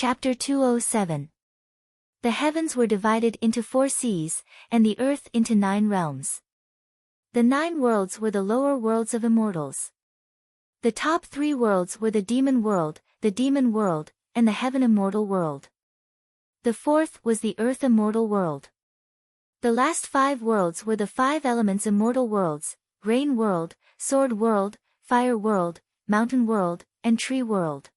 Chapter 207. The heavens were divided into 4 seas, and the earth into 9 realms. The 9 worlds were the lower worlds of immortals. The top 3 worlds were the demon world, and the heaven immortal world. The 4th was the earth immortal world. The last 5 worlds were the 5 elements immortal worlds: rain world, sword world, fire world, mountain world, and tree world.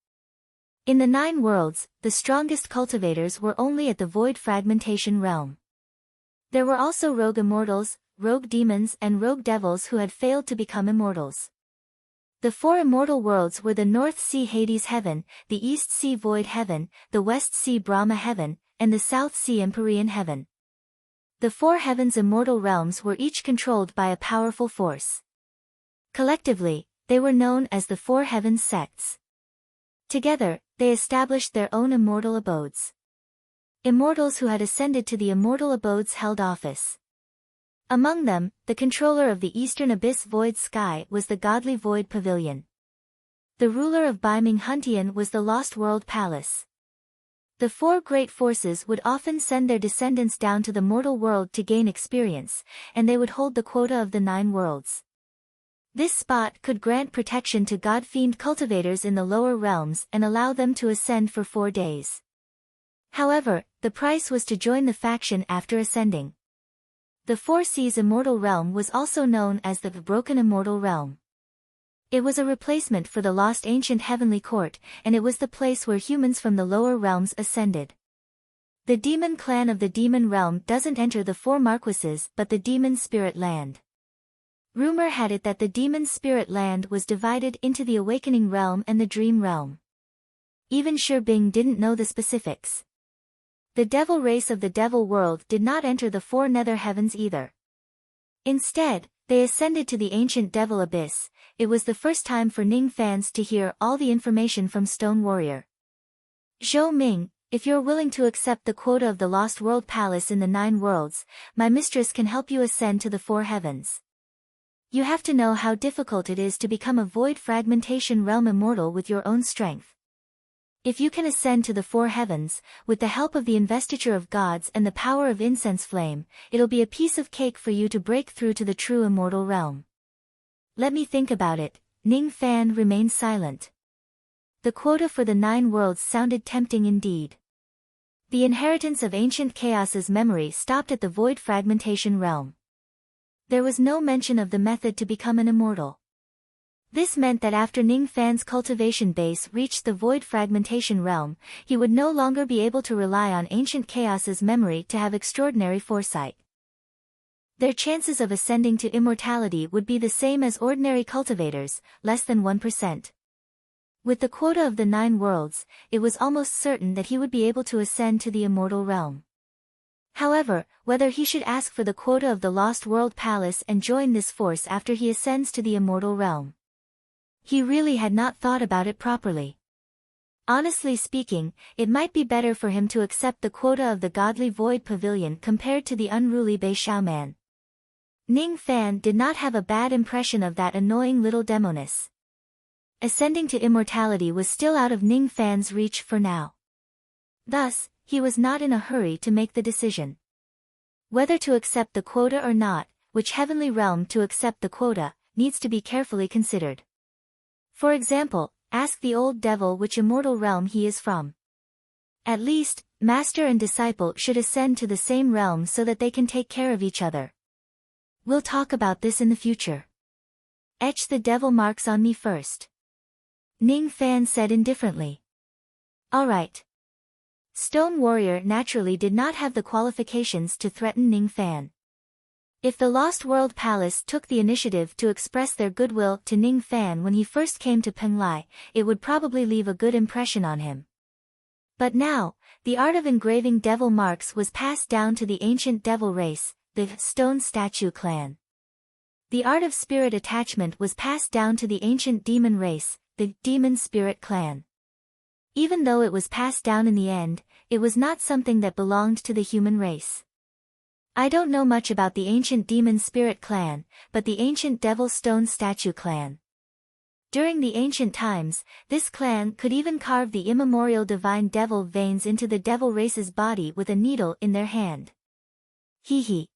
In the 9 worlds, the strongest cultivators were only at the void fragmentation realm. There were also rogue immortals, rogue demons and rogue devils who had failed to become immortals. The 4 immortal worlds were the North Sea Hades heaven, the East Sea Void heaven, the West Sea Brahma heaven, and the South Sea Empyrean heaven. The 4 heavens' immortal realms were each controlled by a powerful force. Collectively, they were known as the 4 heavens sects. Together, they established their own immortal abodes. Immortals who had ascended to the immortal abodes held office. Among them, the controller of the eastern abyss void sky was the godly void pavilion. The ruler of Biming Huntian was the lost world palace. The 4 great forces would often send their descendants down to the mortal world to gain experience, and they would hold the quota of the 9 worlds. This spot could grant protection to god-fiend cultivators in the lower realms and allow them to ascend for 4 days. However, the price was to join the faction after ascending. The 4 seas immortal realm was also known as the broken immortal realm. It was a replacement for the lost ancient heavenly court, and it was the place where humans from the lower realms ascended. The demon clan of the demon realm doesn't enter the 4 marquises but the demon spirit land. Rumor had it that the demon spirit land was divided into the awakening realm and the dream realm. Even Shi Bing didn't know the specifics. The devil race of the devil world did not enter the 4 nether heavens either. Instead, they ascended to the ancient devil abyss. It was the first time for Ning fans to hear all the information from Stone Warrior. Zhou Ming, if you're willing to accept the quota of the Lost World Palace in the 9 worlds, my mistress can help you ascend to the 4 heavens. You have to know how difficult it is to become a void fragmentation realm immortal with your own strength. If you can ascend to the 4 heavens, with the help of the investiture of gods and the power of incense flame, it'll be a piece of cake for you to break through to the true immortal realm. Let me think about it. Ning Fan remained silent. The quota for the 9 worlds sounded tempting indeed. The inheritance of ancient chaos's memory stopped at the void fragmentation realm. There was no mention of the method to become an immortal. This meant that after Ning Fan's cultivation base reached the void fragmentation realm, he would no longer be able to rely on ancient chaos's memory to have extraordinary foresight. Their chances of ascending to immortality would be the same as ordinary cultivators, less than 1%. With the quota of the 9 worlds, it was almost certain that he would be able to ascend to the immortal realm. However, whether he should ask for the quota of the Lost World Palace and join this force after he ascends to the immortal realm. He really had not thought about it properly. Honestly speaking, it might be better for him to accept the quota of the godly void pavilion compared to the unruly Bei Xiaoman. Ning Fan did not have a bad impression of that annoying little demoness. Ascending to immortality was still out of Ning Fan's reach for now. Thus, he was not in a hurry to make the decision. Whether to accept the quota or not, which heavenly realm to accept the quota, needs to be carefully considered. For example, ask the old devil which immortal realm he is from. At least, master and disciple should ascend to the same realm so that they can take care of each other. We'll talk about this in the future. Etch the devil marks on me first. Ning Fan said indifferently. Alright. Stone Warrior naturally did not have the qualifications to threaten Ning Fan. If the Lost World Palace took the initiative to express their goodwill to Ning Fan when he first came to Penglai, it would probably leave a good impression on him. But now, the art of engraving devil marks was passed down to the ancient devil race, the Stone Statue clan. The art of spirit attachment was passed down to the ancient demon race, the Demon Spirit clan. Even though it was passed down in the end, it was not something that belonged to the human race. I don't know much about the ancient demon spirit clan, but the ancient devil stone statue clan. During the ancient times, this clan could even carve the immemorial divine devil veins into the devil race's body with a needle in their hand. Hee hee.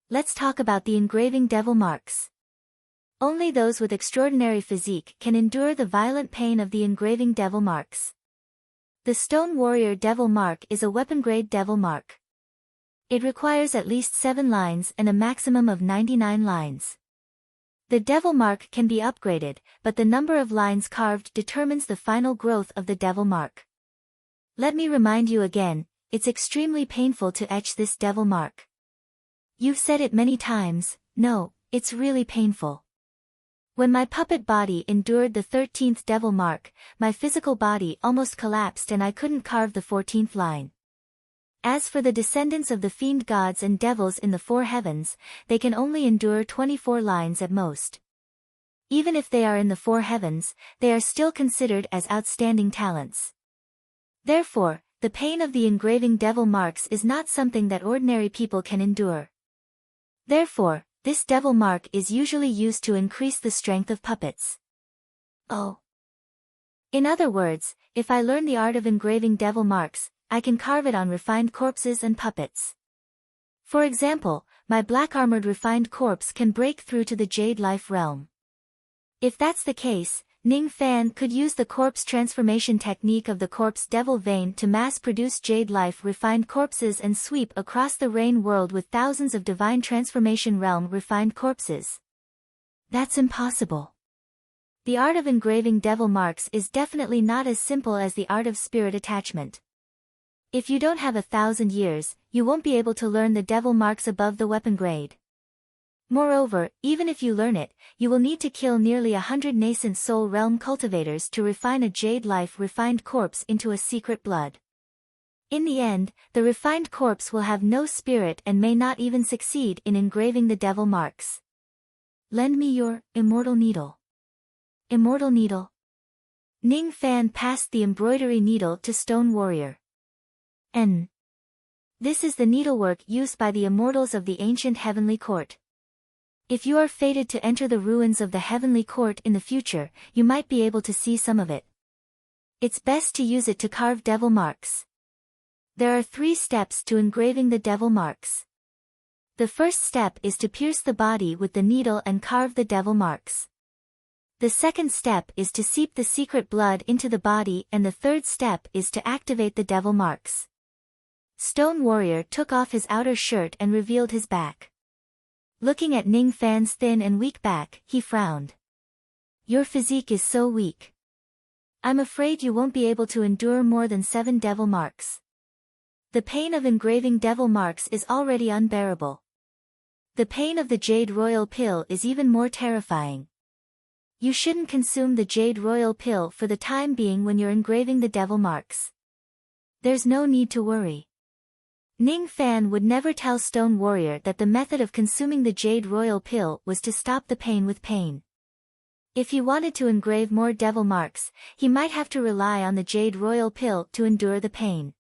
Let's talk about the engraving devil marks. Only those with extraordinary physique can endure the violent pain of the engraving devil marks. The Stone Warrior Devil Mark is a weapon-grade devil mark. It requires at least 7 lines and a maximum of 99 lines. The devil mark can be upgraded, but the number of lines carved determines the final growth of the devil mark. Let me remind you again, it's extremely painful to etch this devil mark. You've said it many times, no, it's really painful. When my puppet body endured the 13th devil mark, my physical body almost collapsed and I couldn't carve the 14th line. As for the descendants of the fiend gods and devils in the 4 heavens, they can only endure 24 lines at most. Even if they are in the 4 heavens, they are still considered as outstanding talents. Therefore, the pain of the engraving devil marks is not something that ordinary people can endure. Therefore, this devil mark is usually used to increase the strength of puppets. Oh. In other words, if I learn the art of engraving devil marks, I can carve it on refined corpses and puppets. For example, my black-armored refined corpse can break through to the Jade Life realm. If that's the case, Ning Fan could use the corpse transformation technique of the corpse devil vein to mass-produce Jade Life refined corpses and sweep across the Rain world with thousands of divine transformation realm refined corpses. That's impossible. The art of engraving devil marks is definitely not as simple as the art of spirit attachment. If you don't have 1,000 years, you won't be able to learn the devil marks above the weapon grade. Moreover, even if you learn it, you will need to kill nearly 100 nascent soul realm cultivators to refine a Jade Life refined corpse into a secret blood. In the end, the refined corpse will have no spirit and may not even succeed in engraving the devil marks. Lend me your immortal needle. Immortal needle. Ning Fan passed the embroidery needle to Stone Warrior. This is the needlework used by the immortals of the ancient heavenly court. If you are fated to enter the ruins of the heavenly court in the future, you might be able to see some of it. It's best to use it to carve devil marks. There are 3 steps to engraving the devil marks. The first step is to pierce the body with the needle and carve the devil marks. The second step is to seep the secret blood into the body, and the third step is to activate the devil marks. Stone Warrior took off his outer shirt and revealed his back. Looking at Ning Fan's thin and weak back, he frowned. Your physique is so weak. I'm afraid you won't be able to endure more than 7 devil marks. The pain of engraving devil marks is already unbearable. The pain of the Jade Royal Pill is even more terrifying. You shouldn't consume the Jade Royal Pill for the time being when you're engraving the devil marks. There's no need to worry. Ning Fan would never tell Stone Warrior that the method of consuming the Jade Royal Pill was to stop the pain with pain. If he wanted to engrave more devil marks, he might have to rely on the Jade Royal Pill to endure the pain.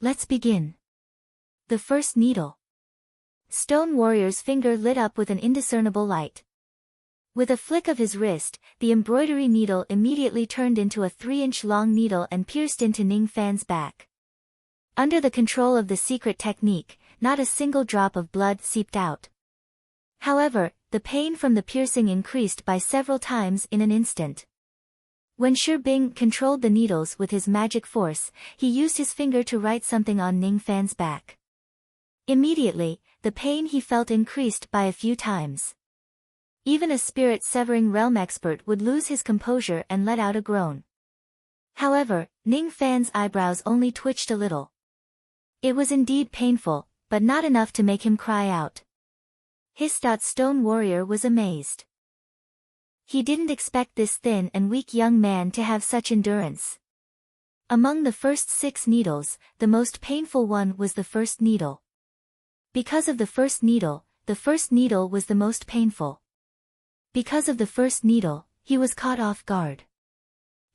Let's begin. The first needle. Stone Warrior's finger lit up with an indiscernible light. With a flick of his wrist, the embroidery needle immediately turned into a 3-inch long needle and pierced into Ning Fan's back. Under the control of the secret technique, not a single drop of blood seeped out. However, the pain from the piercing increased by several times in an instant. When Shi Bing controlled the needles with his magic force, he used his finger to write something on Ning Fan's back. Immediately, the pain he felt increased by a few times. Even a spirit-severing realm expert would lose his composure and let out a groan. However, Ning Fan's eyebrows only twitched a little. It was indeed painful, but not enough to make him cry out. Stone Warrior was amazed. He didn't expect this thin and weak young man to have such endurance. Among the first 6 needles, the most painful one was the first needle. Because of the first needle was the most painful. Because of the first needle, he was caught off guard.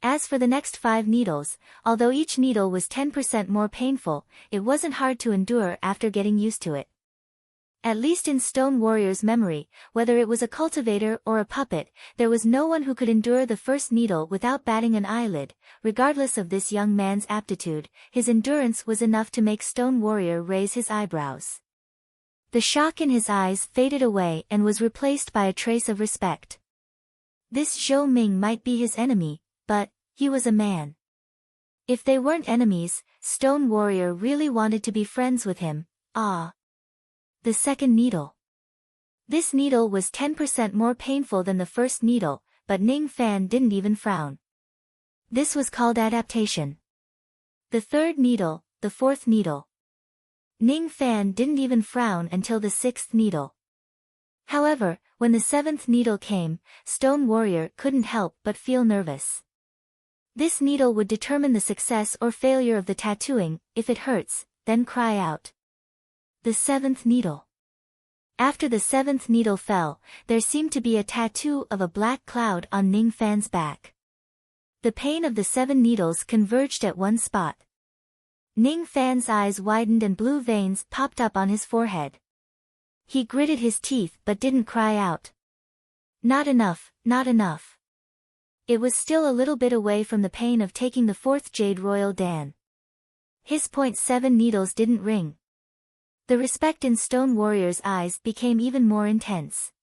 As for the next 5 needles, although each needle was 10% more painful, it wasn't hard to endure after getting used to it. At least in Stone Warrior's memory, whether it was a cultivator or a puppet, there was no one who could endure the first needle without batting an eyelid. Regardless of this young man's aptitude, his endurance was enough to make Stone Warrior raise his eyebrows. The shock in his eyes faded away and was replaced by a trace of respect. This Zhou Ming might be his enemy, but he was a man. If they weren't enemies, Stone Warrior really wanted to be friends with him. Ah. The second needle. This needle was 10% more painful than the first needle, but Ning Fan didn't even frown. This was called adaptation. The third needle, the fourth needle. Ning Fan didn't even frown until the sixth needle. However, when the seventh needle came, Stone Warrior couldn't help but feel nervous. This needle would determine the success or failure of the tattooing. If it hurts, then cry out. The seventh needle. After the seventh needle fell, there seemed to be a tattoo of a black cloud on Ning Fan's back. The pain of the 7 needles converged at one spot. Ning Fan's eyes widened and blue veins popped up on his forehead. He gritted his teeth but didn't cry out. Not enough, not enough. It was still a little bit away from the pain of taking the 4th Jade Royal Dan. His .7 needles didn't ring. The respect in Stone Warrior's eyes became even more intense.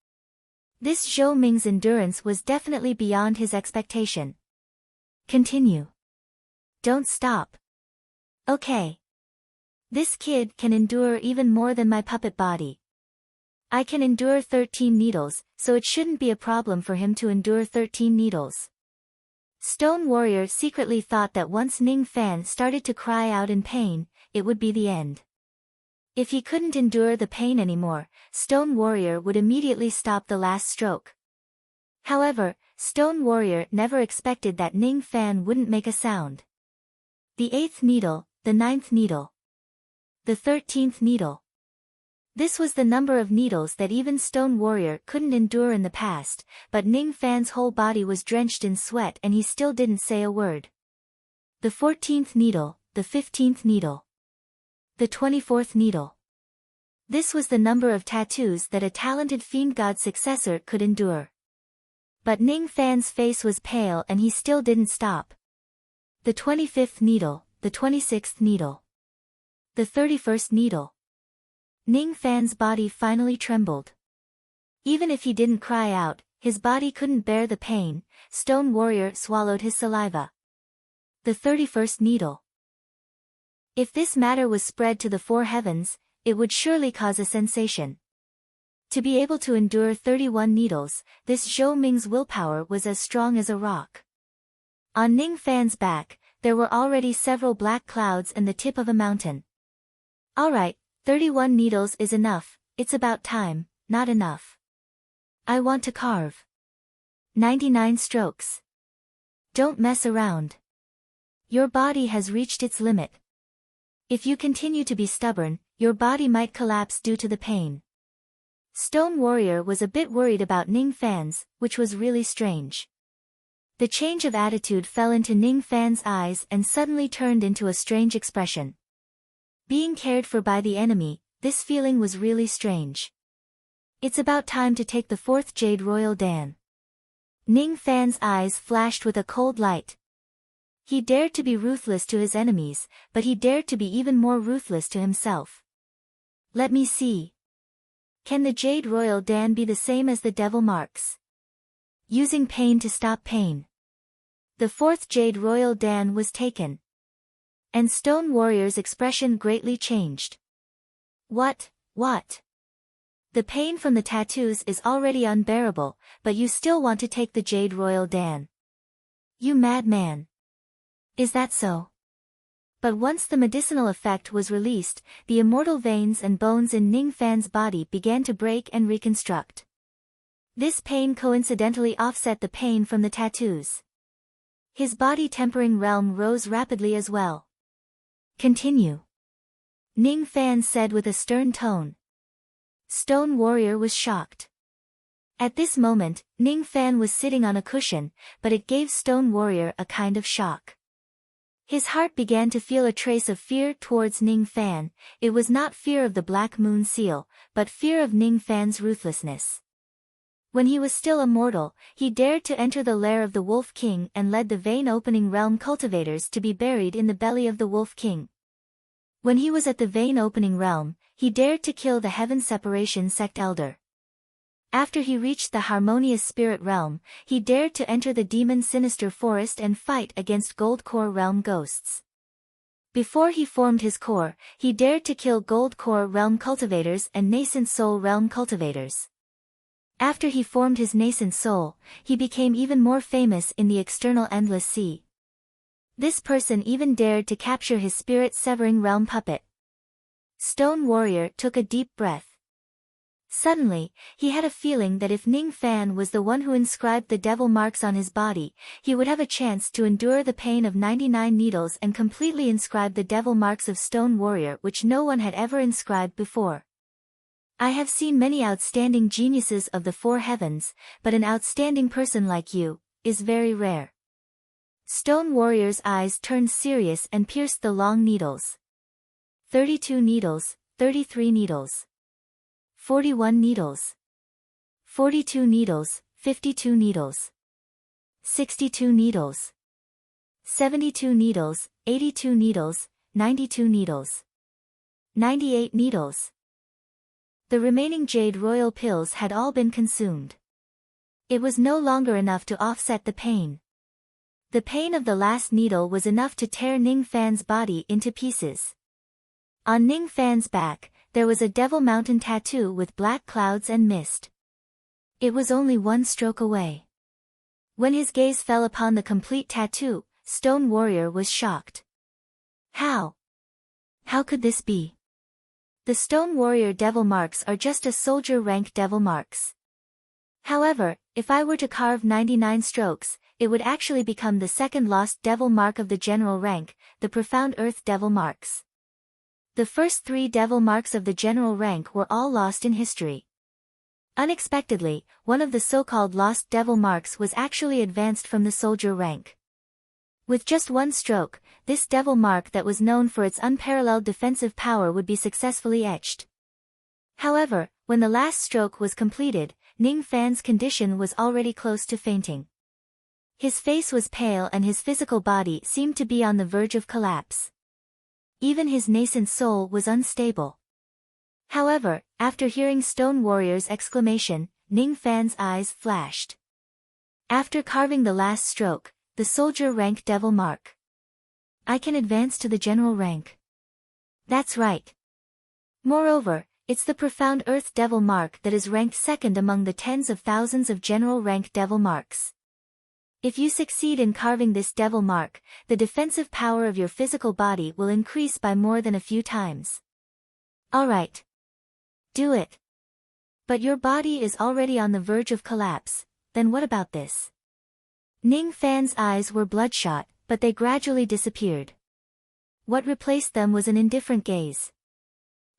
This Zhou Ming's endurance was definitely beyond his expectation. Continue. Don't stop. Okay. This kid can endure even more than my puppet body. I can endure 13 needles, so it shouldn't be a problem for him to endure 13 needles. Stone Warrior secretly thought that once Ning Fan started to cry out in pain, it would be the end. If he couldn't endure the pain anymore, Stone Warrior would immediately stop the last stroke. However, Stone Warrior never expected that Ning Fan wouldn't make a sound. The 8th needle, the 9th needle. The 13th needle. This was the number of needles that even Stone Warrior couldn't endure in the past, but Ning Fan's whole body was drenched in sweat and he still didn't say a word. The 14th needle, the 15th needle. The 24th needle. This was the number of tattoos that a talented fiend god successor could endure. But Ning Fan's face was pale and he still didn't stop. The 25th needle, the 26th needle. The 31st needle. Ning Fan's body finally trembled. Even if he didn't cry out, his body couldn't bear the pain. Stone Warrior swallowed his saliva. The 31st needle. If this matter was spread to the 4 heavens, it would surely cause a sensation. To be able to endure 31 needles, this Zhou Ming's willpower was as strong as a rock. On Ning Fan's back, there were already several black clouds and the tip of a mountain. Alright, 31 needles is enough, it's about time, not enough. I want to carve. 99 strokes. Don't mess around. Your body has reached its limit. If you continue to be stubborn, your body might collapse due to the pain. Stone Warrior was a bit worried about Ning Fan's, which was really strange. The change of attitude fell into Ning Fan's eyes and suddenly turned into a strange expression. Being cared for by the enemy, this feeling was really strange. It's about time to take the 4th Jade Royal Dan. Ning Fan's eyes flashed with a cold light. He dared to be ruthless to his enemies, but he dared to be even more ruthless to himself. Let me see. Can the Jade Royal Dan be the same as the Devil Marks? Using pain to stop pain. The 4th Jade Royal Dan was taken. And Stone Warrior's expression greatly changed. What? The pain from the tattoos is already unbearable, but you still want to take the Jade Royal Dan. You madman. Is that so? But once the medicinal effect was released, the immortal veins and bones in Ning Fan's body began to break and reconstruct. This pain coincidentally offset the pain from the tattoos. His body-tempering realm rose rapidly as well. Continue. Ning Fan said with a stern tone. Stone Warrior was shocked. At this moment, Ning Fan was sitting on a cushion, but it gave Stone Warrior a kind of shock. His heart began to feel a trace of fear towards Ning Fan. It was not fear of the Black Moon Seal, but fear of Ning Fan's ruthlessness. When he was still a mortal, he dared to enter the lair of the Wolf King and led the vein-opening realm cultivators to be buried in the belly of the Wolf King. When he was at the vein-opening realm, he dared to kill the Heaven Separation Sect Elder. After he reached the harmonious spirit realm, he dared to enter the demon Sinister Forest and fight against Gold Core realm ghosts. Before he formed his core, he dared to kill Gold Core realm cultivators and Nascent Soul realm cultivators. After he formed his Nascent Soul, he became even more famous in the external Endless Sea. This person even dared to capture his spirit-severing realm puppet. Stone Warrior took a deep breath. Suddenly, he had a feeling that if Ning Fan was the one who inscribed the devil marks on his body, he would have a chance to endure the pain of 99 needles and completely inscribe the devil marks of Stone Warrior, which no one had ever inscribed before. I have seen many outstanding geniuses of the four heavens, but an outstanding person like you is very rare. Stone Warrior's eyes turned serious and pierced the long needles. 32 needles, 33 needles. 41 needles. 42 needles, 52 needles. 62 needles. 72 needles, 82 needles, 92 needles. 98 needles. The remaining Jade Royal pills had all been consumed. It was no longer enough to offset the pain. The pain of the last needle was enough to tear Ning Fan's body into pieces. On Ning Fan's back, there was a Devil Mountain tattoo with black clouds and mist. It was only one stroke away. When his gaze fell upon the complete tattoo, Stone Warrior was shocked. How? How could this be? The Stone Warrior devil marks are just a soldier rank devil marks. However, if I were to carve 99 strokes, it would actually become the second lost devil mark of the general rank, the Profound Earth devil marks. The first 3 devil marks of the general rank were all lost in history. Unexpectedly, one of the so-called lost devil marks was actually advanced from the soldier rank. With just one stroke, this devil mark that was known for its unparalleled defensive power would be successfully etched. However, when the last stroke was completed, Ning Fan's condition was already close to fainting. His face was pale and his physical body seemed to be on the verge of collapse. Even his nascent soul was unstable. However, after hearing Stone Warrior's exclamation, Ning Fan's eyes flashed. After carving the last stroke, the soldier rank devil mark. I can advance to the general rank. That's right. Moreover, it's the Profound Earth devil mark that is ranked second among the tens of thousands of general rank devil marks. If you succeed in carving this devil mark, the defensive power of your physical body will increase by more than a few times. Alright. Do it. But your body is already on the verge of collapse, then what about this? Ning Fan's eyes were bloodshot, but they gradually disappeared. What replaced them was an indifferent gaze.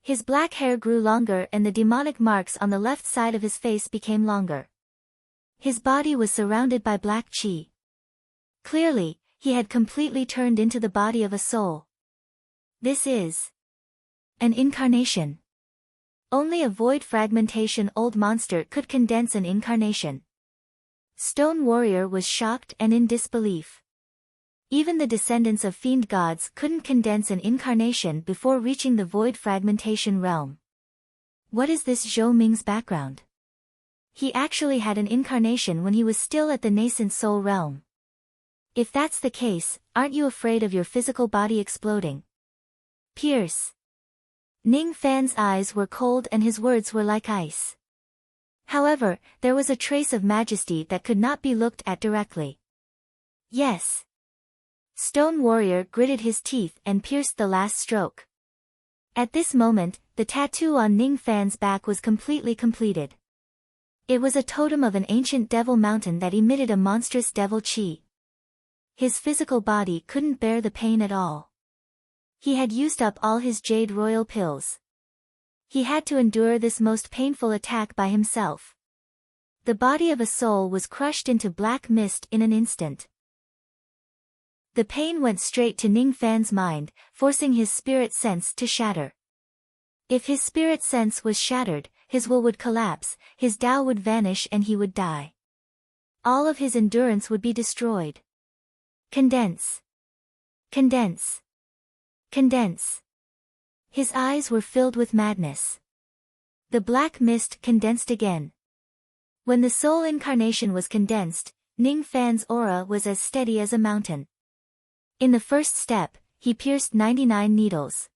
His black hair grew longer and the demonic marks on the left side of his face became longer. His body was surrounded by black chi. Clearly, he had completely turned into the body of a soul. This is an incarnation. Only a void fragmentation old monster could condense an incarnation. Stone Warrior was shocked and in disbelief. Even the descendants of fiend gods couldn't condense an incarnation before reaching the void fragmentation realm. What is this Zhou Ming's background? He actually had an incarnation when he was still at the nascent soul realm. If that's the case, aren't you afraid of your physical body exploding? Pierce. Ning Fan's eyes were cold and his words were like ice. However, there was a trace of majesty that could not be looked at directly. Yes. Stone Warrior gritted his teeth and pierced the last stroke. At this moment, the tattoo on Ning Fan's back was completely completed. It was a totem of an ancient devil mountain that emitted a monstrous devil chi. His physical body couldn't bear the pain at all. He had used up all his Jade Royal pills. He had to endure this most painful attack by himself. The body of a soul was crushed into black mist in an instant. The pain went straight to Ning Fan's mind, forcing his spirit sense to shatter. If his spirit sense was shattered, his will would collapse, his Tao would vanish and he would die. All of his endurance would be destroyed. Condense. Condense. Condense. His eyes were filled with madness. The black mist condensed again. When the soul incarnation was condensed, Ning Fan's aura was as steady as a mountain. In the first step, he pierced 99 needles.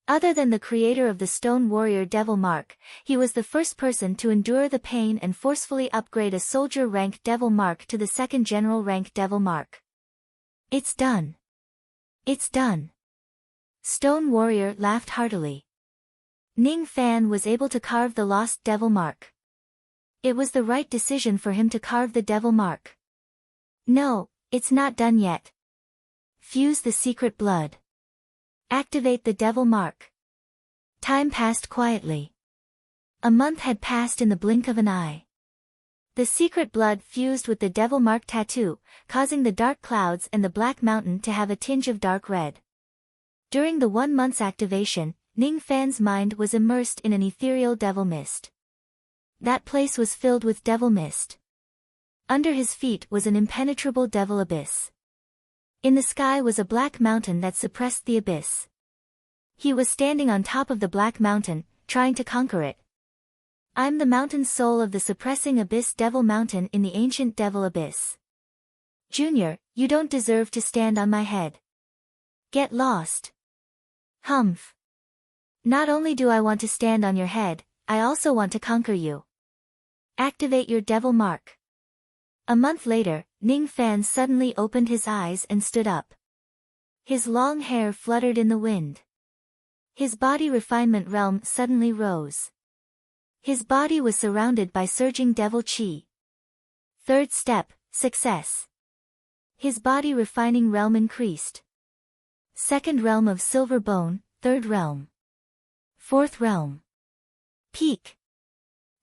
Other than the creator of the Stone Warrior Devil Mark, he was the first person to endure the pain and forcefully upgrade a soldier rank Devil Mark to the second general rank Devil Mark. It's done. It's done. Stone Warrior laughed heartily. Ning Fan was able to carve the lost Devil Mark. It was the right decision for him to carve the Devil Mark. No, it's not done yet. Fuse the secret blood. Activate the Devil Mark. Time passed quietly. A month had passed in the blink of an eye. The secret blood fused with the Devil Mark tattoo, causing the dark clouds and the black mountain to have a tinge of dark red. During the 1 month's activation, Ning Fan's mind was immersed in an ethereal devil mist. That place was filled with devil mist. Under his feet was an impenetrable devil abyss. In the sky was a black mountain that suppressed the abyss. He was standing on top of the black mountain, trying to conquer it. I'm the mountain soul of the suppressing abyss Devil Mountain in the ancient devil abyss. Junior, you don't deserve to stand on my head. Get lost. Humph. Not only do I want to stand on your head, I also want to conquer you. Activate your Devil Mark. A month later, Ning Fan suddenly opened his eyes and stood up. His long hair fluttered in the wind. His body refinement realm suddenly rose. His body was surrounded by surging devil chi. Third step, success. His body refining realm increased. Second realm of silver bone, third realm. Fourth realm. Peak.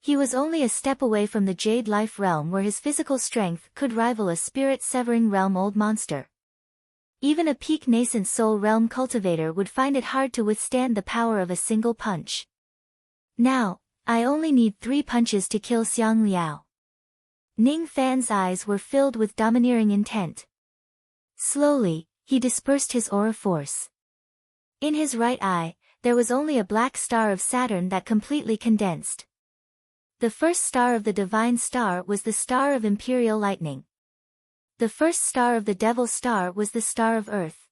He was only a step away from the Jade Life realm where his physical strength could rival a spirit-severing realm old monster. Even a peak nascent soul realm cultivator would find it hard to withstand the power of a single punch. Now, I only need 3 punches to kill Xiang Liao. Ning Fan's eyes were filled with domineering intent. Slowly, he dispersed his aura force. In his right eye, there was only a black star of Saturn that completely condensed. The first star of the divine star was the star of imperial lightning. The first star of the devil star was the star of earth.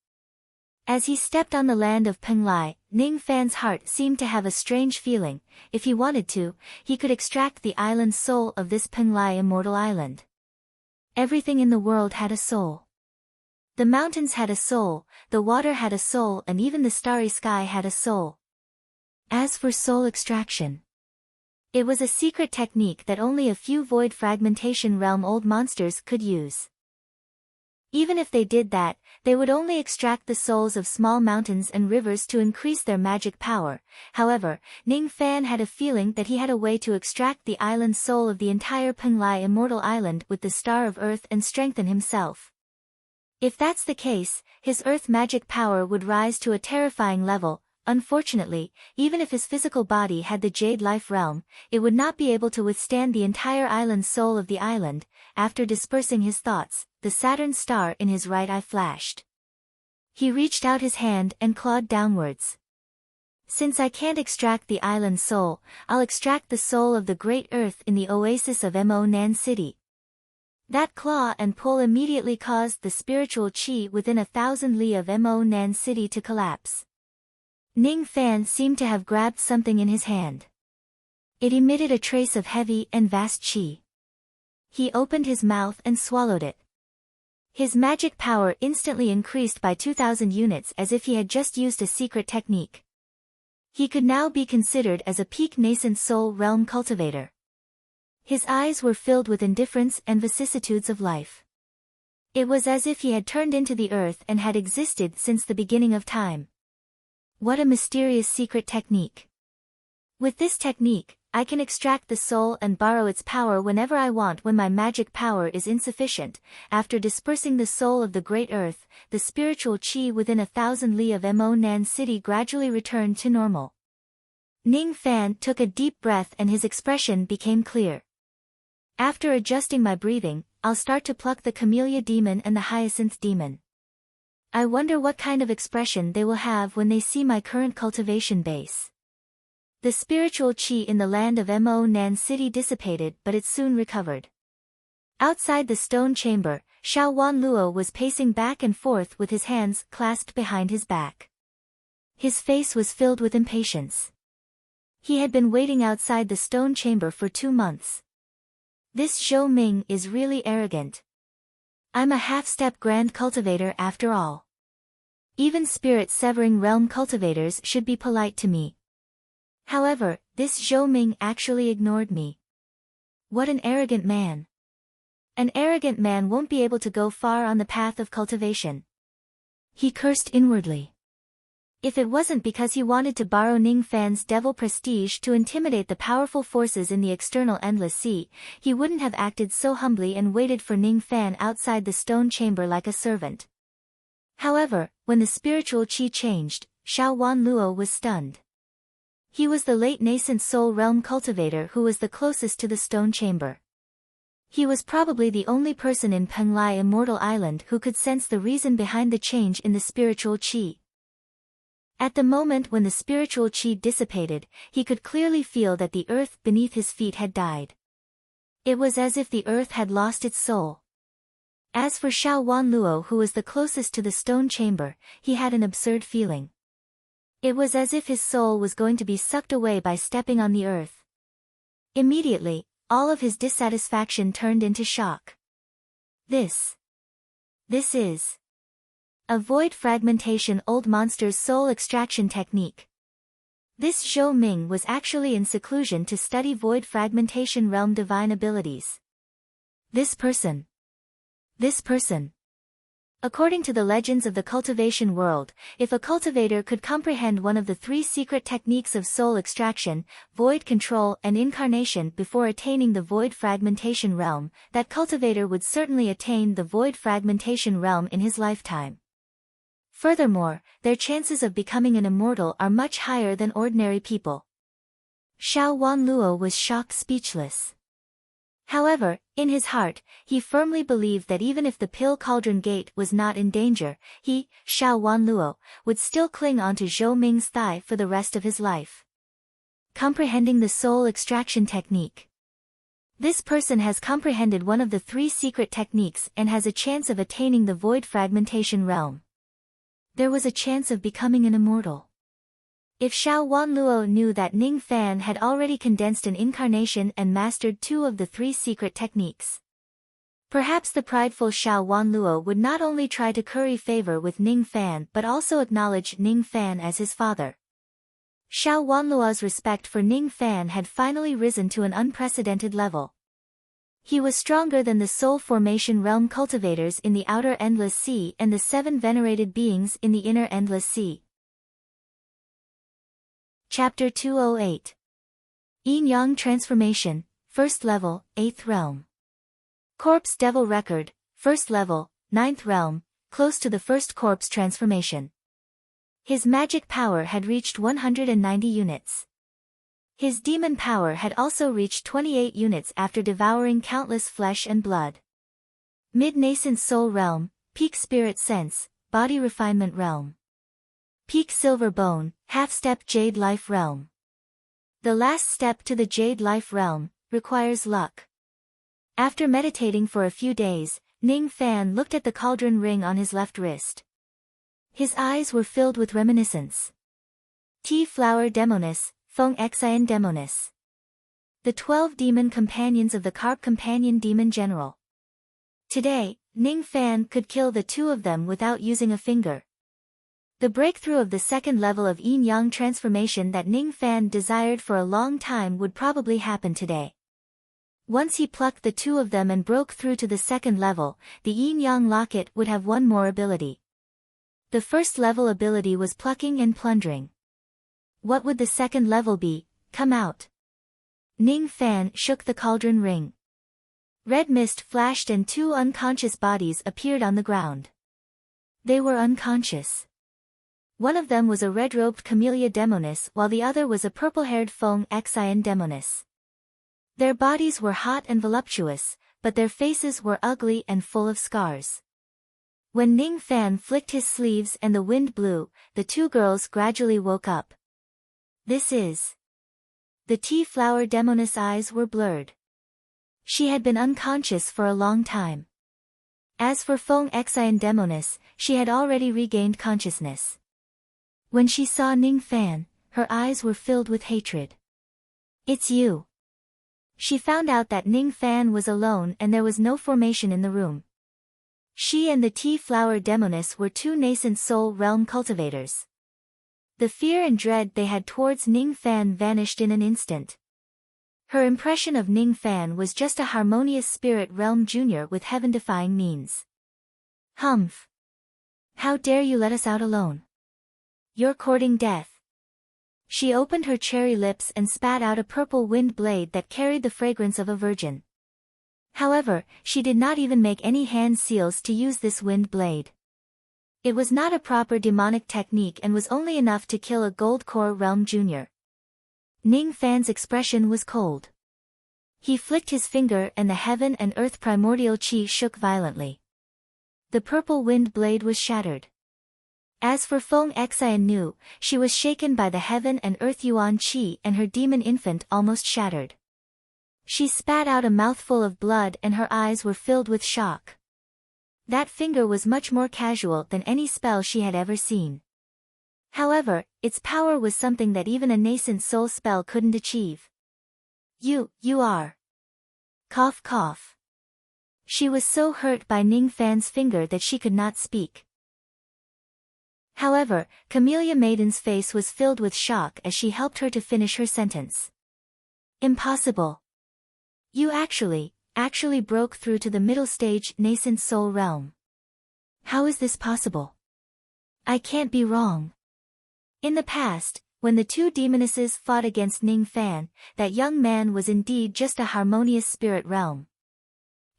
As he stepped on the land of Penglai, Ning Fan's heart seemed to have a strange feeling. If he wanted to, he could extract the island's soul of this Penglai immortal island. Everything in the world had a soul. The mountains had a soul, the water had a soul, and even the starry sky had a soul. As for soul extraction, it was a secret technique that only a few void fragmentation realm old monsters could use. Even if they did that, they would only extract the souls of small mountains and rivers to increase their magic power. However, Ning Fan had a feeling that he had a way to extract the island soul of the entire Penglai immortal island with the star of earth and strengthen himself. If that's the case, his earth magic power would rise to a terrifying level. Unfortunately, even if his physical body had the Jade Life realm, it would not be able to withstand the entire island soul of the island. After dispersing his thoughts, the Saturn star in his right eye flashed. He reached out his hand and clawed downwards. Since I can't extract the island soul, I'll extract the soul of the great earth in the oasis of Mo Nan City. That claw and pull immediately caused the spiritual chi within 1,000 li of Mo Nan City to collapse. Ning Fan seemed to have grabbed something in his hand. It emitted a trace of heavy and vast chi. He opened his mouth and swallowed it. His magic power instantly increased by 2,000 units as if he had just used a secret technique. He could now be considered as a peak nascent soul realm cultivator. His eyes were filled with indifference and vicissitudes of life. It was as if he had turned into the earth and had existed since the beginning of time. What a mysterious secret technique. With this technique, I can extract the soul and borrow its power whenever I want when my magic power is insufficient. After dispersing the soul of the Great Earth, the spiritual chi within 1,000 li of Mo Nan City gradually returned to normal. Ning Fan took a deep breath and his expression became clear. After adjusting my breathing, I'll start to pluck the Camellia Demon and the Hyacinth Demon. I wonder what kind of expression they will have when they see my current cultivation base. The spiritual chi in the land of Mo Nan City dissipated, but it soon recovered. Outside the stone chamber, Xiao Wan Luo was pacing back and forth with his hands clasped behind his back. His face was filled with impatience. He had been waiting outside the stone chamber for 2 months. This Zhou Ming is really arrogant. I'm a half-step grand cultivator after all. Even spirit-severing realm cultivators should be polite to me. However, this Zhou Ming actually ignored me. What an arrogant man. An arrogant man won't be able to go far on the path of cultivation. He cursed inwardly. If it wasn't because he wanted to borrow Ning Fan's devil prestige to intimidate the powerful forces in the external endless sea, he wouldn't have acted so humbly and waited for Ning Fan outside the stone chamber like a servant. However, when the spiritual chi changed, Xiao Wan Luo was stunned. He was the late nascent soul realm cultivator who was the closest to the stone chamber. He was probably the only person in Penglai Immortal Island who could sense the reason behind the change in the spiritual chi. At the moment when the spiritual chi dissipated, he could clearly feel that the earth beneath his feet had died. It was as if the earth had lost its soul. As for Xiao Wan Luo, who was the closest to the stone chamber, he had an absurd feeling. It was as if his soul was going to be sucked away by stepping on the earth. Immediately, all of his dissatisfaction turned into shock. This is a void fragmentation old monster's soul extraction technique. This Zhou Ming was actually in seclusion to study void fragmentation realm divine abilities. This person. According to the legends of the cultivation world, if a cultivator could comprehend one of the 3 secret techniques of soul extraction, void control and incarnation before attaining the void fragmentation realm, that cultivator would certainly attain the void fragmentation realm in his lifetime. Furthermore, their chances of becoming an immortal are much higher than ordinary people. Xiao Wan Luo was shocked speechless. However, in his heart, he firmly believed that even if the Pill Cauldron Gate was not in danger, he, Xiao Wan Luo, would still cling onto Zhou Ming's thigh for the rest of his life. Comprehending the soul extraction technique. This person has comprehended one of the 3 secret techniques and has a chance of attaining the void fragmentation realm. There was a chance of becoming an immortal. If Xiao Wan Luo knew that Ning Fan had already condensed an incarnation and mastered 2 of the 3 secret techniques, perhaps the prideful Xiao Wan Luo would not only try to curry favor with Ning Fan but also acknowledge Ning Fan as his father. Xiao Wan Luo's respect for Ning Fan had finally risen to an unprecedented level. He was stronger than the soul formation realm cultivators in the outer endless sea and the 7 venerated beings in the inner endless sea. Chapter 208. Yin-Yang Transformation, 1st Level, 8th Realm. Corpse Devil Record, 1st Level, 9th Realm, close to the first corpse transformation. His magic power had reached 190 units. His demon power had also reached 28 units after devouring countless flesh and blood. Mid-Nascent Soul Realm, Peak Spirit Sense, Body Refinement Realm. Peak Silver Bone, Half-Step Jade Life Realm. The last step to the Jade Life Realm requires luck. After meditating for a few days, Ning Fan looked at the cauldron ring on his left wrist. His eyes were filled with reminiscence. Tea Flower Demonis, Feng Xian Demonis. The 12 demon companions of the Carp Companion Demon General. Today, Ning Fan could kill the 2 of them without using a finger. The breakthrough of the 2nd level of Yin-Yang transformation that Ning Fan desired for a long time would probably happen today. Once he plucked the 2 of them and broke through to the 2nd level, the Yin-Yang locket would have one more ability. The 1st level ability was plucking and plundering. What would the 2nd level be? Come out. Ning Fan shook the cauldron ring. Red mist flashed and 2 unconscious bodies appeared on the ground. They were unconscious. One of them was a red-robed camellia demoness while the other was a purple-haired Feng Xian demoness. Their bodies were hot and voluptuous, but their faces were ugly and full of scars. When Ning Fan flicked his sleeves and the wind blew, the 2 girls gradually woke up. This is... The tea flower demoness' eyes were blurred. She had been unconscious for a long time. As for Feng Xian demoness, she had already regained consciousness. When she saw Ning Fan, her eyes were filled with hatred. It's you. She found out that Ning Fan was alone and there was no formation in the room. She and the tea flower demoness were 2 nascent soul realm cultivators. The fear and dread they had towards Ning Fan vanished in an instant. Her impression of Ning Fan was just a harmonious spirit realm junior with heaven-defying means. Humph! How dare you let us out alone? You're courting death. She opened her cherry lips and spat out a purple wind blade that carried the fragrance of a virgin. However, she did not even make any hand seals to use this wind blade. It was not a proper demonic technique and was only enough to kill a gold core realm junior. Ning Fan's expression was cold. He flicked his finger and the heaven and earth primordial chi shook violently. The purple wind blade was shattered. As for Feng Xian Nu, she was shaken by the heaven and earth yuan chi and her demon infant almost shattered. She spat out a mouthful of blood and her eyes were filled with shock. That finger was much more casual than any spell she had ever seen. However, its power was something that even a nascent soul spell couldn't achieve. You are. Cough cough. She was so hurt by Ning Fan's finger that she could not speak. However, Camellia Maiden's face was filled with shock as she helped her to finish her sentence. Impossible. You actually broke through to the middle stage nascent soul realm. How is this possible? I can't be wrong. In the past, when the 2 demonesses fought against Ning Fan, that young man was indeed just a harmonious spirit realm.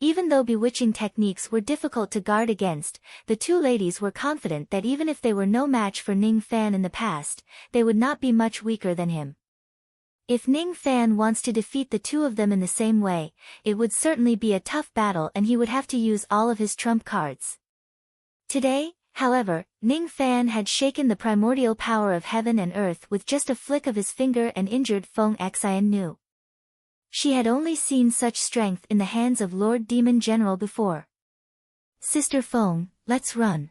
Even though bewitching techniques were difficult to guard against, the 2 ladies were confident that even if they were no match for Ning Fan in the past, they would not be much weaker than him. If Ning Fan wants to defeat the 2 of them in the same way, it would certainly be a tough battle and he would have to use all of his trump cards. Today, however, Ning Fan had shaken the primordial power of heaven and earth with just a flick of his finger and injured Feng Xian Nu. She had only seen such strength in the hands of Lord Demon General before. Sister Feng, let's run.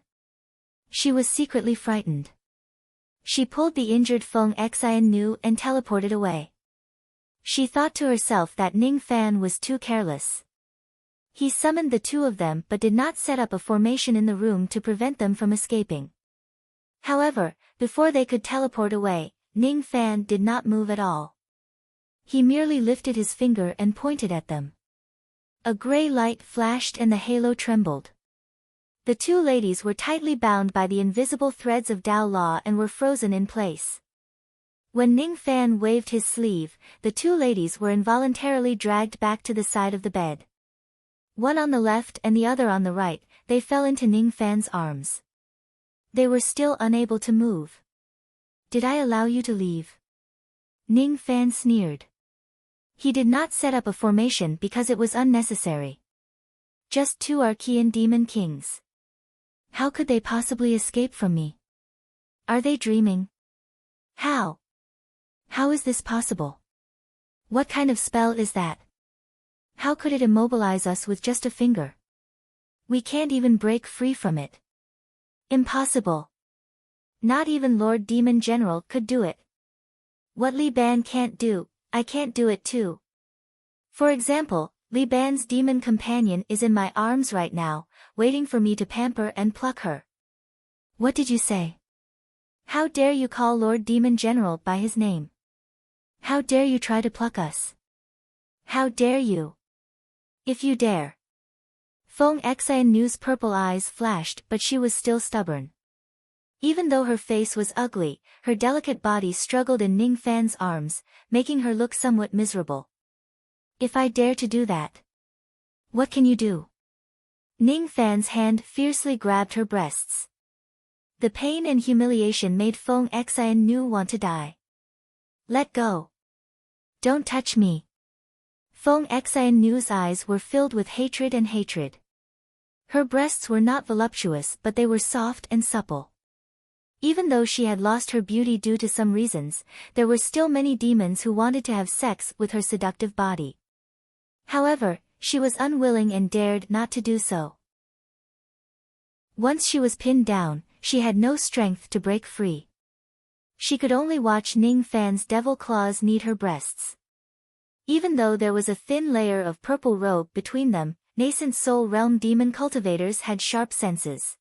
She was secretly frightened. She pulled the injured Feng Xian Nu and teleported away. She thought to herself that Ning Fan was too careless. He summoned the 2 of them but did not set up a formation in the room to prevent them from escaping. However, before they could teleport away, Ning Fan did not move at all. He merely lifted his finger and pointed at them. A gray light flashed and the halo trembled. The 2 ladies were tightly bound by the invisible threads of Tao Law and were frozen in place. When Ning Fan waved his sleeve, the 2 ladies were involuntarily dragged back to the side of the bed. One on the left and the other on the right, they fell into Ning Fan's arms. They were still unable to move. Did I allow you to leave? Ning Fan sneered. He did not set up a formation because it was unnecessary. Just 2 Archean demon kings. How could they possibly escape from me? Are they dreaming? How? How is this possible? What kind of spell is that? How could it immobilize us with just a finger? We can't even break free from it. Impossible. Not even Lord Demon General could do it. What Li Ban can't do, I can't do it too. For example, Li Ban's demon companion is in my arms right now, waiting for me to pamper and pluck her. What did you say? How dare you call Lord Demon General by his name? How dare you try to pluck us? How dare you? If you dare. Feng Xian Nu's purple eyes flashed but she was still stubborn. Even though her face was ugly, her delicate body struggled in Ning Fan's arms, making her look somewhat miserable. If I dare to do that, what can you do? Ning Fan's hand fiercely grabbed her breasts. The pain and humiliation made Feng Xiannu want to die. Let go. Don't touch me. Feng Xiannu's eyes were filled with hatred and hatred. Her breasts were not voluptuous, but they were soft and supple. Even though she had lost her beauty due to some reasons, there were still many demons who wanted to have sex with her seductive body. However, she was unwilling and dared not to do so. Once she was pinned down, she had no strength to break free. She could only watch Ning Fan's devil claws knead her breasts. Even though there was a thin layer of purple robe between them, nascent soul realm demon cultivators had sharp senses.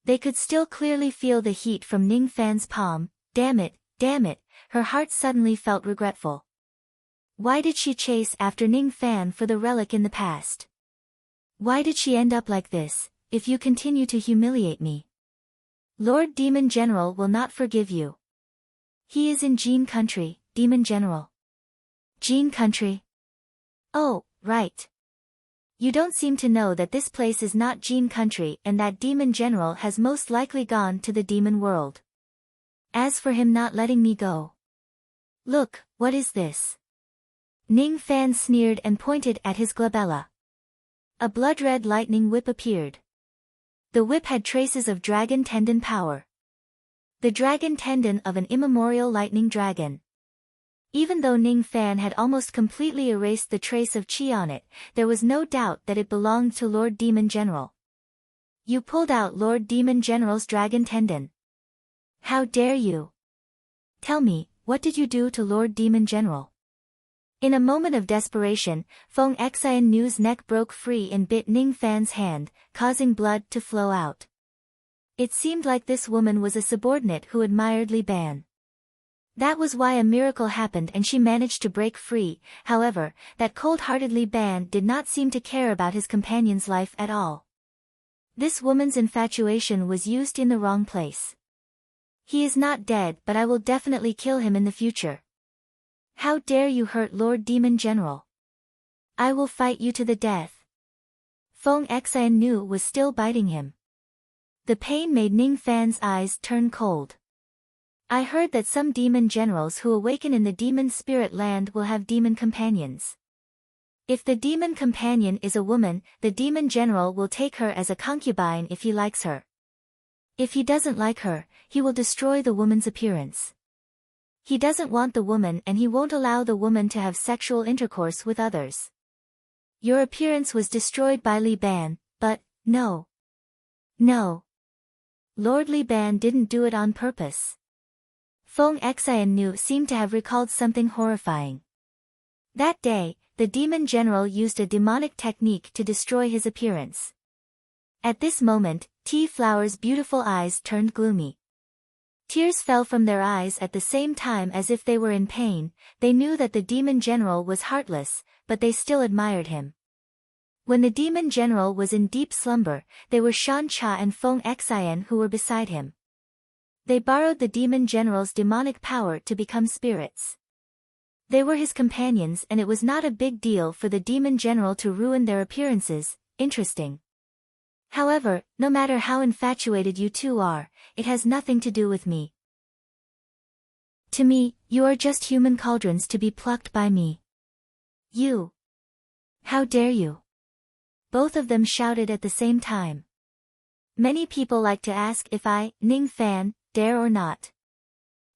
They could still clearly feel the heat from Ning Fan's palm. Damn it, her heart suddenly felt regretful. Why did she chase after Ning Fan for the relic in the past? Why did she end up like this? If you continue to humiliate me, Lord Demon General will not forgive you. He is in Jin Country, Demon General. Jin Country? Oh, right. You don't seem to know that this place is not Jin Country and that Demon General has most likely gone to the demon world. As for him not letting me go. Look, what is this? Ning Fan sneered and pointed at his glabella. A blood-red lightning whip appeared. The whip had traces of dragon tendon power. The dragon tendon of an immemorial lightning dragon. Even though Ning Fan had almost completely erased the trace of chi on it, there was no doubt that it belonged to Lord Demon General. You pulled out Lord Demon General's dragon tendon. How dare you? Tell me, what did you do to Lord Demon General? In a moment of desperation, Feng Xiannu's neck broke free and bit Ning Fan's hand, causing blood to flow out. It seemed like this woman was a subordinate who admired Li Ban. That was why a miracle happened and she managed to break free. However, that cold-hearted Li Ban did not seem to care about his companion's life at all. This woman's infatuation was used in the wrong place. He is not dead, but I will definitely kill him in the future. How dare you hurt Lord Demon General? I will fight you to the death. Feng Xiannu was still biting him. The pain made Ning Fan's eyes turn cold. I heard that some demon generals who awaken in the demon spirit land will have demon companions. If the demon companion is a woman, the demon general will take her as a concubine if he likes her. If he doesn't like her, he will destroy the woman's appearance. He doesn't want the woman and he won't allow the woman to have sexual intercourse with others. Your appearance was destroyed by Li Ban, but, no. No. Lord Li Ban didn't do it on purpose. Feng Xiannu seemed to have recalled something horrifying. That day, the demon general used a demonic technique to destroy his appearance. At this moment, Tea Flower's beautiful eyes turned gloomy. Tears fell from their eyes at the same time as if they were in pain. They knew that the demon general was heartless, but they still admired him. When the demon general was in deep slumber, they were Shan Cha and Feng Xian who were beside him. They borrowed the demon general's demonic power to become spirits. They were his companions and it was not a big deal for the demon general to ruin their appearances. Interesting. However, no matter how infatuated you two are, it has nothing to do with me. To me, you are just human cauldrons to be plucked by me. You. How dare you? Both of them shouted at the same time. Many people like to ask if I, Ning Fan, dare or not.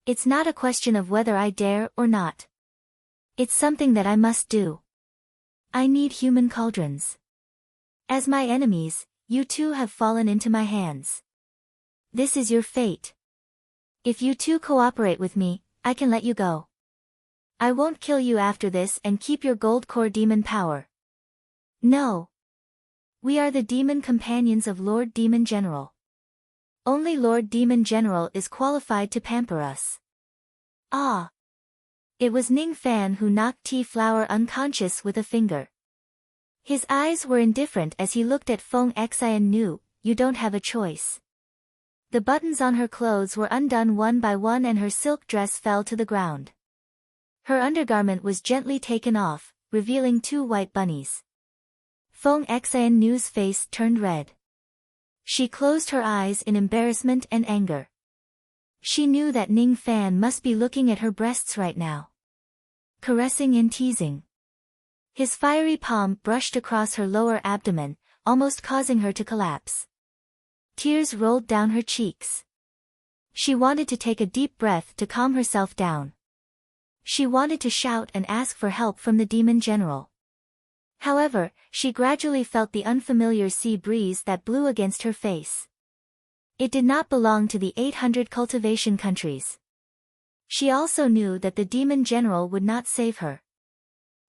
It's not a question of whether I dare or not. It's something that I must do. I need human cauldrons. As my enemies, you two have fallen into my hands. This is your fate. If you two cooperate with me, I can let you go. I won't kill you after this and keep your gold core demon power. No. We are the demon companions of Lord Demon General. Only Lord Demon General is qualified to pamper us. Ah. It was Ning Fan who knocked Tea Flower unconscious with a finger. His eyes were indifferent as he looked at Feng Xiannu. You don't have a choice. The buttons on her clothes were undone one by one and her silk dress fell to the ground. Her undergarment was gently taken off, revealing 2 white bunnies. Feng Xian's face turned red. She closed her eyes in embarrassment and anger. She knew that Ning Fan must be looking at her breasts right now, caressing and teasing. His fiery palm brushed across her lower abdomen, almost causing her to collapse. Tears rolled down her cheeks. She wanted to take a deep breath to calm herself down. She wanted to shout and ask for help from the demon general. However, she gradually felt the unfamiliar sea breeze that blew against her face. It did not belong to the 800 cultivation countries. She also knew that the demon general would not save her.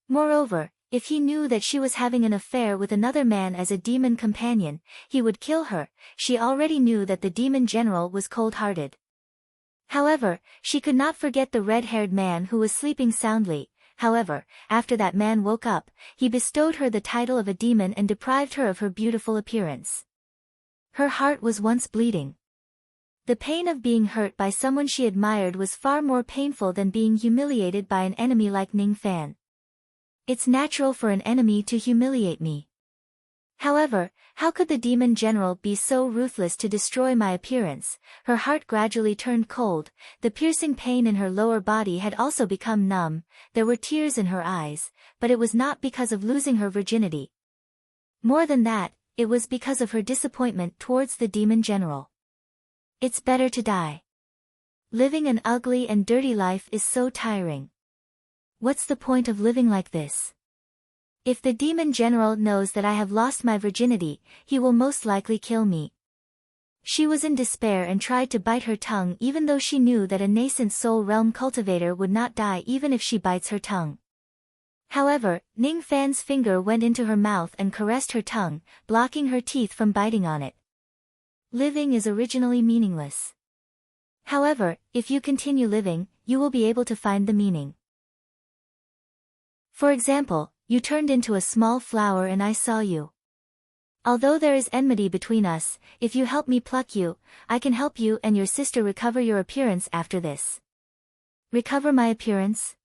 Moreover, if he knew that she was having an affair with another man as a demon companion, he would kill her. She already knew that the demon general was cold-hearted. However, she could not forget the red-haired man who was sleeping soundly. However, after that man woke up, he bestowed her the title of a demon and deprived her of her beautiful appearance. Her heart was once bleeding. The pain of being hurt by someone she admired was far more painful than being humiliated by an enemy like Ning Fan. It's natural for an enemy to humiliate me. However, how could the demon general be so ruthless to destroy my appearance? Her heart gradually turned cold, the piercing pain in her lower body had also become numb, there were tears in her eyes, but it was not because of losing her virginity. More than that, it was because of her disappointment towards the demon general. It's better to die. Living an ugly and dirty life is so tiring. What's the point of living like this? If the demon general knows that I have lost my virginity, he will most likely kill me. She was in despair and tried to bite her tongue even though she knew that a nascent soul realm cultivator would not die even if she bites her tongue. However, Ning Fan's finger went into her mouth and caressed her tongue, blocking her teeth from biting on it. Living is originally meaningless. However, if you continue living, you will be able to find the meaning. For example, you turned into a small flower and I saw you. Although there is enmity between us, if you help me pluck you, I can help you and your sister recover your appearance after this. Recover my appearance?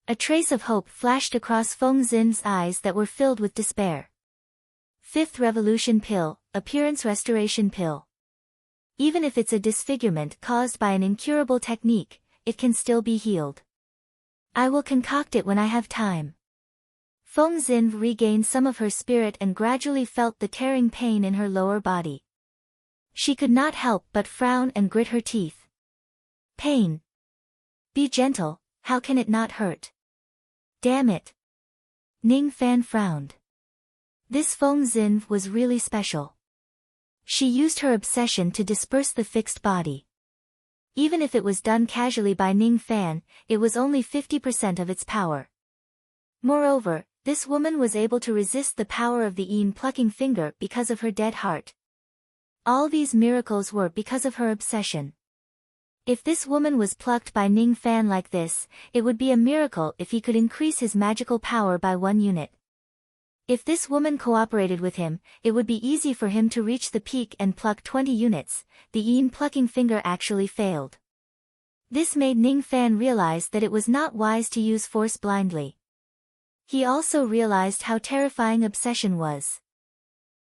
A trace of hope flashed across Feng Xin's eyes that were filled with despair. 5th Revolution Pill, Appearance Restoration Pill. Even if it's a disfigurement caused by an incurable technique, it can still be healed. I will concoct it when I have time. Feng Xin regained some of her spirit and gradually felt the tearing pain in her lower body. She could not help but frown and grit her teeth. Pain. Be gentle, how can it not hurt? Damn it. Ning Fan frowned. This Feng Xin was really special. She used her obsession to disperse the fixed body. Even if it was done casually by Ning Fan, it was only 50% of its power. Moreover, this woman was able to resist the power of the Yin plucking finger because of her dead heart. All these miracles were because of her obsession. If this woman was plucked by Ning Fan like this, it would be a miracle if he could increase his magical power by 1 unit. If this woman cooperated with him, it would be easy for him to reach the peak and pluck 20 units, the Yin plucking finger actually failed. This made Ning Fan realize that it was not wise to use force blindly. He also realized how terrifying obsession was.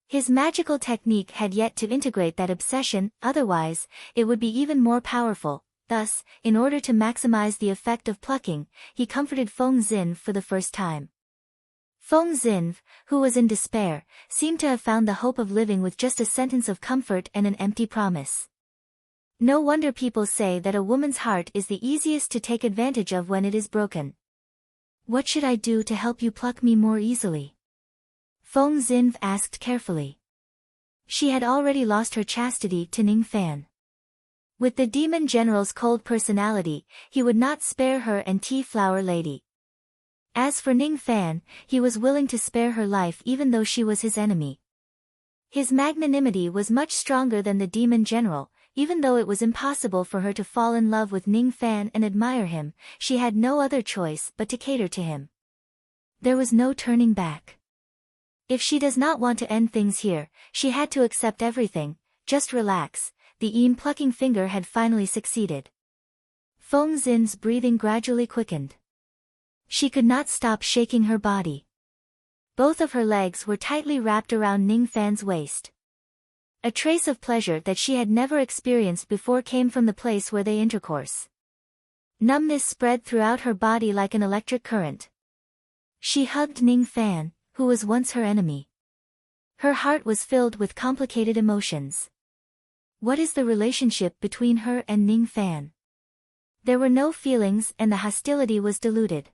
His magical technique had yet to integrate that obsession, otherwise, it would be even more powerful. Thus, in order to maximize the effect of plucking, he comforted Feng Xin for the first time. Feng Xin, who was in despair, seemed to have found the hope of living with just a sentence of comfort and an empty promise. No wonder people say that a woman's heart is the easiest to take advantage of when it is broken. What should I do to help you pluck me more easily? Feng Xin asked carefully. She had already lost her chastity to Ning Fan. With the demon general's cold personality, he would not spare her and Tea Flower Lady. As for Ning Fan, he was willing to spare her life even though she was his enemy. His magnanimity was much stronger than the demon general. Even though it was impossible for her to fall in love with Ning Fan and admire him, she had no other choice but to cater to him. There was no turning back. If she does not want to end things here, she had to accept everything. Just relax, the Yin plucking finger had finally succeeded. Feng Xin's breathing gradually quickened. She could not stop shaking her body. Both of her legs were tightly wrapped around Ning Fan's waist. A trace of pleasure that she had never experienced before came from the place where they intercourse. Numbness spread throughout her body like an electric current. She hugged Ning Fan, who was once her enemy. Her heart was filled with complicated emotions. What is the relationship between her and Ning Fan? There were no feelings and the hostility was diluted.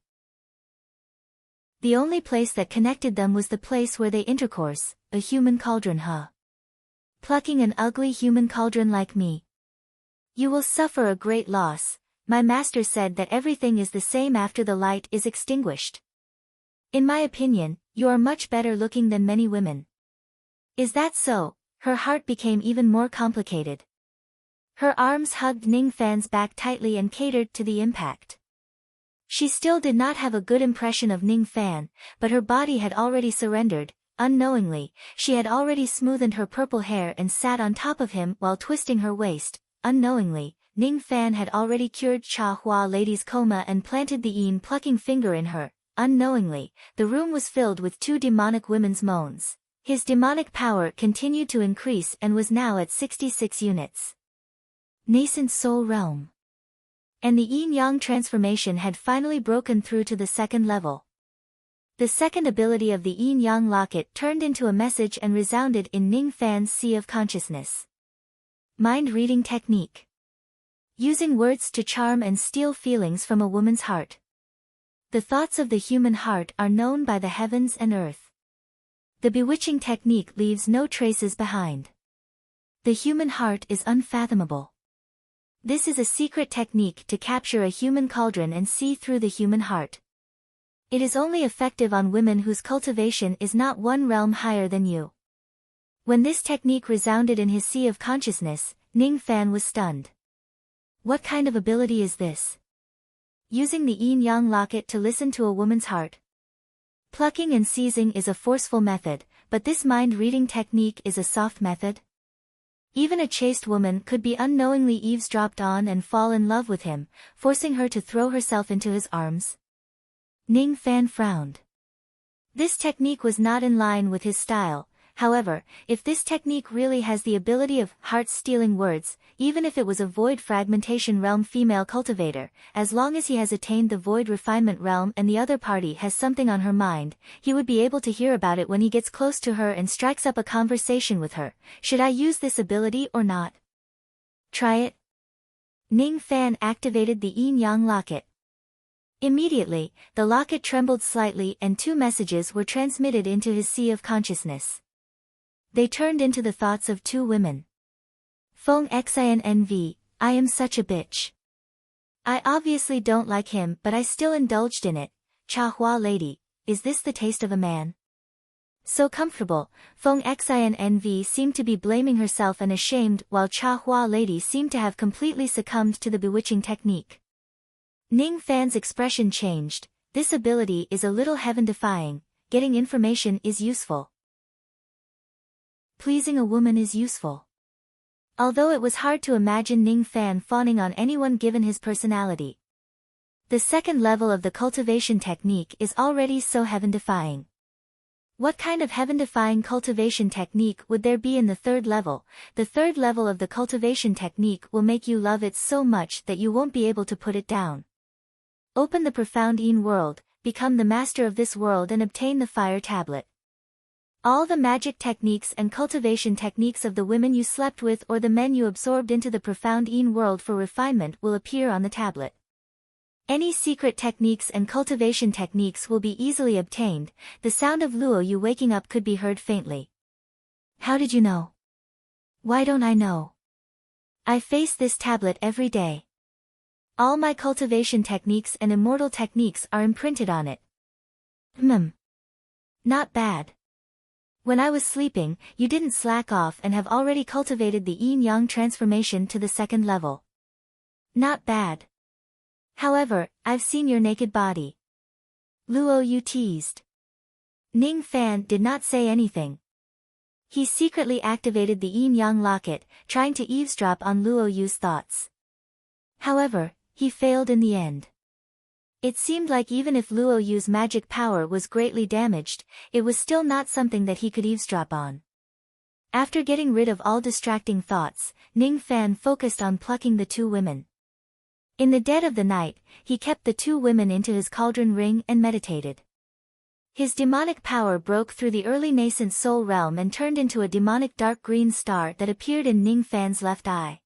The only place that connected them was the place where they intercourse, a human cauldron. Plucking an ugly human cauldron like me. You will suffer a great loss. My master said that everything is the same after the light is extinguished. In my opinion, you are much better looking than many women. Is that so? Her heart became even more complicated. Her arms hugged Ning Fan's back tightly and catered to the impact. She still did not have a good impression of Ning Fan, but her body had already surrendered. Unknowingly, she had already smoothened her purple hair and sat on top of him while twisting her waist. Unknowingly, Ning Fan had already cured Cha Hua Lady's coma and planted the plucking finger in her. Unknowingly, the room was filled with two demonic women's moans. His demonic power continued to increase and was now at 66 units. Nascent soul realm. And the yin-yang transformation had finally broken through to the second level. The second ability of the yin-yang locket turned into a message and resounded in Ning Fan's sea of consciousness. Mind-reading technique. Using words to charm and steal feelings from a woman's heart. The thoughts of the human heart are known by the heavens and earth. The bewitching technique leaves no traces behind. The human heart is unfathomable. This is a secret technique to capture a human cauldron and see through the human heart. It is only effective on women whose cultivation is not one realm higher than you. When this technique resounded in his sea of consciousness, Ning Fan was stunned. What kind of ability is this? Using the yin-yang locket to listen to a woman's heart. Plucking and seizing is a forceful method, but this mind-reading technique is a soft method. Even a chaste woman could be unknowingly eavesdropped on and fall in love with him, forcing her to throw herself into his arms. Ning Fan frowned. This technique was not in line with his style. However, if this technique really has the ability of heart-stealing words, even if it was a void fragmentation realm female cultivator, as long as he has attained the void refinement realm and the other party has something on her mind, he would be able to hear about it when he gets close to her and strikes up a conversation with her. Should I use this ability or not? Try it. Ning Fan activated the yin-yang locket. Immediately, the locket trembled slightly and two messages were transmitted into his sea of consciousness. They turned into the thoughts of two women. Feng Xinnv, I am such a bitch. I obviously don't like him but I still indulged in it. Cha Hua Lady, is this the taste of a man? So comfortable. Feng Xinnv seemed to be blaming herself and ashamed while Cha Hua Lady seemed to have completely succumbed to the bewitching technique. Ning Fan's expression changed. This ability is a little heaven-defying. Getting information is useful. Pleasing a woman is useful. Although it was hard to imagine Ning Fan fawning on anyone given his personality. The second level of the cultivation technique is already so heaven-defying. What kind of heaven-defying cultivation technique would there be in the third level? The third level of the cultivation technique will make you love it so much that you won't be able to put it down. Open the profound Yin world, become the master of this world and obtain the fire tablet. All the magic techniques and cultivation techniques of the women you slept with or the men you absorbed into the profound Yin world for refinement will appear on the tablet. Any secret techniques and cultivation techniques will be easily obtained. The sound of Luo Yu waking up could be heard faintly. How did you know? Why don't I know? I face this tablet every day. All my cultivation techniques and immortal techniques are imprinted on it. Not bad. When I was sleeping, you didn't slack off and have already cultivated the yin-yang transformation to the second level. Not bad. However, I've seen your naked body. Luo Yu teased. Ning Fan did not say anything. He secretly activated the yin-yang locket, trying to eavesdrop on Luo Yu's thoughts. However, he failed in the end. It seemed like even if Luo Yu's magic power was greatly damaged, it was still not something that he could eavesdrop on. After getting rid of all distracting thoughts, Ning Fan focused on plucking the two women. In the dead of the night, he kept the two women into his cauldron ring and meditated. His demonic power broke through the early nascent soul realm and turned into a demonic dark green star that appeared in Ning Fan's left eye.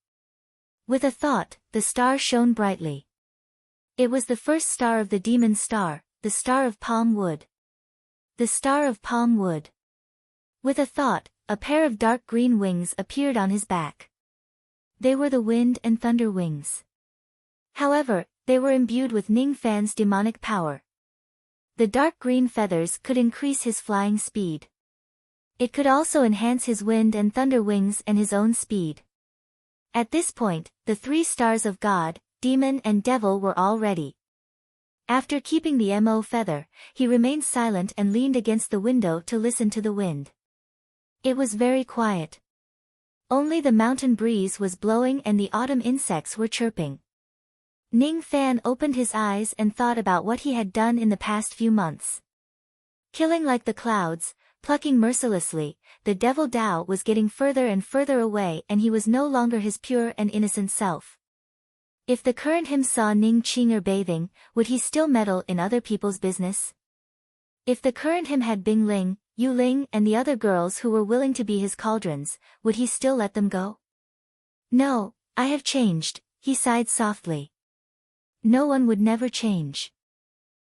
With a thought, the star shone brightly. It was the first star of the demon star, the star of palm wood. The star of palm wood. With a thought, a pair of dark green wings appeared on his back. They were the wind and thunder wings. However, they were imbued with Ning Fan's demonic power. The dark green feathers could increase his flying speed. It could also enhance his wind and thunder wings and his own speed. At this point, the three stars of God, demon and devil were all ready. After keeping the mo feather, he remained silent and leaned against the window to listen to the wind. It was very quiet. Only the mountain breeze was blowing and the autumn insects were chirping. Ning Fan opened his eyes and thought about what he had done in the past few months. Killing like the clouds, plucking mercilessly, the devil Dao was getting further and further away and he was no longer his pure and innocent self. If the current him saw Ning Qinger bathing, would he still meddle in other people's business? If the current him had Bing Ling, Yu Ling and the other girls who were willing to be his cauldrons, would he still let them go? No, I have changed, he sighed softly. No one would never change.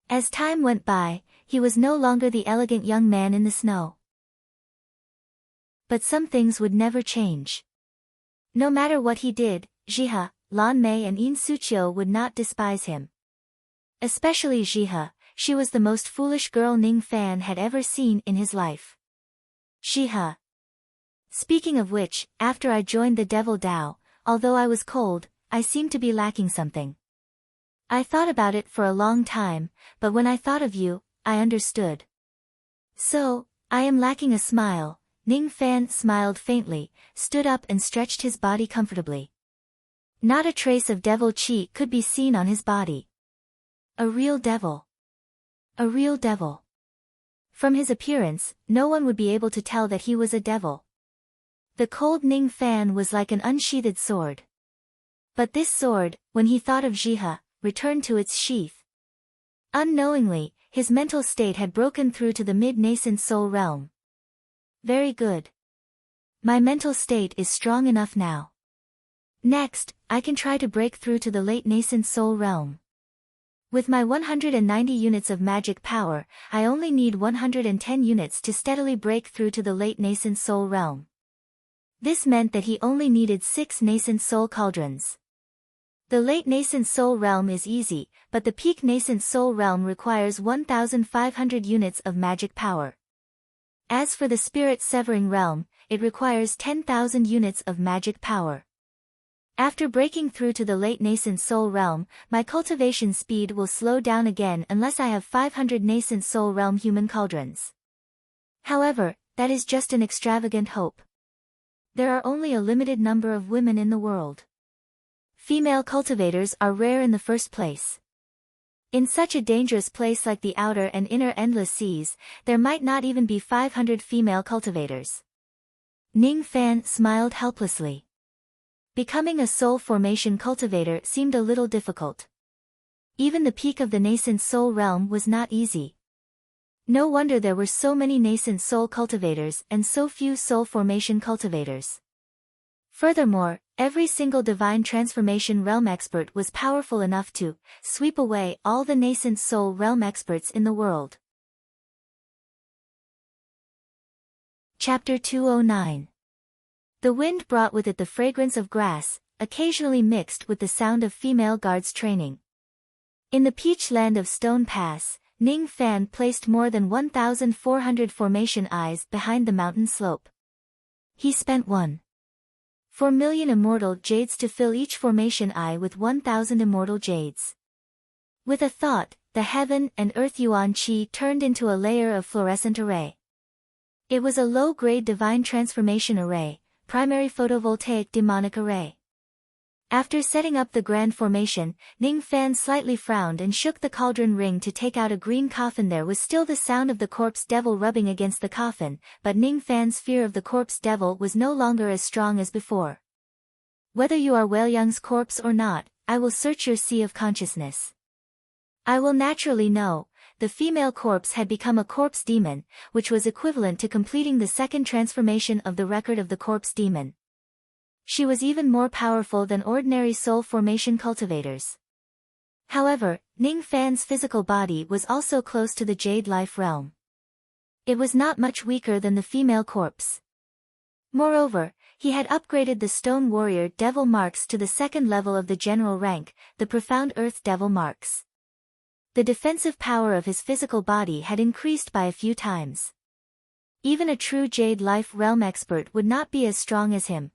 As time went by, he was no longer the elegant young man in the snow. But some things would never change. No matter what he did, Jihe, Lan Mei and Yin Suqiu would not despise him. Especially Jihe, she was the most foolish girl Ning Fan had ever seen in his life. Jihe. Speaking of which, after I joined the Devil Dao, although I was cold, I seemed to be lacking something. I thought about it for a long time, but when I thought of you, I understood. So, I am lacking a smile. Ning Fan smiled faintly, stood up and stretched his body comfortably. Not a trace of devil qi could be seen on his body. A real devil. A real devil. From his appearance, no one would be able to tell that he was a devil. The cold Ning Fan was like an unsheathed sword. But this sword, when he thought of Jihe, returned to its sheath. Unknowingly, his mental state had broken through to the mid-nascent soul realm. Very good. My mental state is strong enough now. Next, I can try to break through to the late nascent soul realm. With my 190 units of magic power, I only need 110 units to steadily break through to the late nascent soul realm. This meant that he only needed 6 nascent soul cauldrons. The late nascent soul realm is easy, but the peak nascent soul realm requires 1,500 units of magic power. As for the spirit severing realm, it requires 10,000 units of magic power. After breaking through to the late nascent soul realm, my cultivation speed will slow down again unless I have 500 nascent soul realm human cauldrons. However, that is just an extravagant hope. There are only a limited number of women in the world. Female cultivators are rare in the first place. In such a dangerous place like the outer and inner endless seas, there might not even be 500 female cultivators. Ning Fan smiled helplessly. Becoming a soul formation cultivator seemed a little difficult. Even the peak of the nascent soul realm was not easy. No wonder there were so many nascent soul cultivators and so few soul formation cultivators. Furthermore, every single divine transformation realm expert was powerful enough to sweep away all the nascent soul realm experts in the world. Chapter 209. The wind brought with it the fragrance of grass, occasionally mixed with the sound of female guards training. In the peach land of Stone Pass, Ning Fan placed more than 1,400 formation eyes behind the mountain slope. He spent 1.4 million immortal jades to fill each formation eye with 1,000 immortal jades. With a thought, the heaven and earth yuan qi turned into a layer of fluorescent array. It was a low-grade divine transformation array, primary photovoltaic demonic array. After setting up the grand formation, Ning Fan slightly frowned and shook the cauldron ring to take out a green coffin. There was still the sound of the corpse devil rubbing against the coffin, but Ning Fan's fear of the corpse devil was no longer as strong as before. Whether you are Whaleyang's corpse or not, I will search your sea of consciousness. I will naturally know. The female corpse had become a corpse demon, which was equivalent to completing the second transformation of the record of the corpse demon. She was even more powerful than ordinary soul formation cultivators. However, Ning Fan's physical body was also close to the Jade Life realm. It was not much weaker than the female corpse. Moreover, he had upgraded the Stone Warrior Devil Marks to the second level of the general rank, the Profound Earth Devil Marks. The defensive power of his physical body had increased by a few times. Even a true Jade Life realm expert would not be as strong as him.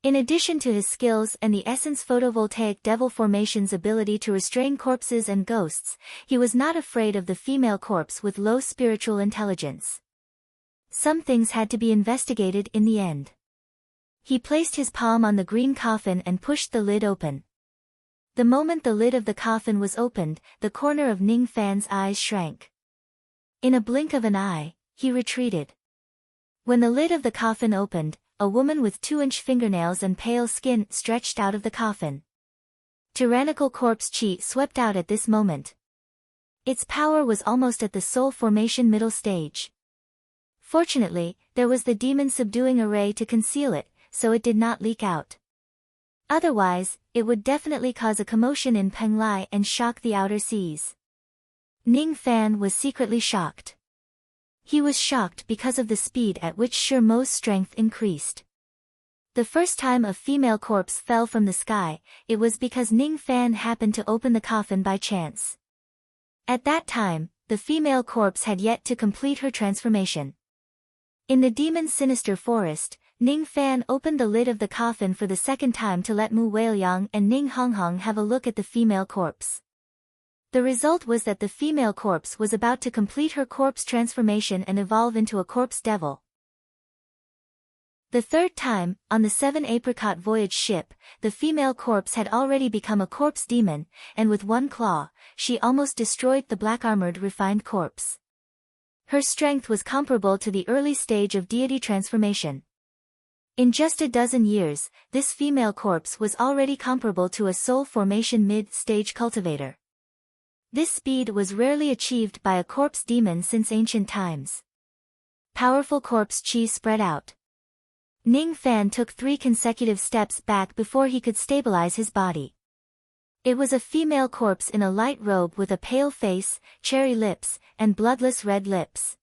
In addition to his skills and the Essence Photovoltaic Devil Formation's ability to restrain corpses and ghosts, he was not afraid of the female corpse with low spiritual intelligence. Some things had to be investigated in the end. He placed his palm on the green coffin and pushed the lid open. The moment the lid of the coffin was opened, the corner of Ning Fan's eyes shrank. In a blink of an eye, he retreated. When the lid of the coffin opened, a woman with 2-inch fingernails and pale skin stretched out of the coffin. Tyrannical corpse chi swept out at this moment. Its power was almost at the soul formation middle stage. Fortunately, there was the demon subduing array to conceal it, so it did not leak out. Otherwise, it would definitely cause a commotion in Penglai and shock the outer seas. Ning Fan was secretly shocked. He was shocked because of the speed at which Shi Mo's strength increased. The first time a female corpse fell from the sky, it was because Ning Fan happened to open the coffin by chance. At that time, the female corpse had yet to complete her transformation. In the demon's sinister forest, Ning Fan opened the lid of the coffin for the second time to let Mu Whaleyang and Ning Honghong have a look at the female corpse. The result was that the female corpse was about to complete her corpse transformation and evolve into a corpse devil. The third time, on the 7 Apricot Voyage ship, the female corpse had already become a corpse demon, and with one claw, she almost destroyed the black-armored refined corpse. Her strength was comparable to the early stage of deity transformation. In just a dozen years, this female corpse was already comparable to a soul formation mid-stage cultivator. This speed was rarely achieved by a corpse demon since ancient times. Powerful corpse chi spread out. Ning Fan took 3 consecutive steps back before he could stabilize his body. It was a female corpse in a light robe with a pale face, cherry lips, and bloodless red lips.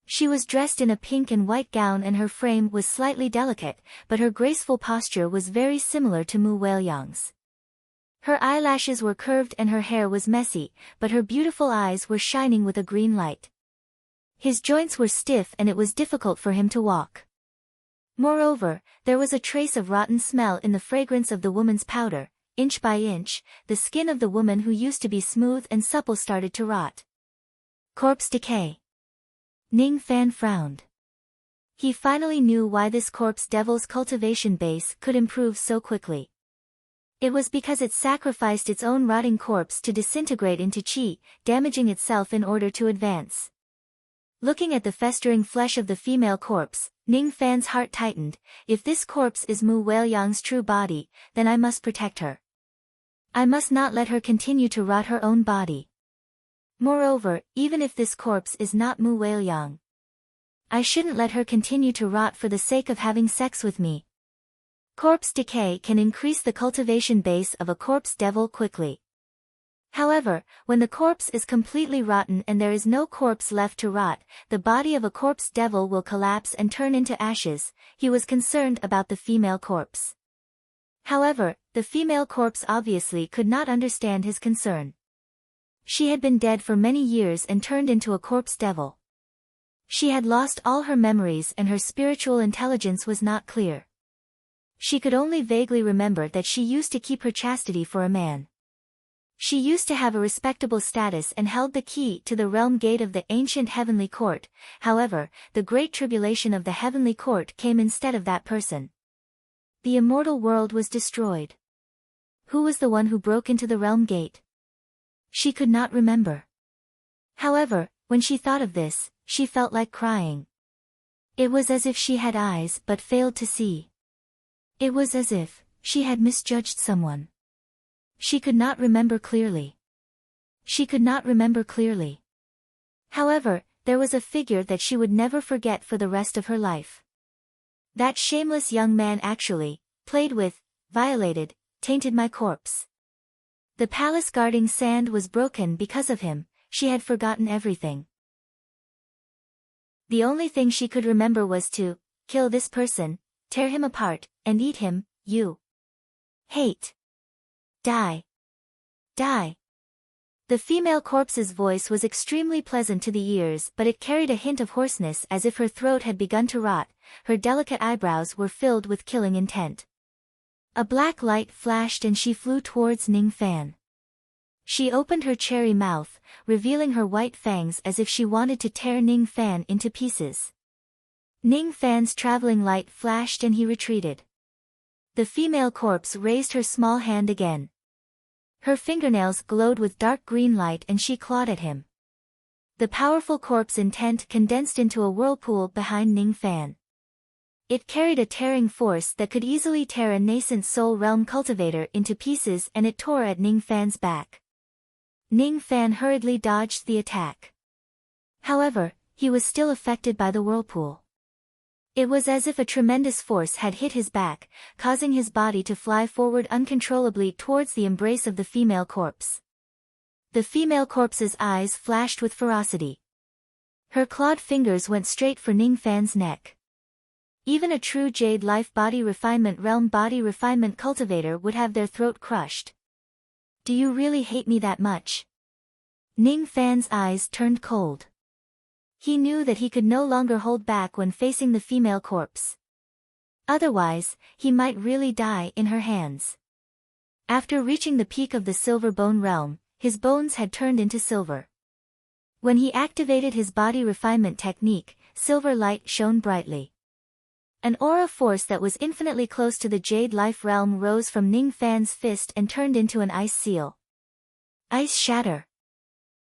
She was dressed in a pink and white gown and her frame was slightly delicate, but her graceful posture was very similar to Mu Whaleyang's. Her eyelashes were curved and her hair was messy, but her beautiful eyes were shining with a green light. His joints were stiff and it was difficult for him to walk. Moreover, there was a trace of rotten smell in the fragrance of the woman's powder. Inch by inch, the skin of the woman who used to be smooth and supple started to rot. Corpse decay. Ning Fan frowned. He finally knew why this corpse devil's cultivation base could improve so quickly. It was because it sacrificed its own rotting corpse to disintegrate into chi, damaging itself in order to advance. Looking at the festering flesh of the female corpse, Ning Fan's heart tightened. If this corpse is Mu Whaleyang's true body, then I must protect her. I must not let her continue to rot her own body. Moreover, even if this corpse is not Mu Whaleyang, I shouldn't let her continue to rot for the sake of having sex with me. Corpse decay can increase the cultivation base of a corpse devil quickly. However, when the corpse is completely rotten and there is no corpse left to rot, the body of a corpse devil will collapse and turn into ashes. He was concerned about the female corpse. However, the female corpse obviously could not understand his concern. She had been dead for many years and turned into a corpse devil. She had lost all her memories and her spiritual intelligence was not clear. She could only vaguely remember that she used to keep her chastity for a man. She used to have a respectable status and held the key to the realm gate of the ancient heavenly court. However, the great tribulation of the heavenly court came instead of that person. The immortal world was destroyed. Who was the one who broke into the realm gate? She could not remember. However, when she thought of this, she felt like crying. It was as if she had eyes but failed to see. It was as if she had misjudged someone. She could not remember clearly. She could not remember clearly. However, there was a figure that she would never forget for the rest of her life. That shameless young man actually played with, violated, tainted my corpse. The palace guarding sand was broken because of him. She had forgotten everything. The only thing she could remember was to kill this person, tear him apart, and eat him. You hate. Die. Die. The female corpse's voice was extremely pleasant to the ears, but it carried a hint of hoarseness as if her throat had begun to rot. Her delicate eyebrows were filled with killing intent. A black light flashed and she flew towards Ning Fan. She opened her cherry mouth, revealing her white fangs as if she wanted to tear Ning Fan into pieces. Ning Fan's traveling light flashed and he retreated. The female corpse raised her small hand again. Her fingernails glowed with dark green light and she clawed at him. The powerful corpse intent condensed into a whirlpool behind Ning Fan. It carried a tearing force that could easily tear a nascent soul realm cultivator into pieces, and it tore at Ning Fan's back. Ning Fan hurriedly dodged the attack. However, he was still affected by the whirlpool. It was as if a tremendous force had hit his back, causing his body to fly forward uncontrollably towards the embrace of the female corpse. The female corpse's eyes flashed with ferocity. Her clawed fingers went straight for Ning Fan's neck. Even a true Jade Life Body Refinement Realm Body Refinement Cultivator would have their throat crushed. Do you really hate me that much? Ning Fan's eyes turned cold. He knew that he could no longer hold back when facing the female corpse. Otherwise, he might really die in her hands. After reaching the peak of the Silver Bone Realm, his bones had turned into silver. When he activated his body refinement technique, silver light shone brightly. An aura force that was infinitely close to the Jade Life Realm rose from Ning Fan's fist and turned into an ice seal. Ice shatter.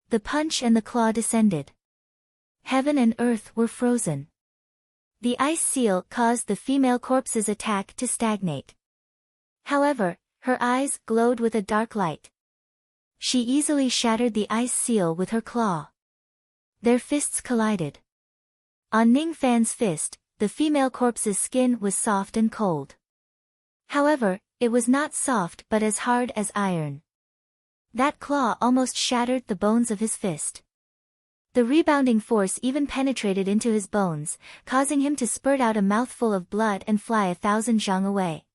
The punch and the claw descended. Heaven and earth were frozen. The ice seal caused the female corpse's attack to stagnate. However, her eyes glowed with a dark light. She easily shattered the ice seal with her claw. Their fists collided. On Ning Fan's fist, the female corpse's skin was soft and cold. However, it was not soft but as hard as iron. That claw almost shattered the bones of his fist. The rebounding force even penetrated into his bones, causing him to spurt out a mouthful of blood and fly 1,000 zhang away.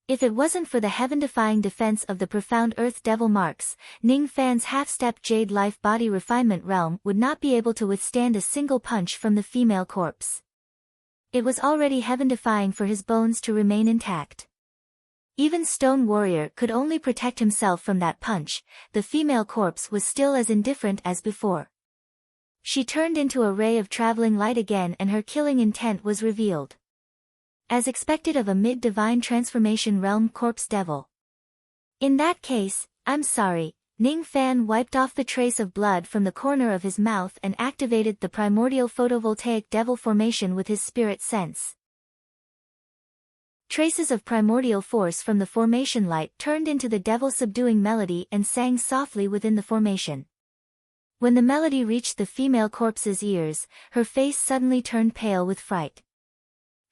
If it wasn't for the heaven-defying defense of the profound Earth Devil marks, Ning Fan's half-step Jade Life Body Refinement Realm would not be able to withstand a single punch from the female corpse. It was already heaven-defying for his bones to remain intact. Even Stone Warrior could only protect himself from that punch. The female corpse was still as indifferent as before. She turned into a ray of traveling light again and her killing intent was revealed. As expected of a mid-divine transformation realm corpse devil. In that case, I'm sorry. Ning Fan wiped off the trace of blood from the corner of his mouth and activated the primordial photovoltaic devil formation with his spirit sense. Traces of primordial force from the formation light turned into the devil subduing melody and sang softly within the formation. When the melody reached the female corpse's ears, her face suddenly turned pale with fright.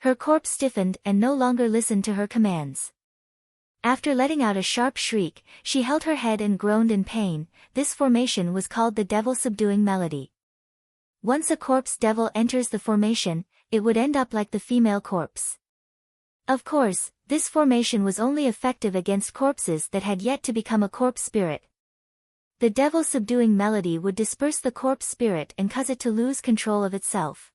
Her corpse stiffened and no longer listened to her commands. After letting out a sharp shriek, she held her head and groaned in pain. This formation was called the devil subduing melody. Once a corpse devil enters the formation, it would end up like the female corpse. Of course, this formation was only effective against corpses that had yet to become a corpse spirit. The devil subduing melody would disperse the corpse spirit and cause it to lose control of itself.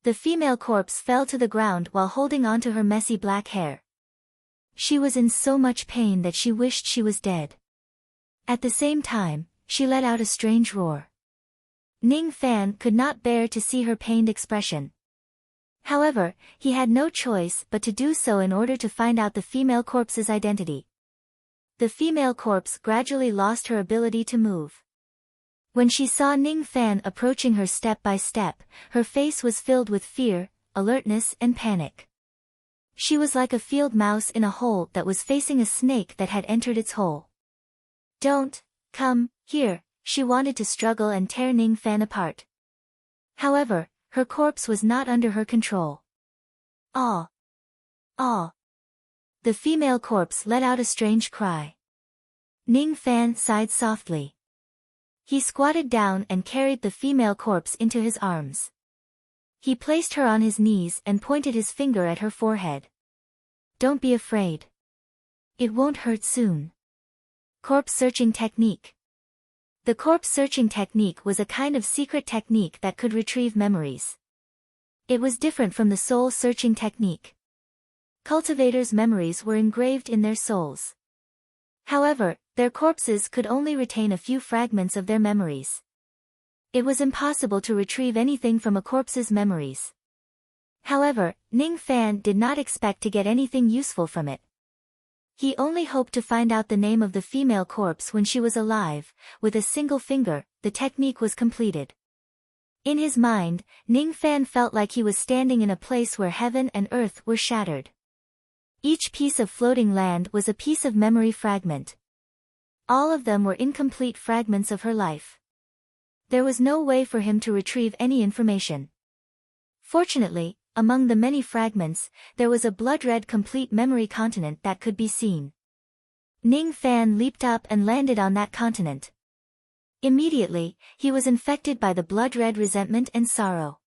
The female corpse fell to the ground while holding onto her messy black hair. She was in so much pain that she wished she was dead. At the same time, she let out a strange roar. Ning Fan could not bear to see her pained expression. However, he had no choice but to do so in order to find out the female corpse's identity. The female corpse gradually lost her ability to move. When she saw Ning Fan approaching her step by step, her face was filled with fear, alertness and panic. She was like a field mouse in a hole that was facing a snake that had entered its hole. "Don't come here," she wanted to struggle and tear Ning Fan apart. However, her corpse was not under her control. "Aw! Aw!" The female corpse let out a strange cry. Ning Fan sighed softly. He squatted down and carried the female corpse into his arms. He placed her on his knees and pointed his finger at her forehead. "Don't be afraid. It won't hurt soon." Corpse searching technique. The corpse searching technique was a kind of secret technique that could retrieve memories. It was different from the soul searching technique. Cultivators' memories were engraved in their souls. However, their corpses could only retain a few fragments of their memories. It was impossible to retrieve anything from a corpse's memories. However, Ning Fan did not expect to get anything useful from it. He only hoped to find out the name of the female corpse when she was alive. With a single finger, the technique was completed. In his mind, Ning Fan felt like he was standing in a place where heaven and earth were shattered. Each piece of floating land was a piece of memory fragment. All of them were incomplete fragments of her life. There was no way for him to retrieve any information. Fortunately, among the many fragments, there was a blood-red complete memory continent that could be seen. Ning Fan leaped up and landed on that continent. Immediately, he was infected by the blood-red resentment and sorrow.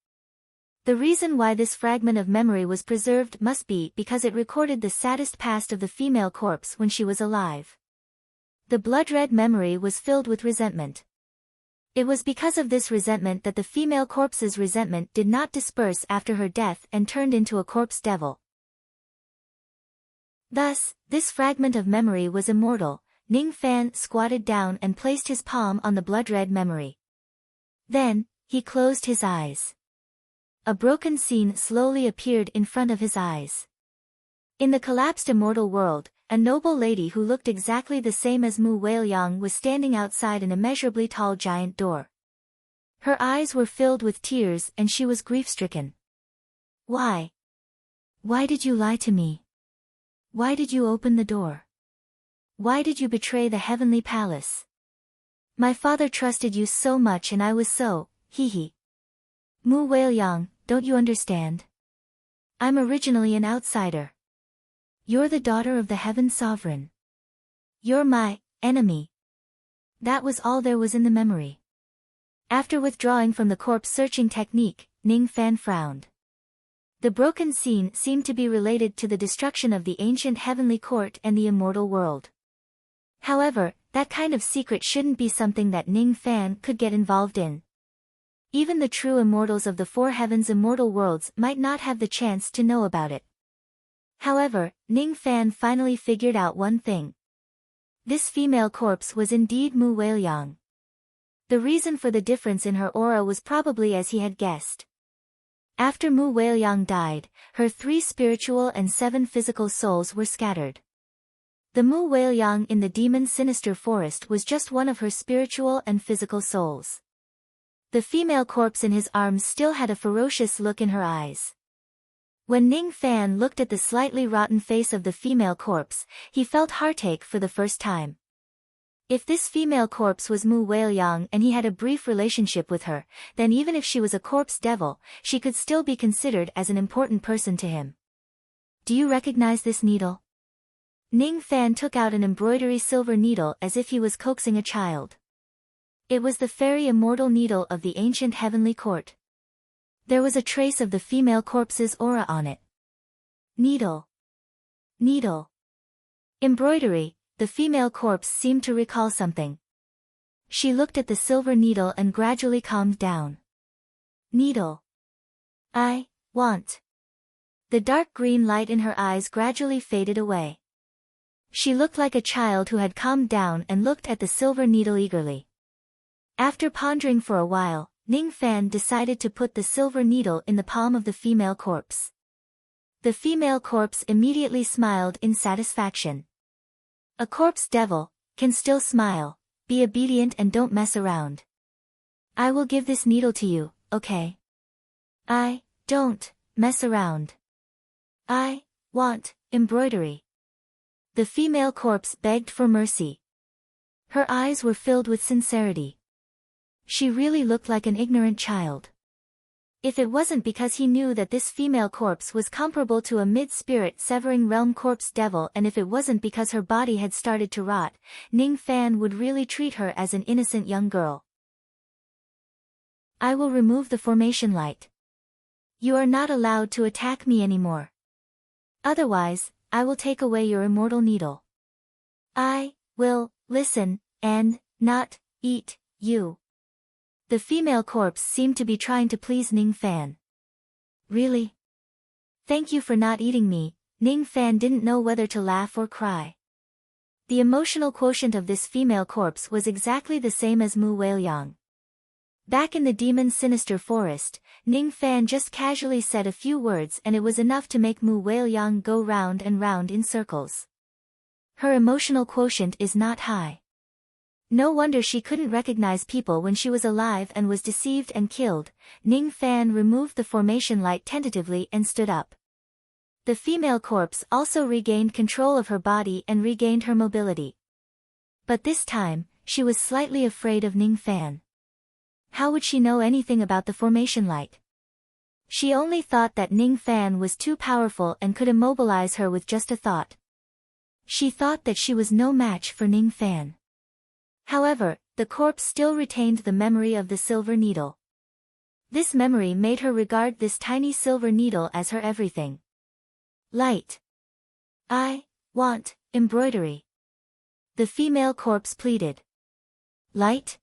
The reason why this fragment of memory was preserved must be because it recorded the saddest past of the female corpse when she was alive. The blood-red memory was filled with resentment. It was because of this resentment that the female corpse's resentment did not disperse after her death and turned into a corpse devil. Thus, this fragment of memory was immortal. Ning Fan squatted down and placed his palm on the blood-red memory. Then, he closed his eyes. A broken scene slowly appeared in front of his eyes. In the collapsed immortal world, a noble lady who looked exactly the same as Mu Wei-liang was standing outside an immeasurably tall giant door. Her eyes were filled with tears and she was grief-stricken. "Why? Why did you lie to me? Why did you open the door? Why did you betray the heavenly palace? My father trusted you so much and I was so, hee. Mu Wei-liang, don't you understand? I'm originally an outsider. You're the daughter of the Heaven Sovereign. You're my enemy." That was all there was in the memory. After withdrawing from the corpse-searching technique, Ning Fan frowned. The broken scene seemed to be related to the destruction of the ancient heavenly court and the immortal world. However, that kind of secret shouldn't be something that Ning Fan could get involved in. Even the true immortals of the four heavens' immortal worlds might not have the chance to know about it. However, Ning Fan finally figured out one thing. This female corpse was indeed Mu Wei-liang. The reason for the difference in her aura was probably as he had guessed. After Mu Wei-liang died, her 3 spiritual and 7 physical souls were scattered. The Mu Wei-liang in the demon's sinister forest was just one of her spiritual and physical souls. The female corpse in his arms still had a ferocious look in her eyes. When Ning Fan looked at the slightly rotten face of the female corpse, he felt heartache for the first time. If this female corpse was Mu Wei-liang and he had a brief relationship with her, then even if she was a corpse devil, she could still be considered as an important person to him. "Do you recognize this needle?" Ning Fan took out an embroidery silver needle as if he was coaxing a child. It was the fairy immortal needle of the ancient heavenly court. There was a trace of the female corpse's aura on it. Needle. Needle. Embroidery. The female corpse seemed to recall something. She looked at the silver needle and gradually calmed down. Needle. I want. The dark green light in her eyes gradually faded away. She looked like a child who had calmed down and looked at the silver needle eagerly. After pondering for a while, Ning Fan decided to put the silver needle in the palm of the female corpse. The female corpse immediately smiled in satisfaction. A corpse devil can still smile. Be obedient and don't mess around. I will give this needle to you, okay? I don't mess around. I want embroidery. The female corpse begged for mercy. Her eyes were filled with sincerity. She really looked like an ignorant child. If it wasn't because he knew that this female corpse was comparable to a mid-spirit severing realm corpse devil, and if it wasn't because her body had started to rot, Ning Fan would really treat her as an innocent young girl. I will remove the formation light. You are not allowed to attack me anymore. Otherwise, I will take away your immortal needle. I will listen and not eat you. The female corpse seemed to be trying to please Ning Fan. Really? Thank you for not eating me. Ning Fan didn't know whether to laugh or cry. The emotional quotient of this female corpse was exactly the same as Mu Weiliang. Back in the demon's sinister forest, Ning Fan just casually said a few words and it was enough to make Mu Weiliang go round and round in circles. Her emotional quotient is not high. No wonder she couldn't recognize people when she was alive and was deceived and killed. Ning Fan removed the formation light tentatively and stood up. The female corpse also regained control of her body and regained her mobility. But this time, she was slightly afraid of Ning Fan. How would she know anything about the formation light? She only thought that Ning Fan was too powerful and could immobilize her with just a thought. She thought that she was no match for Ning Fan. However, the corpse still retained the memory of the silver needle. This memory made her regard this tiny silver needle as her everything. Light. I want embroidery. The female corpse pleaded. Light?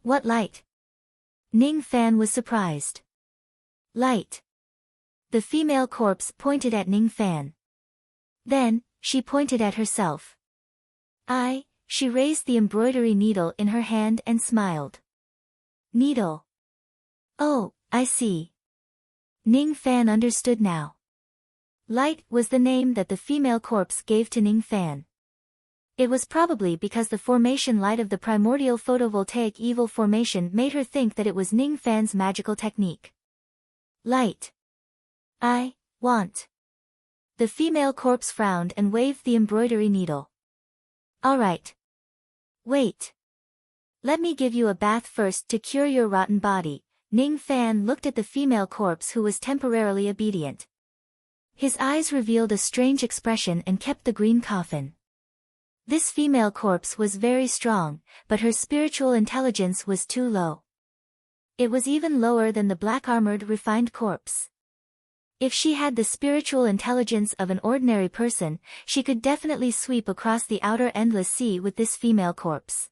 What light? Ning Fan was surprised. Light. The female corpse pointed at Ning Fan. Then, she pointed at herself. She raised the embroidery needle in her hand and smiled. Needle. Oh, I see. Ning Fan understood now. Light was the name that the female corpse gave to Ning Fan. It was probably because the formation light of the primordial photovoltaic evil formation made her think that it was Ning Fan's magical technique. Light. I want. The female corpse frowned and waved the embroidery needle. All right. Wait. Let me give you a bath first to cure your rotten body. Ning Fan looked at the female corpse who was temporarily obedient. His eyes revealed a strange expression and kept the green coffin. This female corpse was very strong, but her spiritual intelligence was too low. It was even lower than the black-armored refined corpse. If she had the spiritual intelligence of an ordinary person, she could definitely sweep across the outer endless sea with this female corpse.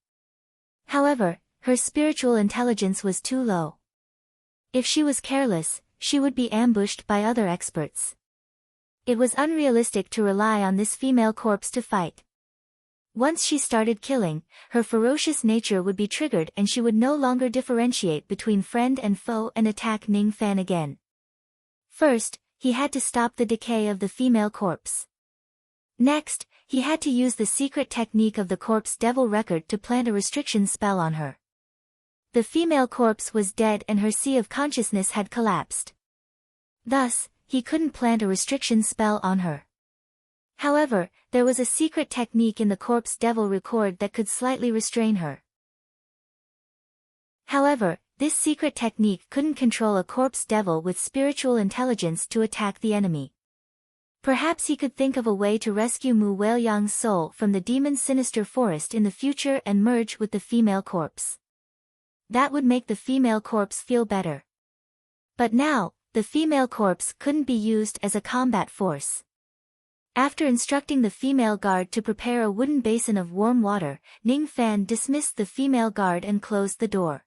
However, her spiritual intelligence was too low. If she was careless, she would be ambushed by other experts. It was unrealistic to rely on this female corpse to fight. Once she started killing, her ferocious nature would be triggered and she would no longer differentiate between friend and foe and attack Ning Fan again. First, he had to stop the decay of the female corpse. Next, he had to use the secret technique of the corpse devil record to plant a restriction spell on her. The female corpse was dead and her sea of consciousness had collapsed. Thus, he couldn't plant a restriction spell on her. However, there was a secret technique in the corpse devil record that could slightly restrain her. However, this secret technique couldn't control a corpse devil with spiritual intelligence to attack the enemy. Perhaps he could think of a way to rescue Mu Weiliang's soul from the demon's sinister forest in the future and merge with the female corpse. That would make the female corpse feel better. But now, the female corpse couldn't be used as a combat force. After instructing the female guard to prepare a wooden basin of warm water, Ning Fan dismissed the female guard and closed the door.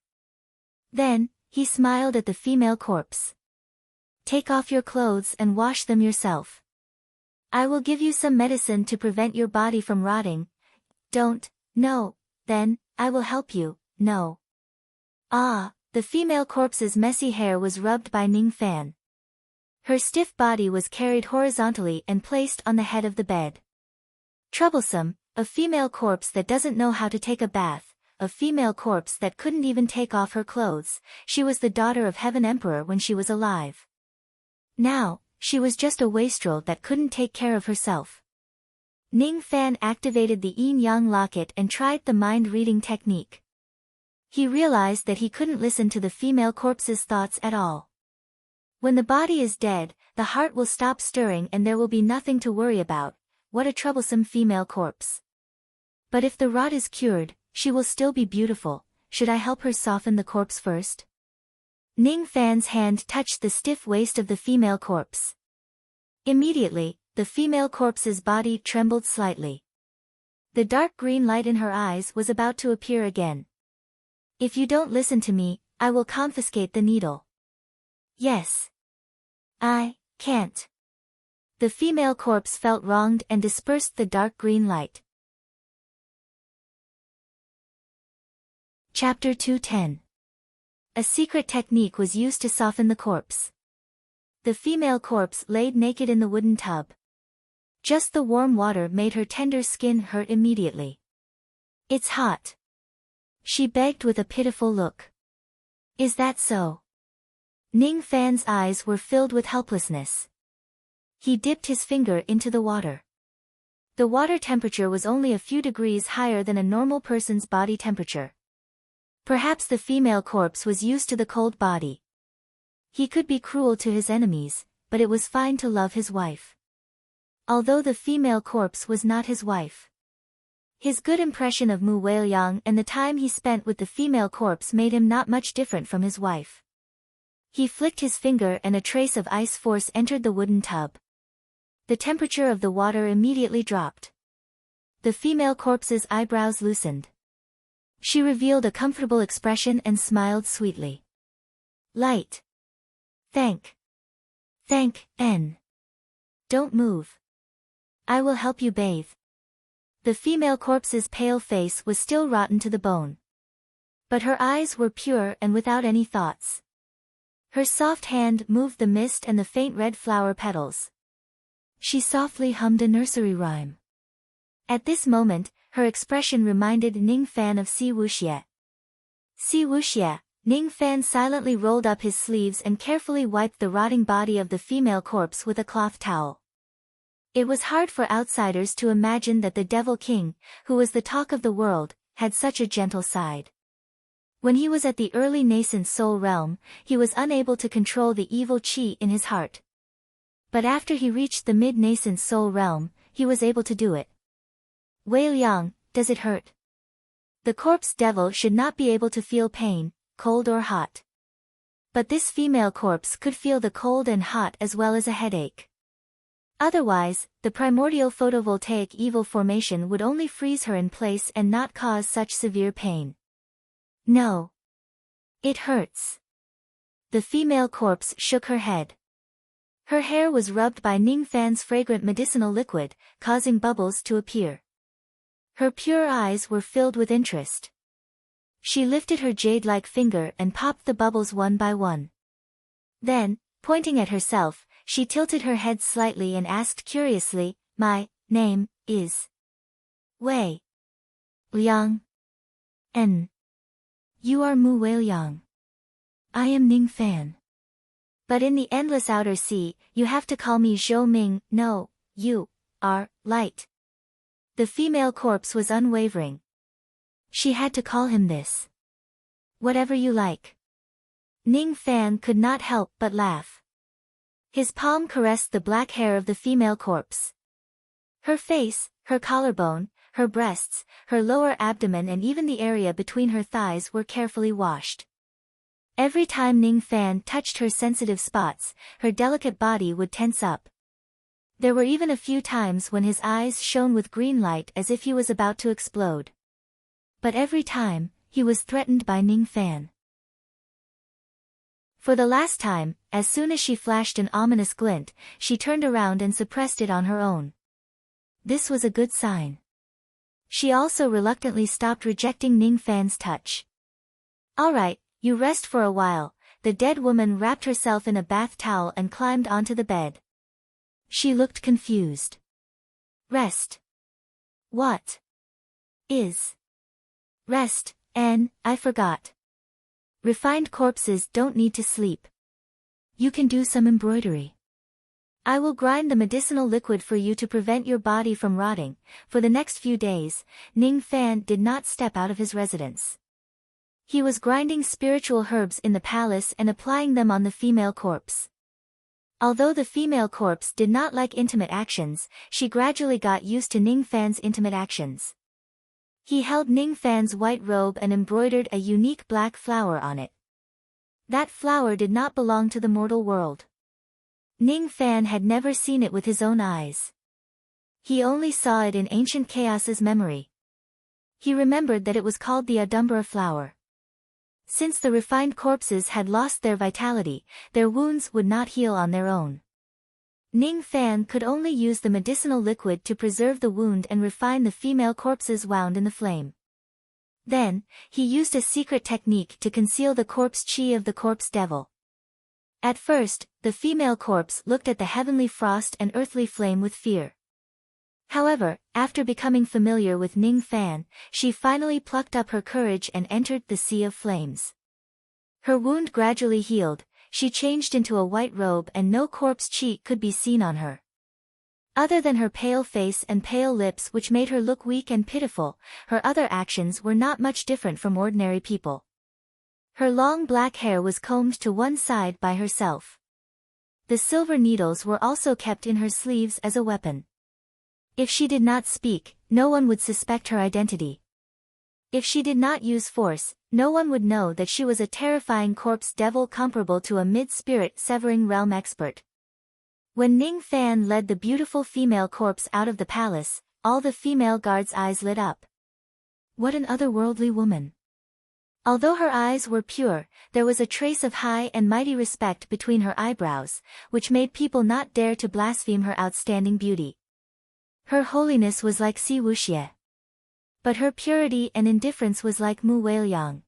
Then, he smiled at the female corpse. Take off your clothes and wash them yourself. I will give you some medicine to prevent your body from rotting. Don't, no, then, I will help you, no. Ah, the female corpse's messy hair was rubbed by Ning Fan. Her stiff body was carried horizontally and placed on the head of the bed. Troublesome, A female corpse that doesn't know how to take a bath, a female corpse that couldn't even take off her clothes. She was the daughter of Heaven Emperor when she was alive. Now, she was just a wastrel that couldn't take care of herself. Ning Fan activated the yin-yang locket and tried the mind-reading technique. He realized that he couldn't listen to the female corpse's thoughts at all. When the body is dead, the heart will stop stirring and there will be nothing to worry about. What a troublesome female corpse. But if the rot is cured, she will still be beautiful. Should I help her soften the corpse first? Ning Fan's hand touched the stiff waist of the female corpse. Immediately, the female corpse's body trembled slightly. The dark green light in her eyes was about to appear again. If you don't listen to me, I will confiscate the needle. Yes. I can't. The female corpse felt wronged and dispersed the dark green light. Chapter 210. A secret technique was used to soften the corpse. The female corpse laid naked in the wooden tub. Just the warm water made her tender skin hurt immediately. It's hot. She begged with a pitiful look. Is that so? Ning Fan's eyes were filled with helplessness. He dipped his finger into the water. The water temperature was only a few degrees higher than a normal person's body temperature. Perhaps the female corpse was used to the cold body. He could be cruel to his enemies, but it was fine to love his wife. Although the female corpse was not his wife. His good impression of Mu Weiliang and the time he spent with the female corpse made him not much different from his wife. He flicked his finger and a trace of ice force entered the wooden tub. The temperature of the water immediately dropped. The female corpse's eyebrows loosened. She revealed a comfortable expression and smiled sweetly. Light. Thank. N. Don't move. I will help you bathe. The female corpse's pale face was still rotten to the bone. But her eyes were pure and without any thoughts. Her soft hand moved the mist and the faint red flower petals. She softly hummed a nursery rhyme. At this moment, her expression reminded Ning Fan of Si Wuxie. Si Wuxie. Ning Fan silently rolled up his sleeves and carefully wiped the rotting body of the female corpse with a cloth towel. It was hard for outsiders to imagine that the Devil King, who was the talk of the world, had such a gentle side. When he was at the early nascent soul realm, he was unable to control the evil chi in his heart. But after he reached the mid-nascent soul realm, he was able to do it. Weiliang, does it hurt? The corpse devil should not be able to feel pain, cold or hot. But this female corpse could feel the cold and hot as well as a headache. Otherwise, the primordial photovoltaic evil formation would only freeze her in place and not cause such severe pain. No. It hurts. The female corpse shook her head. Her hair was rubbed by Ning Fan's fragrant medicinal liquid, causing bubbles to appear. Her pure eyes were filled with interest. She lifted her jade-like finger and popped the bubbles one by one. Then, pointing at herself, she tilted her head slightly and asked curiously, My name is Wei Liang. N. You are Mu Weiliang. I am Ning Fan. But in the endless outer sea, you have to call me Zhou Ming. No, you are light. The female corpse was unwavering. She had to call him this. Whatever you like. Ning Fan could not help but laugh. His palm caressed the black hair of the female corpse. Her face, her collarbone, her breasts, her lower abdomen and even the area between her thighs were carefully washed. Every time Ning Fan touched her sensitive spots, her delicate body would tense up. There were even a few times when his eyes shone with green light as if he was about to explode. But every time, he was threatened by Ning Fan. For the last time, as soon as she flashed an ominous glint, she turned around and suppressed it on her own. This was a good sign. She also reluctantly stopped rejecting Ning Fan's touch. All right, you rest for a while. The dead woman wrapped herself in a bath towel and climbed onto the bed. She looked confused. Rest. What? is rest, and, I forgot. Refined corpses don't need to sleep. You can do some embroidery. I will grind the medicinal liquid for you to prevent your body from rotting. For the next few days, Ning Fan did not step out of his residence. He was grinding spiritual herbs in the palace and applying them on the female corpse. Although the female corpse did not like intimate actions, she gradually got used to Ning Fan's intimate actions. He held Ning Fan's white robe and embroidered a unique black flower on it. That flower did not belong to the mortal world. Ning Fan had never seen it with his own eyes. He only saw it in ancient Chaos's memory. He remembered that it was called the Adumbra flower. Since the refined corpses had lost their vitality, their wounds would not heal on their own. Ning Fan could only use the medicinal liquid to preserve the wound and refine the female corpses wound in the flame. Then, he used a secret technique to conceal the corpse chi of the corpse devil. At first, the female corpse looked at the heavenly frost and earthly flame with fear. However, after becoming familiar with Ning Fan, she finally plucked up her courage and entered the sea of flames. Her wound gradually healed, she changed into a white robe and no corpse chi could be seen on her. Other than her pale face and pale lips which made her look weak and pitiful, her other actions were not much different from ordinary people. Her long black hair was combed to one side by herself. The silver needles were also kept in her sleeves as a weapon. If she did not speak, no one would suspect her identity. If she did not use force, no one would know that she was a terrifying corpse devil comparable to a mid-spirit severing realm expert. When Ning Fan led the beautiful female corpse out of the palace, all the female guards' eyes lit up. What an otherworldly woman! Although her eyes were pure, there was a trace of high and mighty respect between her eyebrows, which made people not dare to blaspheme her outstanding beauty. Her holiness was like Si Wuxie. But her purity and indifference was like Mu Weiliang.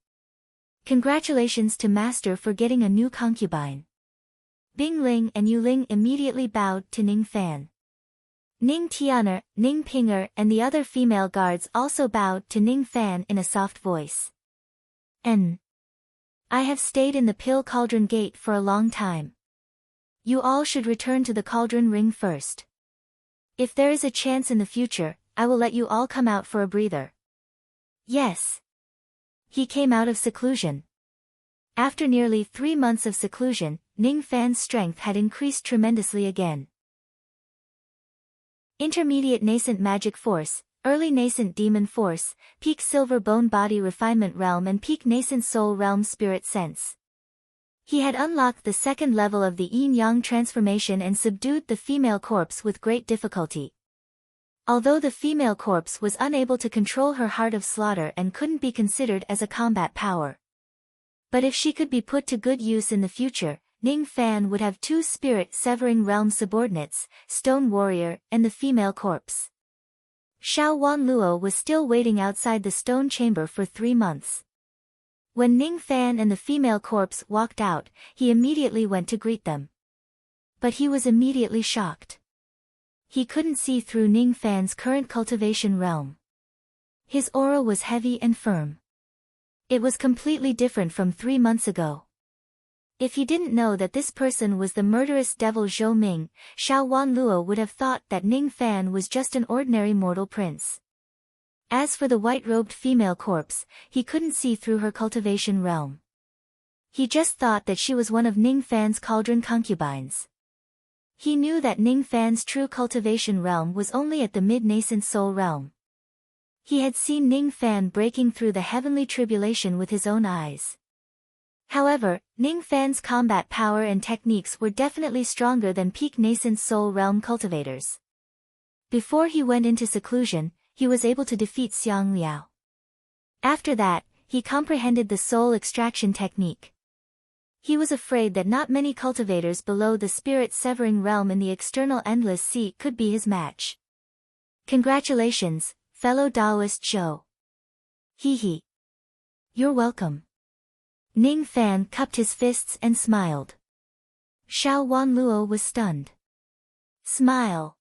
Congratulations to Master for getting a new concubine. Bing Ling and Yu Ling immediately bowed to Ning Fan. Ning Tianer, Ning Pinger and the other female guards also bowed to Ning Fan in a soft voice. I have stayed in the Pill Cauldron Gate for a long time. You all should return to the Cauldron Ring first. If there is a chance in the future, I will let you all come out for a breather. Yes. He came out of seclusion. After nearly 3 months of seclusion, Ning Fan's strength had increased tremendously again. Intermediate Nascent Magic Force, Early Nascent Demon Force, Peak Silver Bone Body Refinement Realm and Peak Nascent Soul Realm Spirit Sense. He had unlocked the second level of the Yin-Yang transformation and subdued the female corpse with great difficulty. Although the female corpse was unable to control her heart of slaughter and couldn't be considered as a combat power. But if she could be put to good use in the future, Ning Fan would have 2 spirit-severing realm subordinates, Stone Warrior and the female corpse. Xiao Wanluo was still waiting outside the stone chamber for 3 months. When Ning Fan and the female corpse walked out, he immediately went to greet them. But he was immediately shocked. He couldn't see through Ning Fan's current cultivation realm. His aura was heavy and firm. It was completely different from 3 months ago. If he didn't know that this person was the murderous devil Zhou Ming, Xiao Wanluo would have thought that Ning Fan was just an ordinary mortal prince. As for the white-robed female corpse, he couldn't see through her cultivation realm. He just thought that she was one of Ning Fan's cauldron concubines. He knew that Ning Fan's true cultivation realm was only at the mid-nascent soul realm. He had seen Ning Fan breaking through the heavenly tribulation with his own eyes. However, Ning Fan's combat power and techniques were definitely stronger than peak nascent soul realm cultivators. Before he went into seclusion, he was able to defeat Xiang Liao. After that, he comprehended the soul extraction technique. He was afraid that not many cultivators below the spirit-severing realm in the external endless sea could be his match. Congratulations, fellow Taoist Zhou. Hee. You're welcome. Ning Fan cupped his fists and smiled. Xiao Wanluo was stunned. Smile.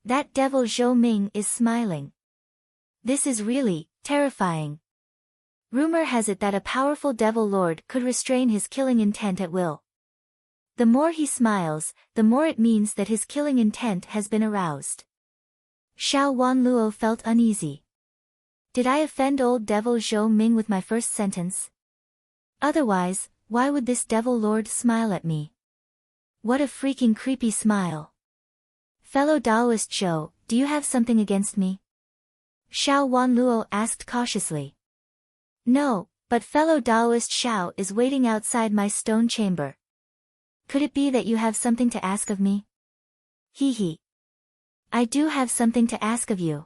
That devil Zhou Ming is smiling. This is really terrifying. Rumor has it that a powerful devil lord could restrain his killing intent at will. The more he smiles, the more it means that his killing intent has been aroused. Xiao Wanluo felt uneasy. Did I offend old devil Zhou Ming with my first sentence? Otherwise, why would this devil lord smile at me? What a freaking creepy smile. Fellow Taoist Zhou, do you have something against me? Xiao Wanluo asked cautiously. No, but fellow Taoist Xiao is waiting outside my stone chamber. Could it be that you have something to ask of me? Hee hee. I do have something to ask of you.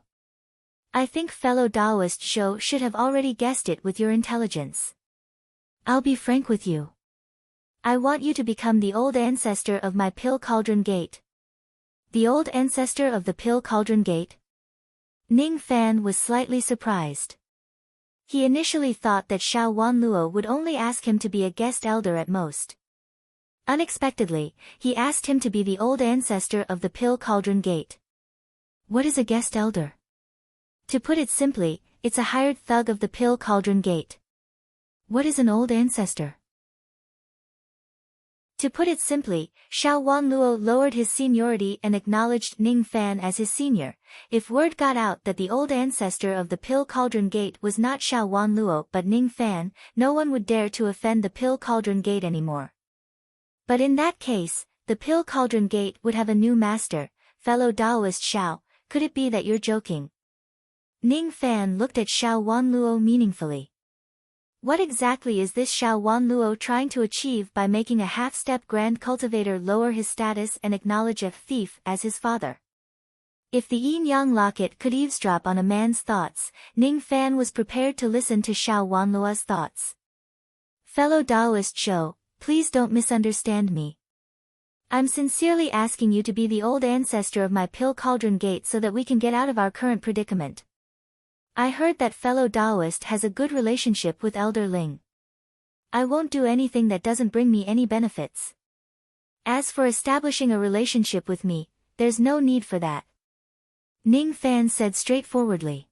I think fellow Taoist Zhou should have already guessed it with your intelligence. I'll be frank with you. I want you to become the old ancestor of my Pill Cauldron Gate. The old ancestor of the Pill Cauldron Gate? Ning Fan was slightly surprised. He initially thought that Xiao Wanluo would only ask him to be a guest elder at most. Unexpectedly, he asked him to be the old ancestor of the Pill Cauldron Gate. What is a guest elder? To put it simply, it's a hired thug of the Pill Cauldron Gate. What is an old ancestor? To put it simply, Xiao Wanluo lowered his seniority and acknowledged Ning Fan as his senior. If word got out that the old ancestor of the Pill Cauldron Gate was not Xiao Wanluo but Ning Fan, no one would dare to offend the Pill Cauldron Gate anymore. But in that case, the Pill Cauldron Gate would have a new master. Fellow Taoist Xiao, could it be that you're joking? Ning Fan looked at Xiao Wanluo meaningfully. What exactly is this Xiao Wanluo trying to achieve by making a half-step grand cultivator lower his status and acknowledge a thief as his father? If the yin-yang locket could eavesdrop on a man's thoughts, Ning Fan was prepared to listen to Xiao Wanluo's thoughts. Fellow Taoist Zhou, please don't misunderstand me. I'm sincerely asking you to be the old ancestor of my Pill Cauldron Gate so that we can get out of our current predicament. I heard that fellow Taoist has a good relationship with Elder Ling. I won't do anything that doesn't bring me any benefits. As for establishing a relationship with me, there's no need for that. Ning Fan said straightforwardly.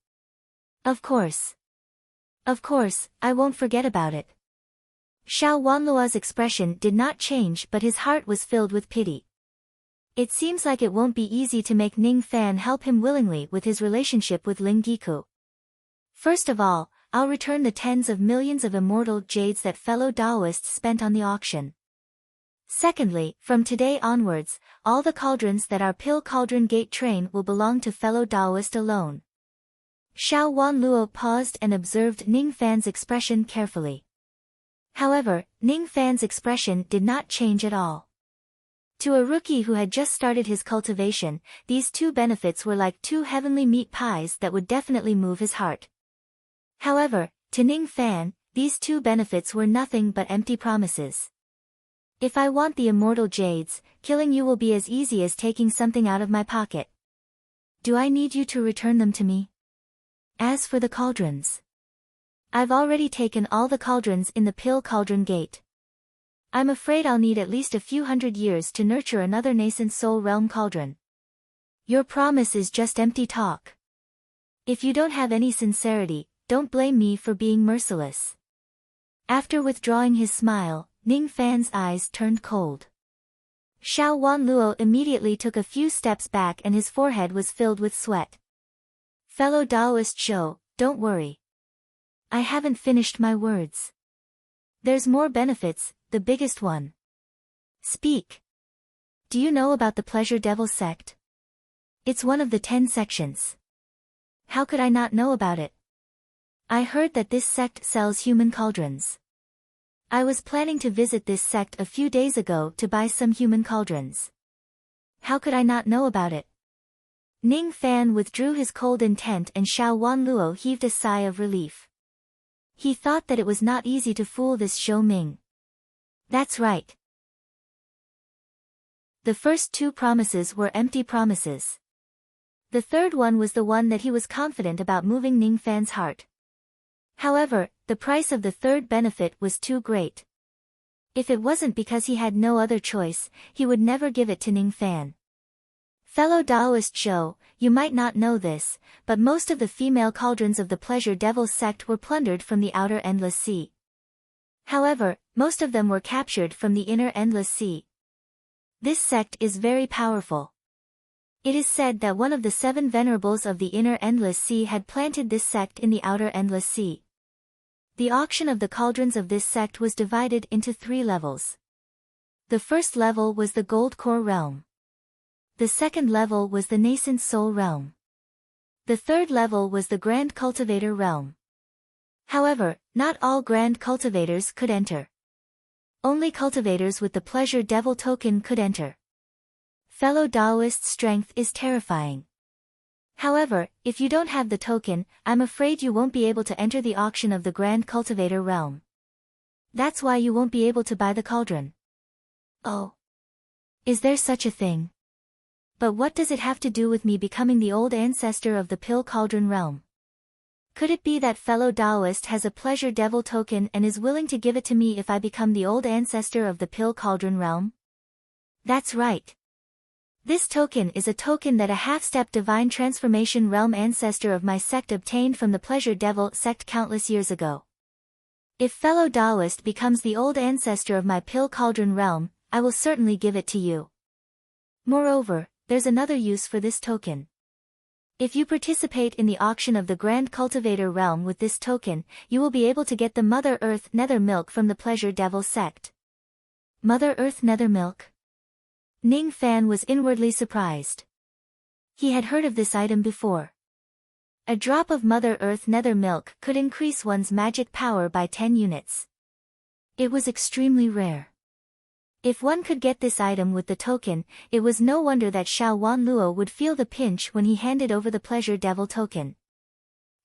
Of course. Of course, I won't forget about it. Xiao Wanluo's expression did not change but his heart was filled with pity. It seems like it won't be easy to make Ning Fan help him willingly with his relationship with Ling Giku. First of all, I'll return the tens of millions of immortal jades that fellow Taoists spent on the auction. Secondly, from today onwards, all the cauldrons that our Pill Cauldron Gate train will belong to fellow Taoist alone. Xiao Wanluo paused and observed Ning Fan's expression carefully. However, Ning Fan's expression did not change at all. To a rookie who had just started his cultivation, these two benefits were like two heavenly meat pies that would definitely move his heart. However, to Ning Fan, these two benefits were nothing but empty promises. If I want the immortal jades, killing you will be as easy as taking something out of my pocket. Do I need you to return them to me? As for the cauldrons, I've already taken all the cauldrons in the Pill Cauldron Gate. I'm afraid I'll need at least a few hundred years to nurture another nascent soul realm cauldron. Your promise is just empty talk. If you don't have any sincerity, don't blame me for being merciless. After withdrawing his smile, Ning Fan's eyes turned cold. Xiao Wanluo immediately took a few steps back and his forehead was filled with sweat. Fellow Taoist Zhou, don't worry. I haven't finished my words. There's more benefits, the biggest one. Speak. Do you know about the Pleasure Devil sect? It's one of the 10 sections. How could I not know about it? I heard that this sect sells human cauldrons. I was planning to visit this sect a few days ago to buy some human cauldrons. How could I not know about it? Ning Fan withdrew his cold intent and Xiao Wanluo heaved a sigh of relief. He thought that it was not easy to fool this Zhou Ming. That's right. The first two promises were empty promises. The third one was the one that he was confident about moving Ning Fan's heart. However, the price of the third benefit was too great. If it wasn't because he had no other choice, he would never give it to Ning Fan. Fellow Taoist Zhou, you might not know this, but most of the female cauldrons of the Pleasure Devil sect were plundered from the outer Endless Sea. However, most of them were captured from the inner Endless Sea. This sect is very powerful. It is said that one of the 7 venerables of the inner Endless Sea had planted this sect in the outer Endless Sea. The auction of the cauldrons of this sect was divided into 3 levels. The first level was the Gold Core Realm. The second level was the Nascent Soul Realm. The third level was the Grand Cultivator Realm. However, not all Grand Cultivators could enter. Only cultivators with the Pleasure Devil token could enter. Fellow Taoist's strength is terrifying. However, if you don't have the token, I'm afraid you won't be able to enter the auction of the Grand Cultivator Realm. That's why you won't be able to buy the cauldron. Oh. Is there such a thing? But what does it have to do with me becoming the old ancestor of the Pill Cauldron Realm? Could it be that fellow Taoist has a Pleasure Devil token and is willing to give it to me if I become the old ancestor of the Pill Cauldron Realm? That's right. This token is a token that a half-step divine transformation realm ancestor of my sect obtained from the Pleasure Devil sect countless years ago. If fellow Taoist becomes the old ancestor of my Pill Cauldron realm, I will certainly give it to you. Moreover, there's another use for this token. If you participate in the auction of the Grand Cultivator realm with this token, you will be able to get the Mother Earth Nether Milk from the Pleasure Devil sect. Mother Earth Nether Milk? Ning Fan was inwardly surprised. He had heard of this item before. A drop of Mother Earth Nether Milk could increase one's magic power by 10 units. It was extremely rare. If one could get this item with the token, it was no wonder that Xiao Wanluo would feel the pinch when he handed over the Pleasure Devil token.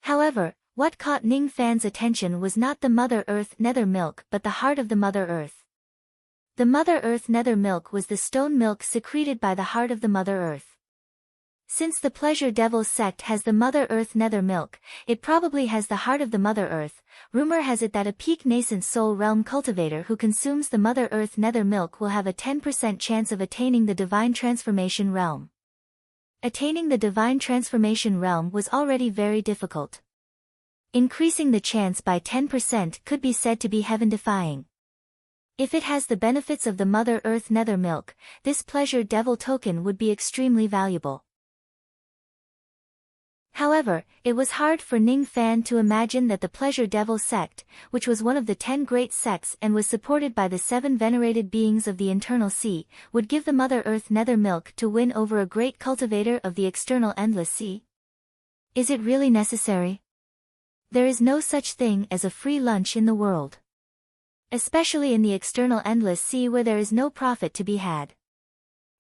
However, what caught Ning Fan's attention was not the Mother Earth Nether Milk but the heart of the Mother Earth. The Mother Earth Nether Milk was the stone milk secreted by the heart of the Mother Earth. Since the Pleasure Devil sect has the Mother Earth Nether Milk, it probably has the heart of the Mother Earth. Rumor has it that a peak nascent soul realm cultivator who consumes the Mother Earth Nether Milk will have a 10% chance of attaining the Divine Transformation realm. Attaining the Divine Transformation realm was already very difficult. Increasing the chance by 10% could be said to be heaven-defying. If it has the benefits of the Mother Earth Nether Milk, this Pleasure Devil token would be extremely valuable. However, it was hard for Ning Fan to imagine that the Pleasure Devil sect, which was one of the 10 great sects and was supported by the 7 venerated beings of the Internal Sea, would give the Mother Earth Nether Milk to win over a great cultivator of the External Endless Sea. Is it really necessary? There is no such thing as a free lunch in the world. Especially in the External Endless Sea where there is no profit to be had.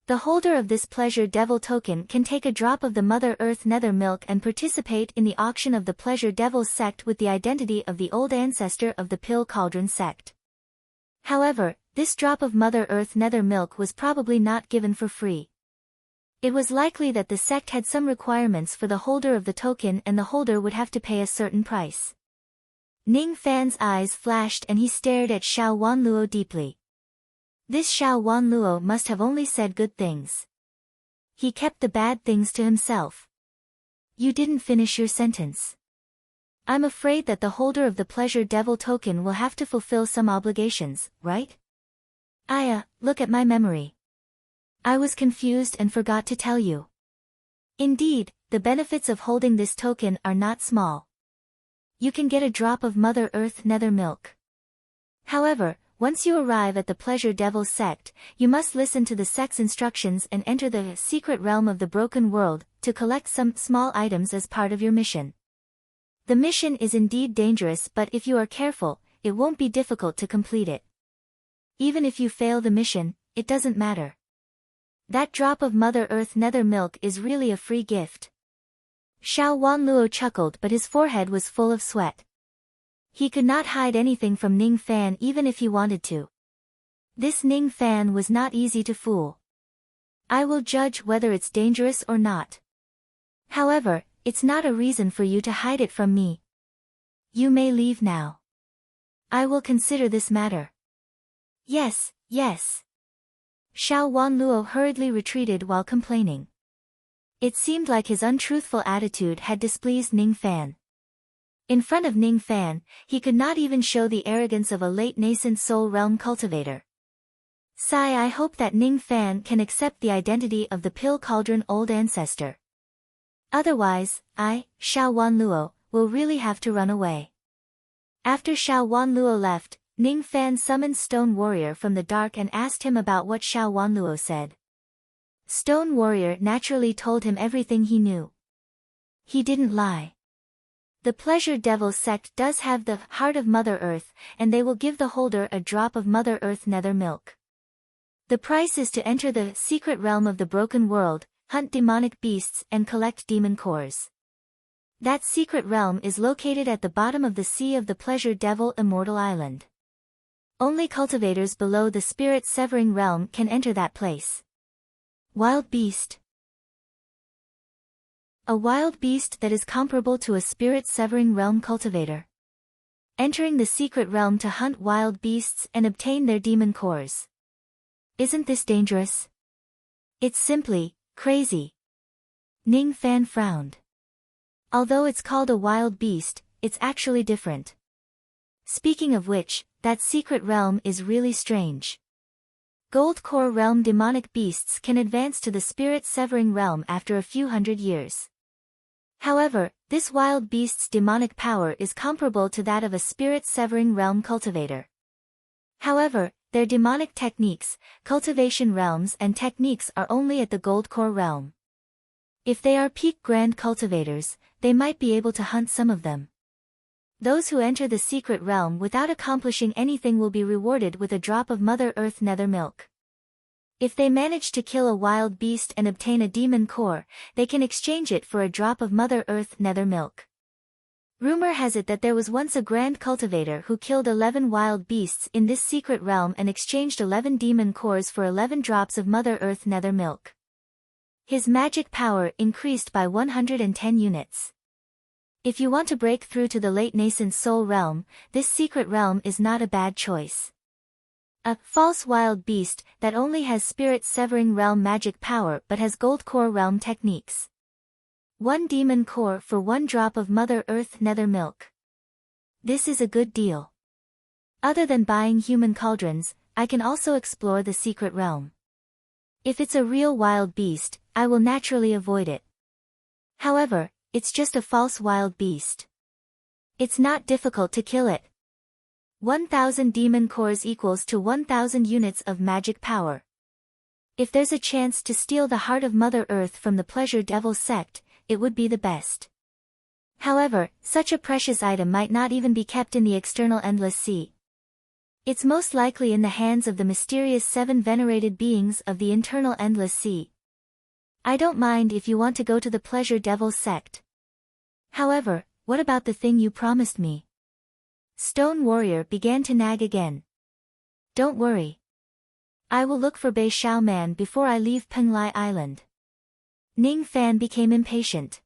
The holder of this Pleasure Devil token can take a drop of the Mother Earth Nether Milk and participate in the auction of the Pleasure Devil sect with the identity of the old ancestor of the Pill Cauldron sect. However, this drop of Mother Earth Nether Milk was probably not given for free. It was likely that the sect had some requirements for the holder of the token and the holder would have to pay a certain price. Ning Fan's eyes flashed and he stared at Xiao Wanluo deeply. This Xiao Wanluo must have only said good things. He kept the bad things to himself. You didn't finish your sentence. I'm afraid that the holder of the Pleasure Devil token will have to fulfill some obligations, right? Look at my memory. I was confused and forgot to tell you. Indeed, the benefits of holding this token are not small. You can get a drop of Mother Earth Nether Milk. However, once you arrive at the Pleasure Devil sect, you must listen to the sect's instructions and enter the secret realm of the Broken World to collect some small items as part of your mission. The mission is indeed dangerous, but if you are careful, it won't be difficult to complete it. Even if you fail the mission, it doesn't matter. That drop of Mother Earth Nether Milk is really a free gift. Xiao Wanluo chuckled, but his forehead was full of sweat. He could not hide anything from Ning Fan even if he wanted to. This Ning Fan was not easy to fool. I will judge whether it's dangerous or not. However, it's not a reason for you to hide it from me. You may leave now. I will consider this matter. Yes, yes. Xiao Wanluo hurriedly retreated while complaining. It seemed like his untruthful attitude had displeased Ning Fan. In front of Ning Fan, he could not even show the arrogance of a late nascent soul realm cultivator. Sigh, I hope that Ning Fan can accept the identity of the Pill Cauldron Old Ancestor. Otherwise, I, Xiao Wanluo, will really have to run away. After Xiao Wanluo left, Ning Fan summoned Stone Warrior from the dark and asked him about what Xiao Wanluo said. Stone Warrior naturally told him everything he knew. He didn't lie. The Pleasure Devil sect does have the heart of Mother Earth, and they will give the holder a drop of Mother Earth nether milk. The price is to enter the secret realm of the broken world, hunt demonic beasts and collect demon cores. That secret realm is located at the bottom of the sea of the Pleasure Devil Immortal Island. Only cultivators below the Spirit Severing realm can enter that place. Wild beast. A wild beast that is comparable to a Spirit Severing realm cultivator. Entering the secret realm to hunt wild beasts and obtain their demon cores. Isn't this dangerous? It's simply crazy. Ning Fan frowned. Although it's called a wild beast, it's actually different. Speaking of which, that secret realm is really strange. Gold Core realm demonic beasts can advance to the Spirit Severing realm after a few hundred years. However, this wild beast's demonic power is comparable to that of a Spirit Severing realm cultivator. However, their demonic techniques, cultivation realms and techniques are only at the Gold Core realm. If they are peak grand cultivators, they might be able to hunt some of them. Those who enter the secret realm without accomplishing anything will be rewarded with a drop of Mother Earth nether milk. If they manage to kill a wild beast and obtain a demon core, they can exchange it for a drop of Mother Earth nether milk. Rumor has it that there was once a grand cultivator who killed 11 wild beasts in this secret realm and exchanged 11 demon cores for 11 drops of Mother Earth nether milk. His magic power increased by 110 units. If you want to break through to the late nascent soul realm, this secret realm is not a bad choice. A false wild beast that only has Spirit Severing realm magic power but has Gold Core realm techniques. 1 demon core for 1 drop of Mother Earth nether milk. This is a good deal. Other than buying human cauldrons, I can also explore the secret realm. If it's a real wild beast, I will naturally avoid it. However, it's just a false wild beast. It's not difficult to kill it. 1,000 demon cores equals to 1,000 units of magic power. If there's a chance to steal the heart of Mother Earth from the Pleasure Devil sect, it would be the best. However, such a precious item might not even be kept in the external endless sea. It's most likely in the hands of the mysterious 7 venerated beings of the internal endless sea. I don't mind if you want to go to the Pleasure Devil sect. However, what about the thing you promised me? Stone Warrior began to nag again. Don't worry. I will look for Bei Shao Man before I leave Penglai Island. Ning Fan became impatient.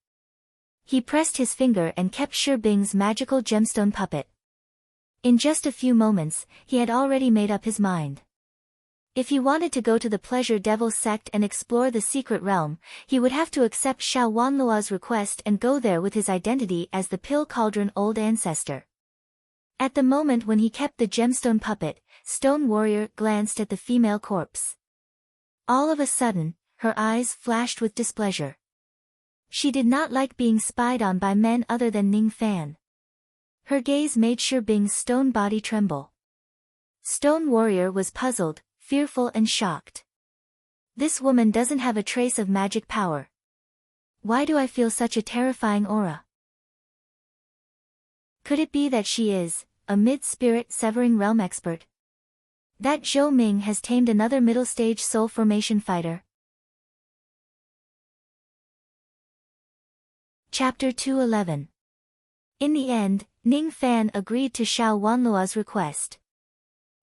He pressed his finger and kept Shi Bing's magical gemstone puppet. In just a few moments, he had already made up his mind. If he wanted to go to the Pleasure Devil sect and explore the secret realm, he would have to accept Xiao Wanluo's request and go there with his identity as the Pill Cauldron Old Ancestor. At the moment when he kept the gemstone puppet, Stone Warrior glanced at the female corpse. All of a sudden, her eyes flashed with displeasure. She did not like being spied on by men other than Ning Fan. Her gaze made Shi Bing's stone body tremble. Stone Warrior was puzzled, fearful and shocked. This woman doesn't have a trace of magic power. Why do I feel such a terrifying aura? Could it be that she is a mid-spirit severing realm expert? That Zhou Ming has tamed another middle-stage soul formation fighter. Chapter 211. In the end, Ning Fan agreed to Xiao Wanluo's request.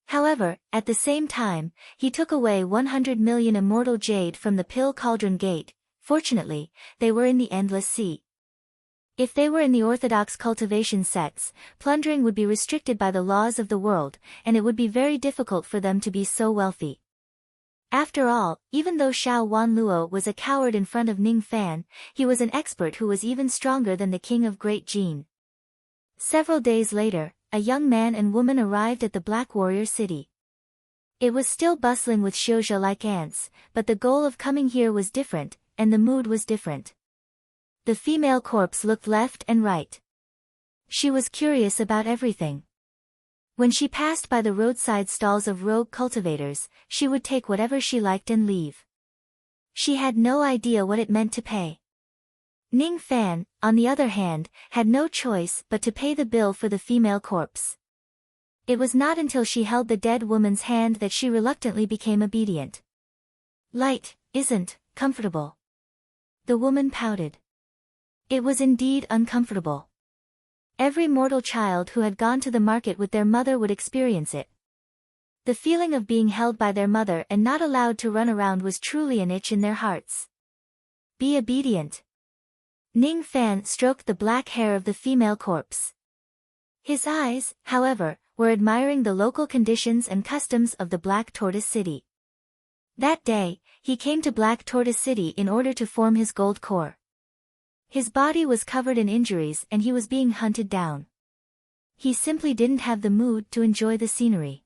However, at the same time, he took away 100 million immortal jade from the Pill Cauldron Gate. Fortunately, they were in the Endless Sea. If they were in the orthodox cultivation sects, plundering would be restricted by the laws of the world, and it would be very difficult for them to be so wealthy. After all, even though Xiao Wanluo was a coward in front of Ning Fan, he was an expert who was even stronger than the king of Great Jin. Several days later, a young man and woman arrived at the Black Warrior City. It was still bustling with shoujo like ants, but the goal of coming here was different, and the mood was different. The female corpse looked left and right. She was curious about everything. When she passed by the roadside stalls of rogue cultivators, she would take whatever she liked and leave. She had no idea what it meant to pay. Ning Fan, on the other hand, had no choice but to pay the bill for the female corpse. It was not until she held the dead woman's hand that she reluctantly became obedient. Light isn't comfortable. The woman pouted. It was indeed uncomfortable. Every mortal child who had gone to the market with their mother would experience it. The feeling of being held by their mother and not allowed to run around was truly an itch in their hearts. Be obedient. Ning Fan stroked the black hair of the female corpse. His eyes, however, were admiring the local conditions and customs of the Black Tortoise City. That day, he came to Black Tortoise City in order to form his gold core. His body was covered in injuries and he was being hunted down. He simply didn't have the mood to enjoy the scenery.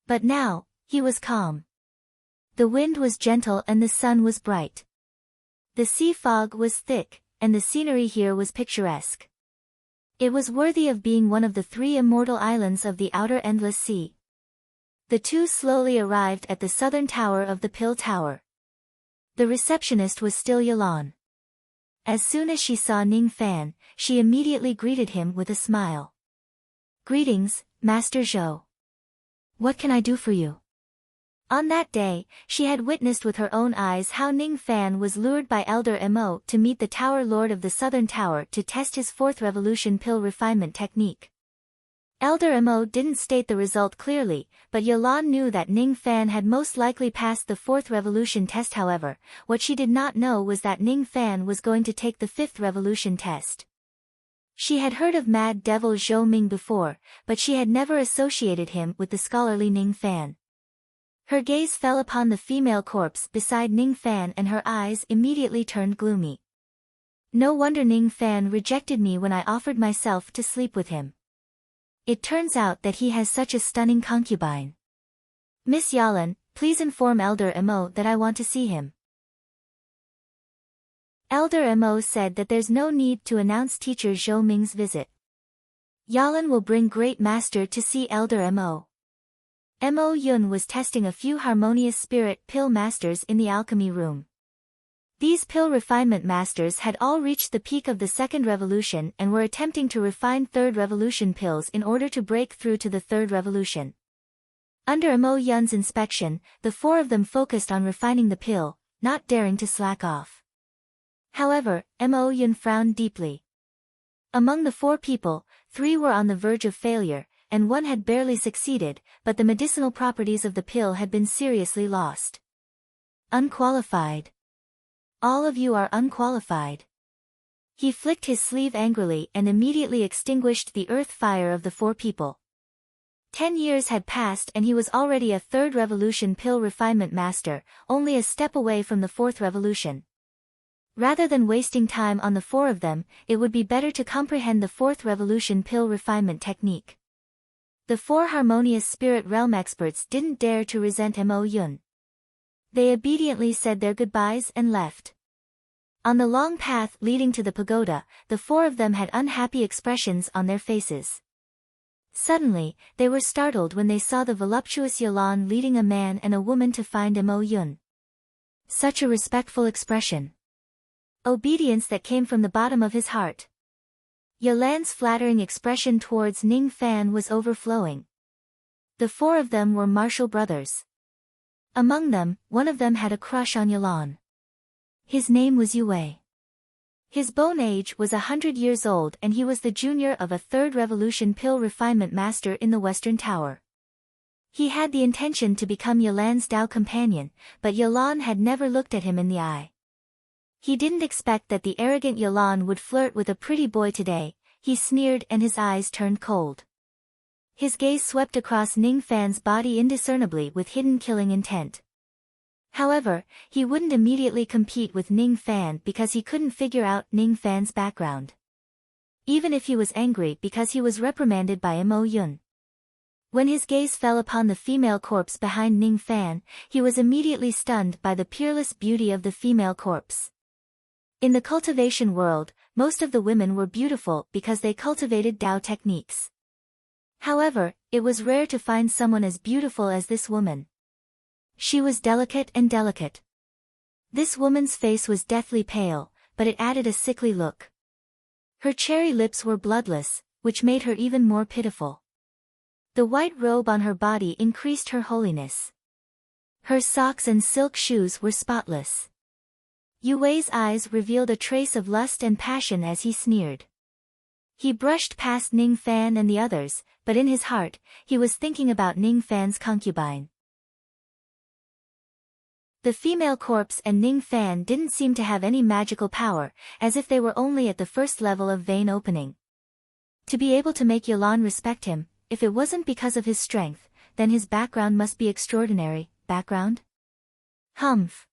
But now, he was calm. The wind was gentle and the sun was bright. The sea fog was thick, and the scenery here was picturesque. It was worthy of being one of the 3 immortal islands of the outer endless sea. The two slowly arrived at the southern tower of the Pill Tower. The receptionist was still Yalan. As soon as she saw Ning Fan, she immediately greeted him with a smile. Greetings, Master Zhou. What can I do for you? On that day, she had witnessed with her own eyes how Ning Fan was lured by Elder Mo to meet the Tower Lord of the Southern Tower to test his 4th Revolution pill refinement technique. Elder Mo didn't state the result clearly, but Yalan knew that Ning Fan had most likely passed the 4th Revolution test. However, what she did not know was that Ning Fan was going to take the 5th Revolution test. She had heard of Mad Devil Zhou Ming before, but she had never associated him with the scholarly Ning Fan. Her gaze fell upon the female corpse beside Ning Fan and her eyes immediately turned gloomy. No wonder Ning Fan rejected me when I offered myself to sleep with him. It turns out that he has such a stunning concubine. Miss Yalan, please inform Elder Mo that I want to see him. Elder Mo said that there's no need to announce teacher Zhou Ming's visit. Yalan will bring Great Master to see Elder Mo. Mo Yun was testing a few harmonious spirit pill masters in the alchemy room. These pill refinement masters had all reached the peak of the 2nd revolution and were attempting to refine 3rd revolution pills in order to break through to the 3rd revolution. Under Mo Yun's inspection, the 4 of them focused on refining the pill, not daring to slack off. However, Mo Yun frowned deeply. Among the 4 people, 3 were on the verge of failure, and 1 had barely succeeded, but the medicinal properties of the pill had been seriously lost. Unqualified. All of you are unqualified. He flicked his sleeve angrily and immediately extinguished the earth fire of the 4 people. 10 years had passed and he was already a 3rd revolution pill refinement master, only a step away from the 4th revolution. Rather than wasting time on the 4 of them, it would be better to comprehend the 4th revolution pill refinement technique. The 4 harmonious spirit realm experts didn't dare to resent Mo Yun. They obediently said their goodbyes and left. On the long path leading to the pagoda, the 4 of them had unhappy expressions on their faces. Suddenly, they were startled when they saw the voluptuous Yalan leading a man and a woman to find Mo Yun. Such a respectful expression. Obedience that came from the bottom of his heart. Yalan's flattering expression towards Ning Fan was overflowing. The 4 of them were martial brothers. Among them, 1 of them had a crush on Yalan. His name was Yue. His bone age was 100 years old and he was the junior of a 3rd revolution pill refinement master in the Western Tower. He had the intention to become Yalan's Tao companion, but Yalan had never looked at him in the eye. He didn't expect that the arrogant Yalan would flirt with a pretty boy today. He sneered and his eyes turned cold. His gaze swept across Ning Fan's body indiscernibly with hidden killing intent. However, he wouldn't immediately compete with Ning Fan because he couldn't figure out Ning Fan's background. Even if he was angry because he was reprimanded by Mo Yun. When his gaze fell upon the female corpse behind Ning Fan, he was immediately stunned by the peerless beauty of the female corpse. In the cultivation world, most of the women were beautiful because they cultivated Dao techniques. However, it was rare to find someone as beautiful as this woman. She was delicate and delicate. This woman's face was deathly pale, but it added a sickly look. Her cherry lips were bloodless, which made her even more pitiful. The white robe on her body increased her holiness. Her socks and silk shoes were spotless. Yue Wei's eyes revealed a trace of lust and passion as he sneered. He brushed past Ning Fan and the others, but in his heart, he was thinking about Ning Fan's concubine. The female corpse and Ning Fan didn't seem to have any magical power, as if they were only at the first level of vein opening. To be able to make Yalan respect him, if it wasn't because of his strength, then his background must be extraordinary. Background? Humph.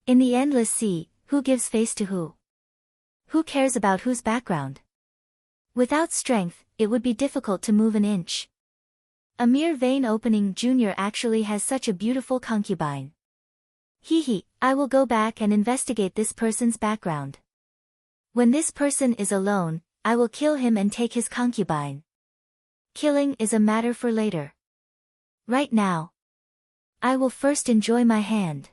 In the endless sea, who gives face to who? Who cares about whose background? Without strength, it would be difficult to move an inch. A mere vein opening junior actually has such a beautiful concubine. I will go back and investigate this person's background. When this person is alone, I will kill him and take his concubine. Killing is a matter for later. Right now. I will first enjoy my hand.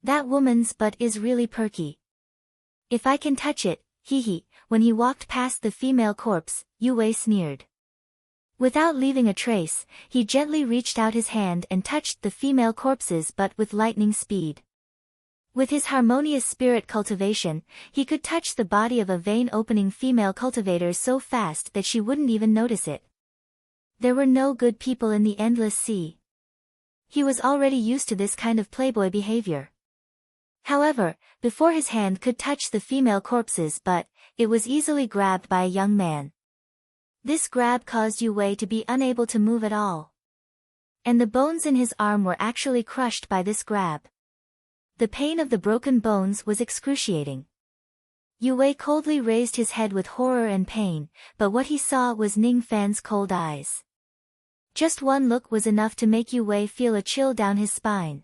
That woman's butt is really perky. If I can touch it, When he walked past the female corpse, Yue Wei sneered. Without leaving a trace, he gently reached out his hand and touched the female corpse's butt with lightning speed. With his harmonious spirit cultivation, he could touch the body of a vein-opening female cultivator so fast that she wouldn't even notice it. There were no good people in the endless sea. He was already used to this kind of playboy behavior. However, before his hand could touch the female corpse's butt, it was easily grabbed by a young man. This grab caused Yue Wei to be unable to move at all. And the bones in his arm were actually crushed by this grab. The pain of the broken bones was excruciating. Yue Wei coldly raised his head with horror and pain, but what he saw was Ning Fan's cold eyes. Just one look was enough to make Yue Wei feel a chill down his spine.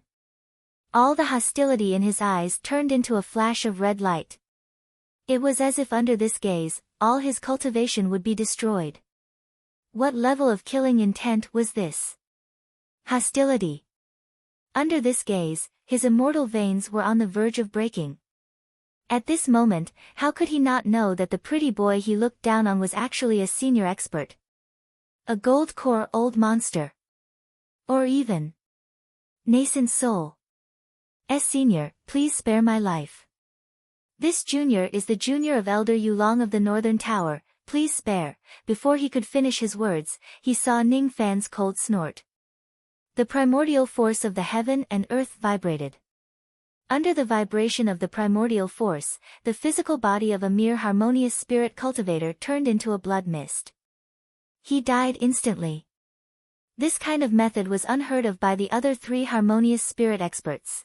All the hostility in his eyes turned into a flash of red light. It was as if under this gaze, all his cultivation would be destroyed. What level of killing intent was this? Hostility. Under this gaze, his immortal veins were on the verge of breaking. At this moment, how could he not know that the pretty boy he looked down on was actually a senior expert? A gold-core old monster. Or even nascent soul. Senior, please spare my life. This junior is the junior of Elder Yulong of the Northern Tower, please spare. Before he could finish his words, he saw Ning Fan's cold snort. The primordial force of the heaven and earth vibrated. Under the vibration of the primordial force, the physical body of a mere harmonious spirit cultivator turned into a blood mist. He died instantly. This kind of method was unheard of by the other three harmonious spirit experts.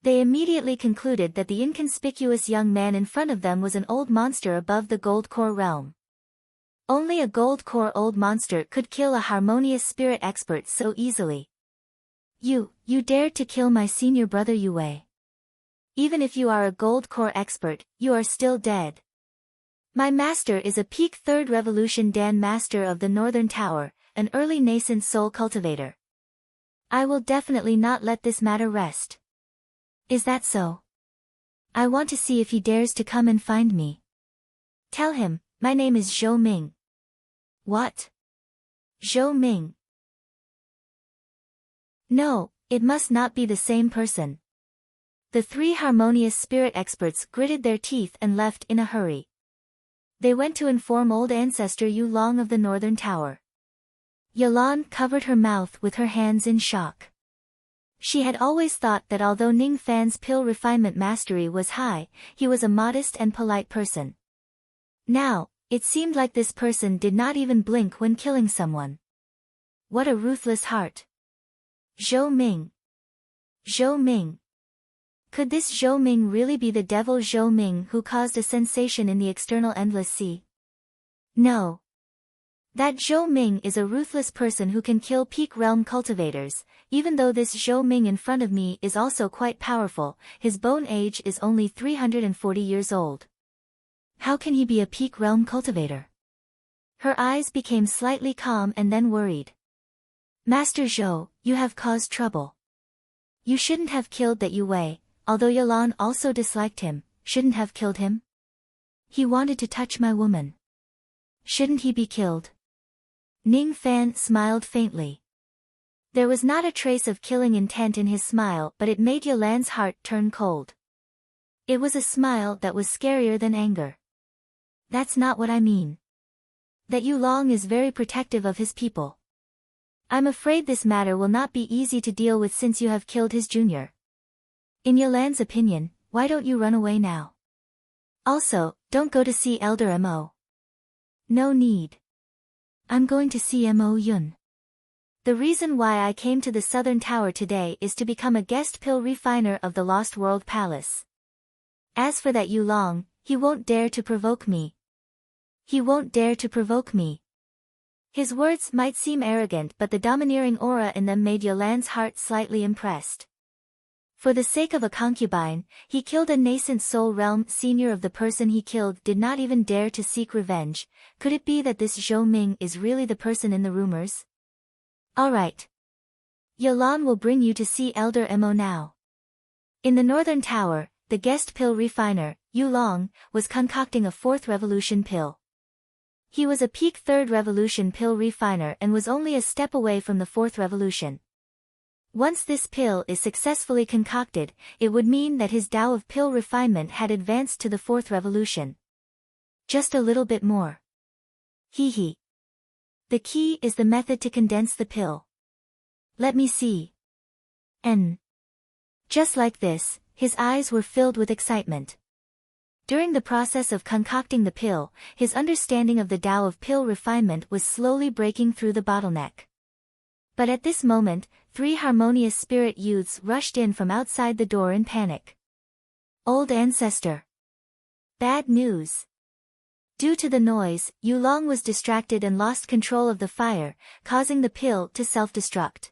They immediately concluded that the inconspicuous young man in front of them was an old monster above the gold core realm. Only a gold core old monster could kill a harmonious spirit expert so easily. You dared to kill my senior brother Yue Wei. Even if you are a gold core expert, you are still dead. My master is a peak 3rd Revolution Dan Master of the Northern Tower, an early nascent soul cultivator. I will definitely not let this matter rest. Is that so? I want to see if he dares to come and find me. Tell him, my name is Zhou Ming. What? Zhou Ming? No, it must not be the same person. The three harmonious spirit experts gritted their teeth and left in a hurry. They went to inform old ancestor Yu Long of the Northern Tower. Yalan covered her mouth with her hands in shock. She had always thought that although Ning Fan's pill refinement mastery was high, he was a modest and polite person. Now, it seemed like this person did not even blink when killing someone. What a ruthless heart. Zhou Ming. Zhou Ming. Could this Zhou Ming really be the devil Zhou Ming who caused a sensation in the external endless sea? No. That Zhou Ming is a ruthless person who can kill peak realm cultivators. Even though this Zhou Ming in front of me is also quite powerful, his bone age is only 340 years old. How can he be a peak realm cultivator? Her eyes became slightly calm and then worried. Master Zhou, you have caused trouble. You shouldn't have killed that Yu Wei, although Yalan also disliked him, shouldn't have killed him. He wanted to touch my woman. Shouldn't he be killed? Ning Fan smiled faintly. There was not a trace of killing intent in his smile, but it made Yalan's heart turn cold. It was a smile that was scarier than anger. That's not what I mean. That Yu Long is very protective of his people. I'm afraid this matter will not be easy to deal with since you have killed his junior. In Yalan's opinion, why don't you run away now? Also, don't go to see Elder Mo. No need. I'm going to see Mo Yun. The reason why I came to the Southern Tower today is to become a guest pill refiner of the Lost World Palace. As for that Yu Long, he won't dare to provoke me. He won't dare to provoke me. His words might seem arrogant, but the domineering aura in them made Yolan's heart slightly impressed. For the sake of a concubine, he killed a nascent soul realm senior of the person he killed did not even dare to seek revenge. Could it be that this Zhou Ming is really the person in the rumors? Alright. Yolan will bring you to see Elder Mo now. In the Northern Tower, the guest pill refiner, Yu Long, was concocting a fourth revolution pill. He was a peak third revolution pill refiner and was only a step away from the fourth revolution. Once this pill is successfully concocted, it would mean that his Tao of pill refinement had advanced to the fourth revolution. Just a little bit more. Hee hee. The key is the method to condense the pill. Let me see. Just like this, his eyes were filled with excitement. During the process of concocting the pill, his understanding of the Tao of pill refinement was slowly breaking through the bottleneck. But at this moment, 3 harmonious spirit youths rushed in from outside the door in panic. Old ancestor. Bad news. Due to the noise, Yu Long was distracted and lost control of the fire, causing the pill to self-destruct.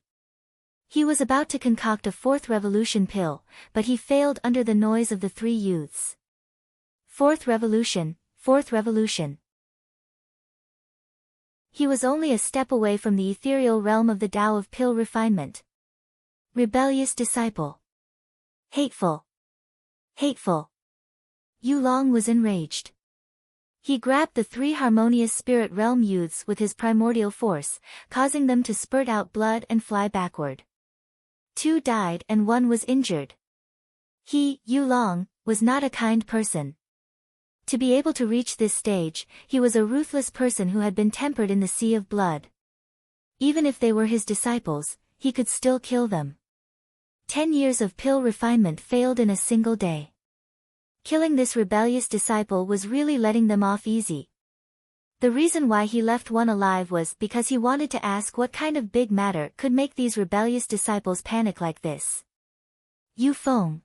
He was about to concoct a fourth revolution pill, but he failed under the noise of the 3 youths. Fourth revolution, fourth revolution. He was only a step away from the ethereal realm of the Tao of pill refinement. Rebellious disciple. Hateful. Hateful. Yu Long was enraged. He grabbed the 3 harmonious spirit realm youths with his primordial force, causing them to spurt out blood and fly backward. 2 died and 1 was injured. He, Yu Long, was not a kind person. To be able to reach this stage, he was a ruthless person who had been tempered in the sea of blood. Even if they were his disciples, he could still kill them. 10 years of pill refinement failed in a single day. Killing this rebellious disciple was really letting them off easy. The reason why he left one alive was because he wanted to ask what kind of big matter could make these rebellious disciples panic like this. Yu Feng.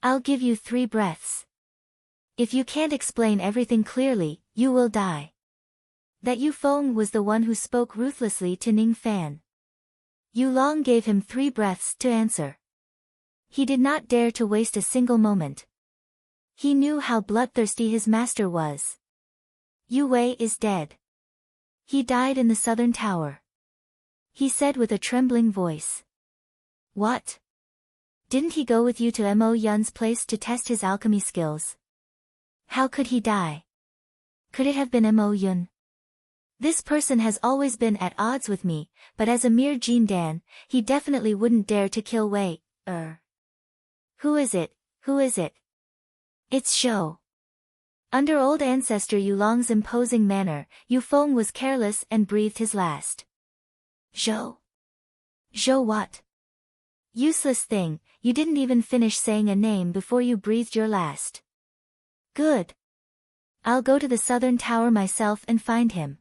I'll give you 3 breaths. If you can't explain everything clearly, you will die. That Yu Feng was the one who spoke ruthlessly to Ning Fan. Yu Long gave him 3 breaths to answer. He did not dare to waste a single moment. He knew how bloodthirsty his master was. Yu Wei is dead. He died in the Southern Tower. He said with a trembling voice. What? Didn't he go with you to Mo Yun's place to test his alchemy skills? How could he die? Could it have been Mo Yun? This person has always been at odds with me, but as a mere Jin Dan, he definitely wouldn't dare to kill Wei. Who is it? Who is it? It's Zhou. Under old ancestor Yu Long's imposing manner, Yu Feng was careless and breathed his last. Zhou? Zhou what? Useless thing, you didn't even finish saying a name before you breathed your last. Good. I'll go to the Southern Tower myself and find him.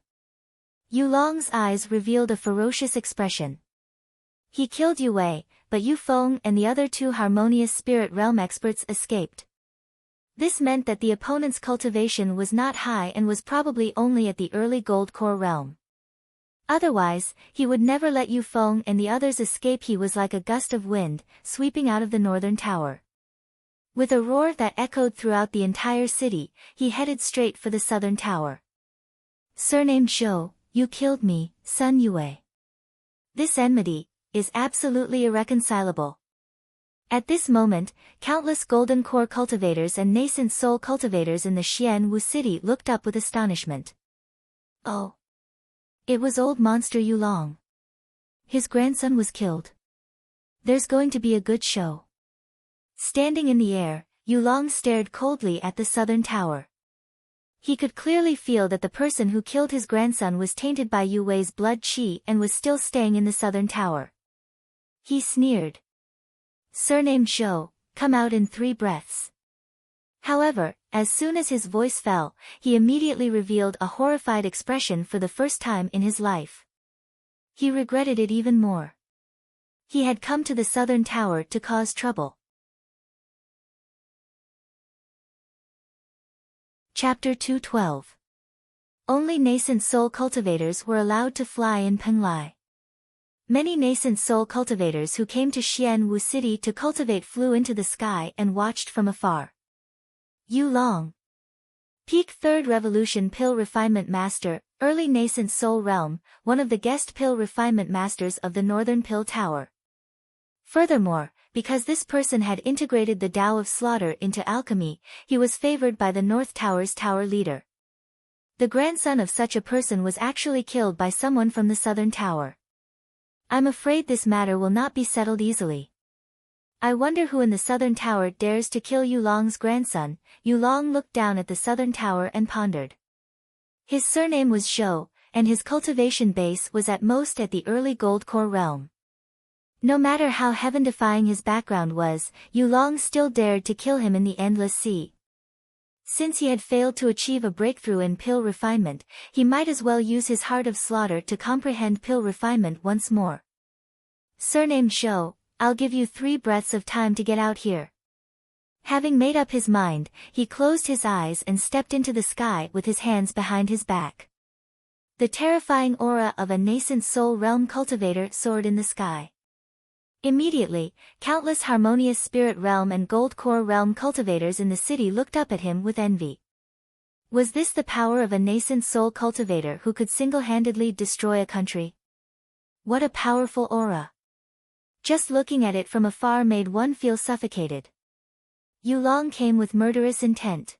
Yu Long's eyes revealed a ferocious expression. He killed Yu Wei, but Yu Feng and the other two harmonious spirit realm experts escaped. This meant that the opponent's cultivation was not high and was probably only at the early gold core realm. Otherwise, he would never let Yu Feng and the others escape. He was like a gust of wind, sweeping out of the northern tower. With a roar that echoed throughout the entire city, he headed straight for the southern tower. Surnamed Zhou, you killed me, Sun Yue. This enmity is absolutely irreconcilable. At this moment, countless golden core cultivators and nascent soul cultivators in the Xianwu city looked up with astonishment. Oh! It was old monster Yulong. His grandson was killed. There's going to be a good show. Standing in the air, Yulong stared coldly at the southern tower. He could clearly feel that the person who killed his grandson was tainted by Yu Wei's blood qi and was still staying in the southern tower. He sneered. Surnamed Zhou, come out in 3 breaths. However, as soon as his voice fell, he immediately revealed a horrified expression for the first time in his life. He regretted it even more. He had come to the southern tower to cause trouble. Chapter 212. Only nascent soul cultivators were allowed to fly in Penglai. Many nascent soul cultivators who came to Xianwu City to cultivate flew into the sky and watched from afar. Yu Long. Peak 3rd Revolution Pill Refinement Master, Early Nascent Soul Realm, one of the guest pill refinement masters of the Northern Pill Tower. Furthermore, because this person had integrated the Tao of Slaughter into alchemy, he was favored by the North Tower's tower leader. The grandson of such a person was actually killed by someone from the Southern Tower. I'm afraid this matter will not be settled easily. I wonder who in the Southern Tower dares to kill Yulong's grandson. Yulong looked down at the Southern Tower and pondered. His surname was Zhou, and his cultivation base was at most at the early gold core realm. No matter how heaven-defying his background was, Yulong still dared to kill him in the endless sea. Since he had failed to achieve a breakthrough in pill refinement, he might as well use his heart of slaughter to comprehend pill refinement once more. Surnamed Zhou, I'll give you 3 breaths of time to get out here. Having made up his mind, he closed his eyes and stepped into the sky with his hands behind his back. The terrifying aura of a nascent soul realm cultivator soared in the sky. Immediately, countless harmonious spirit realm and gold core realm cultivators in the city looked up at him with envy. Was this the power of a nascent soul cultivator who could single-handedly destroy a country? What a powerful aura! Just looking at it from afar made one feel suffocated. Yulong came with murderous intent.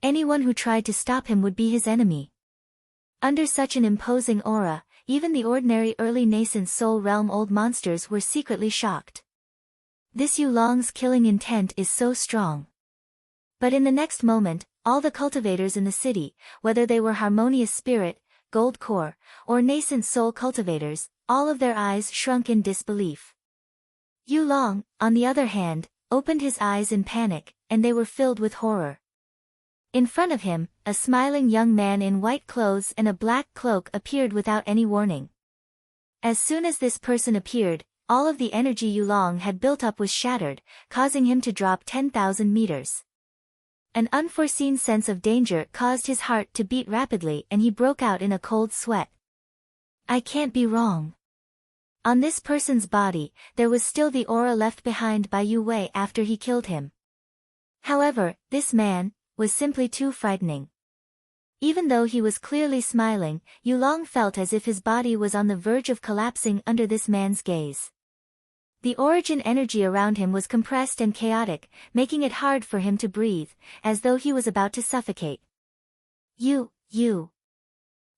Anyone who tried to stop him would be his enemy. Under such an imposing aura, even the ordinary early nascent soul realm old monsters were secretly shocked. This Yulong's killing intent is so strong. But in the next moment, all the cultivators in the city, whether they were harmonious spirit, gold core, or nascent soul cultivators, all of their eyes shrunk in disbelief. Yulong, on the other hand, opened his eyes in panic, and they were filled with horror. In front of him, a smiling young man in white clothes and a black cloak appeared without any warning. As soon as this person appeared, all of the energy Yulong had built up was shattered, causing him to drop 10,000 meters. An unforeseen sense of danger caused his heart to beat rapidly and he broke out in a cold sweat. I can't be wrong. On this person's body, there was still the aura left behind by Yu Wei after he killed him. However, this man was simply too frightening. Even though he was clearly smiling, Yulong felt as if his body was on the verge of collapsing under this man's gaze. The origin energy around him was compressed and chaotic, making it hard for him to breathe, as though he was about to suffocate. You.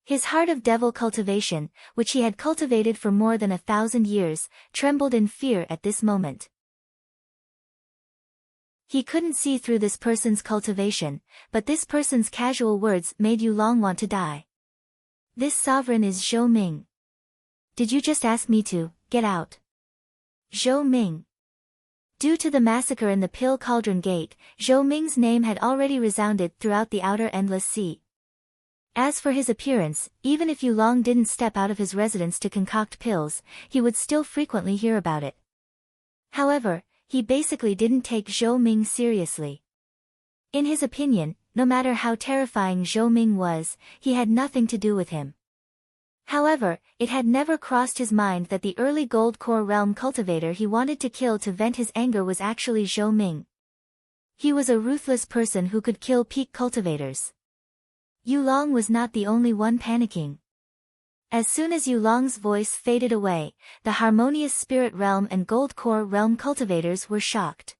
His heart of devil cultivation, which he had cultivated for more than 1,000 years, trembled in fear at this moment. He couldn't see through this person's cultivation, but this person's casual words made Yulong want to die. This sovereign is Zhou Ming. Did you just ask me to get out? Zhou Ming. Due to the massacre in the Pill Cauldron Gate, Zhou Ming's name had already resounded throughout the outer endless sea. As for his appearance, even if Yulong didn't step out of his residence to concoct pills, he would still frequently hear about it. However, he basically didn't take Zhou Ming seriously. In his opinion, no matter how terrifying Zhou Ming was, he had nothing to do with him. However, it had never crossed his mind that the early Gold Core Realm cultivator he wanted to kill to vent his anger was actually Zhou Ming. He was a ruthless person who could kill peak cultivators. Yulong was not the only one panicking. As soon as Yulong's voice faded away, the Harmonious Spirit Realm and Gold Core Realm cultivators were shocked.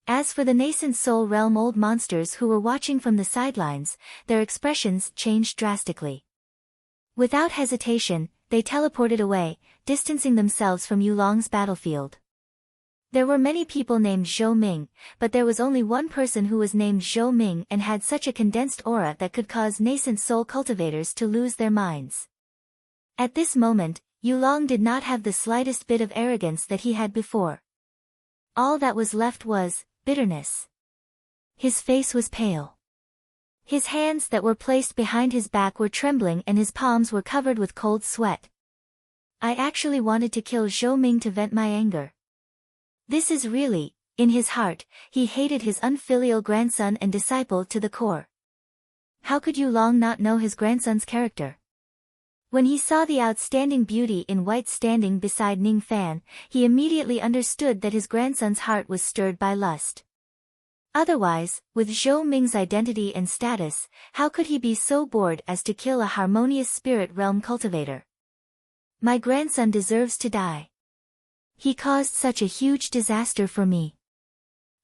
As for the Nascent Soul Realm old monsters who were watching from the sidelines, their expressions changed drastically. Without hesitation, they teleported away, distancing themselves from Yulong's battlefield. There were many people named Zhou Ming, but there was only one person who was named Zhou Ming and had such a condensed aura that could cause nascent soul cultivators to lose their minds. At this moment, Yulong did not have the slightest bit of arrogance that he had before. All that was left was bitterness. His face was pale. His hands that were placed behind his back were trembling and his palms were covered with cold sweat. I actually wanted to kill Zhou Ming to vent my anger. This is really, in his heart, he hated his unfilial grandson and disciple to the core. How could Yulong not know his grandson's character? When he saw the outstanding beauty in white standing beside Ning Fan, he immediately understood that his grandson's heart was stirred by lust. Otherwise, with Zhou Ming's identity and status, how could he be so bored as to kill a Harmonious Spirit Realm cultivator? My grandson deserves to die. He caused such a huge disaster for me.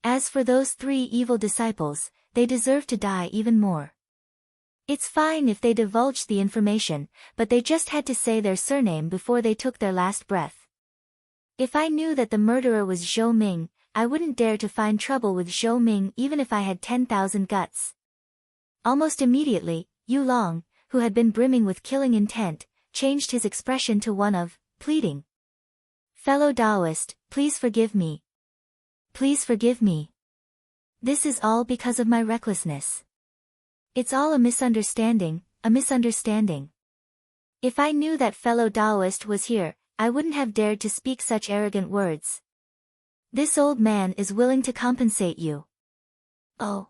As for those 3 evil disciples, they deserve to die even more. It's fine if they divulged the information, but they just had to say their surname before they took their last breath. If I knew that the murderer was Zhou Ming, I wouldn't dare to find trouble with Zhou Ming even if I had 10,000 guts. Almost immediately, Yulong, who had been brimming with killing intent, changed his expression to one of pleading. Fellow Taoist, please forgive me. Please forgive me. This is all because of my recklessness. It's all a misunderstanding, a misunderstanding. If I knew that fellow Taoist was here, I wouldn't have dared to speak such arrogant words. This old man is willing to compensate you. Oh.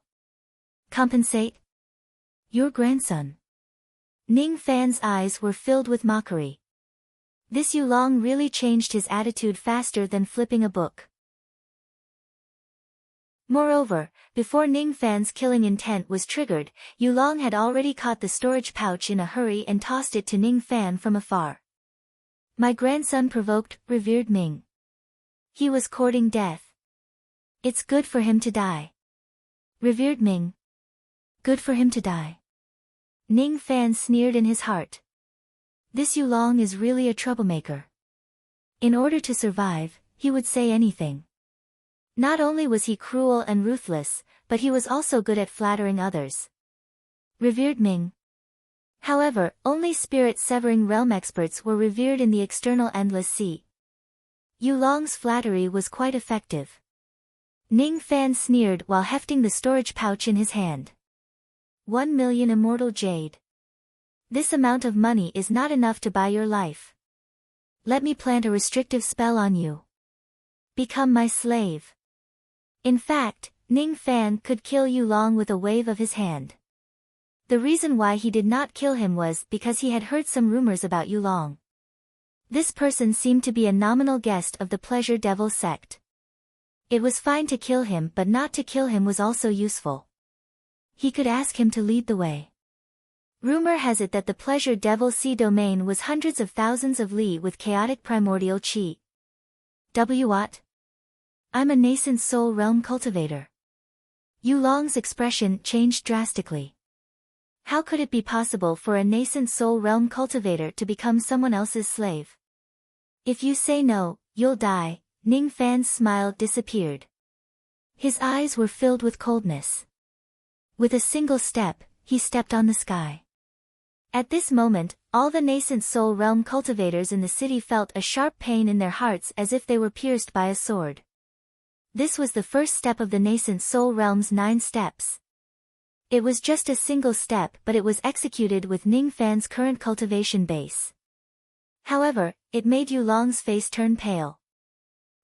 Compensate? Your grandson. Ning Fan's eyes were filled with mockery. This Yulong really changed his attitude faster than flipping a book. Moreover, before Ning Fan's killing intent was triggered, Yulong had already caught the storage pouch in a hurry and tossed it to Ning Fan from afar. My grandson provoked, revered Ming. He was courting death. It's good for him to die. Revered Ming. Good for him to die. Ning Fan sneered in his heart. This Yulong is really a troublemaker. In order to survive, he would say anything. Not only was he cruel and ruthless, but he was also good at flattering others. Revered Ming. However, only spirit-severing realm experts were revered in the external endless sea. Yulong's flattery was quite effective. Ning Fan sneered while hefting the storage pouch in his hand. 1 million immortal jade. This amount of money is not enough to buy your life. Let me plant a restrictive spell on you. Become my slave. In fact, Ning Fan could kill Yulong with a wave of his hand. The reason why he did not kill him was because he had heard some rumors about Yulong. This person seemed to be a nominal guest of the Pleasure Devil sect. It was fine to kill him, but not to kill him was also useful. He could ask him to lead the way. Rumor has it that the Pleasure Devil Sea domain was hundreds of thousands of li with chaotic primordial chi. What? I'm a nascent soul realm cultivator. Yulong's expression changed drastically. How could it be possible for a nascent soul realm cultivator to become someone else's slave? If you say no, you'll die. Ning Fan's smile disappeared. His eyes were filled with coldness. With a single step, he stepped on the sky. At this moment, all the nascent soul realm cultivators in the city felt a sharp pain in their hearts as if they were pierced by a sword. This was the first step of the nascent soul realm's 9 steps. It was just a single step, but it was executed with Ning Fan's current cultivation base. However, it made Yulong's face turn pale.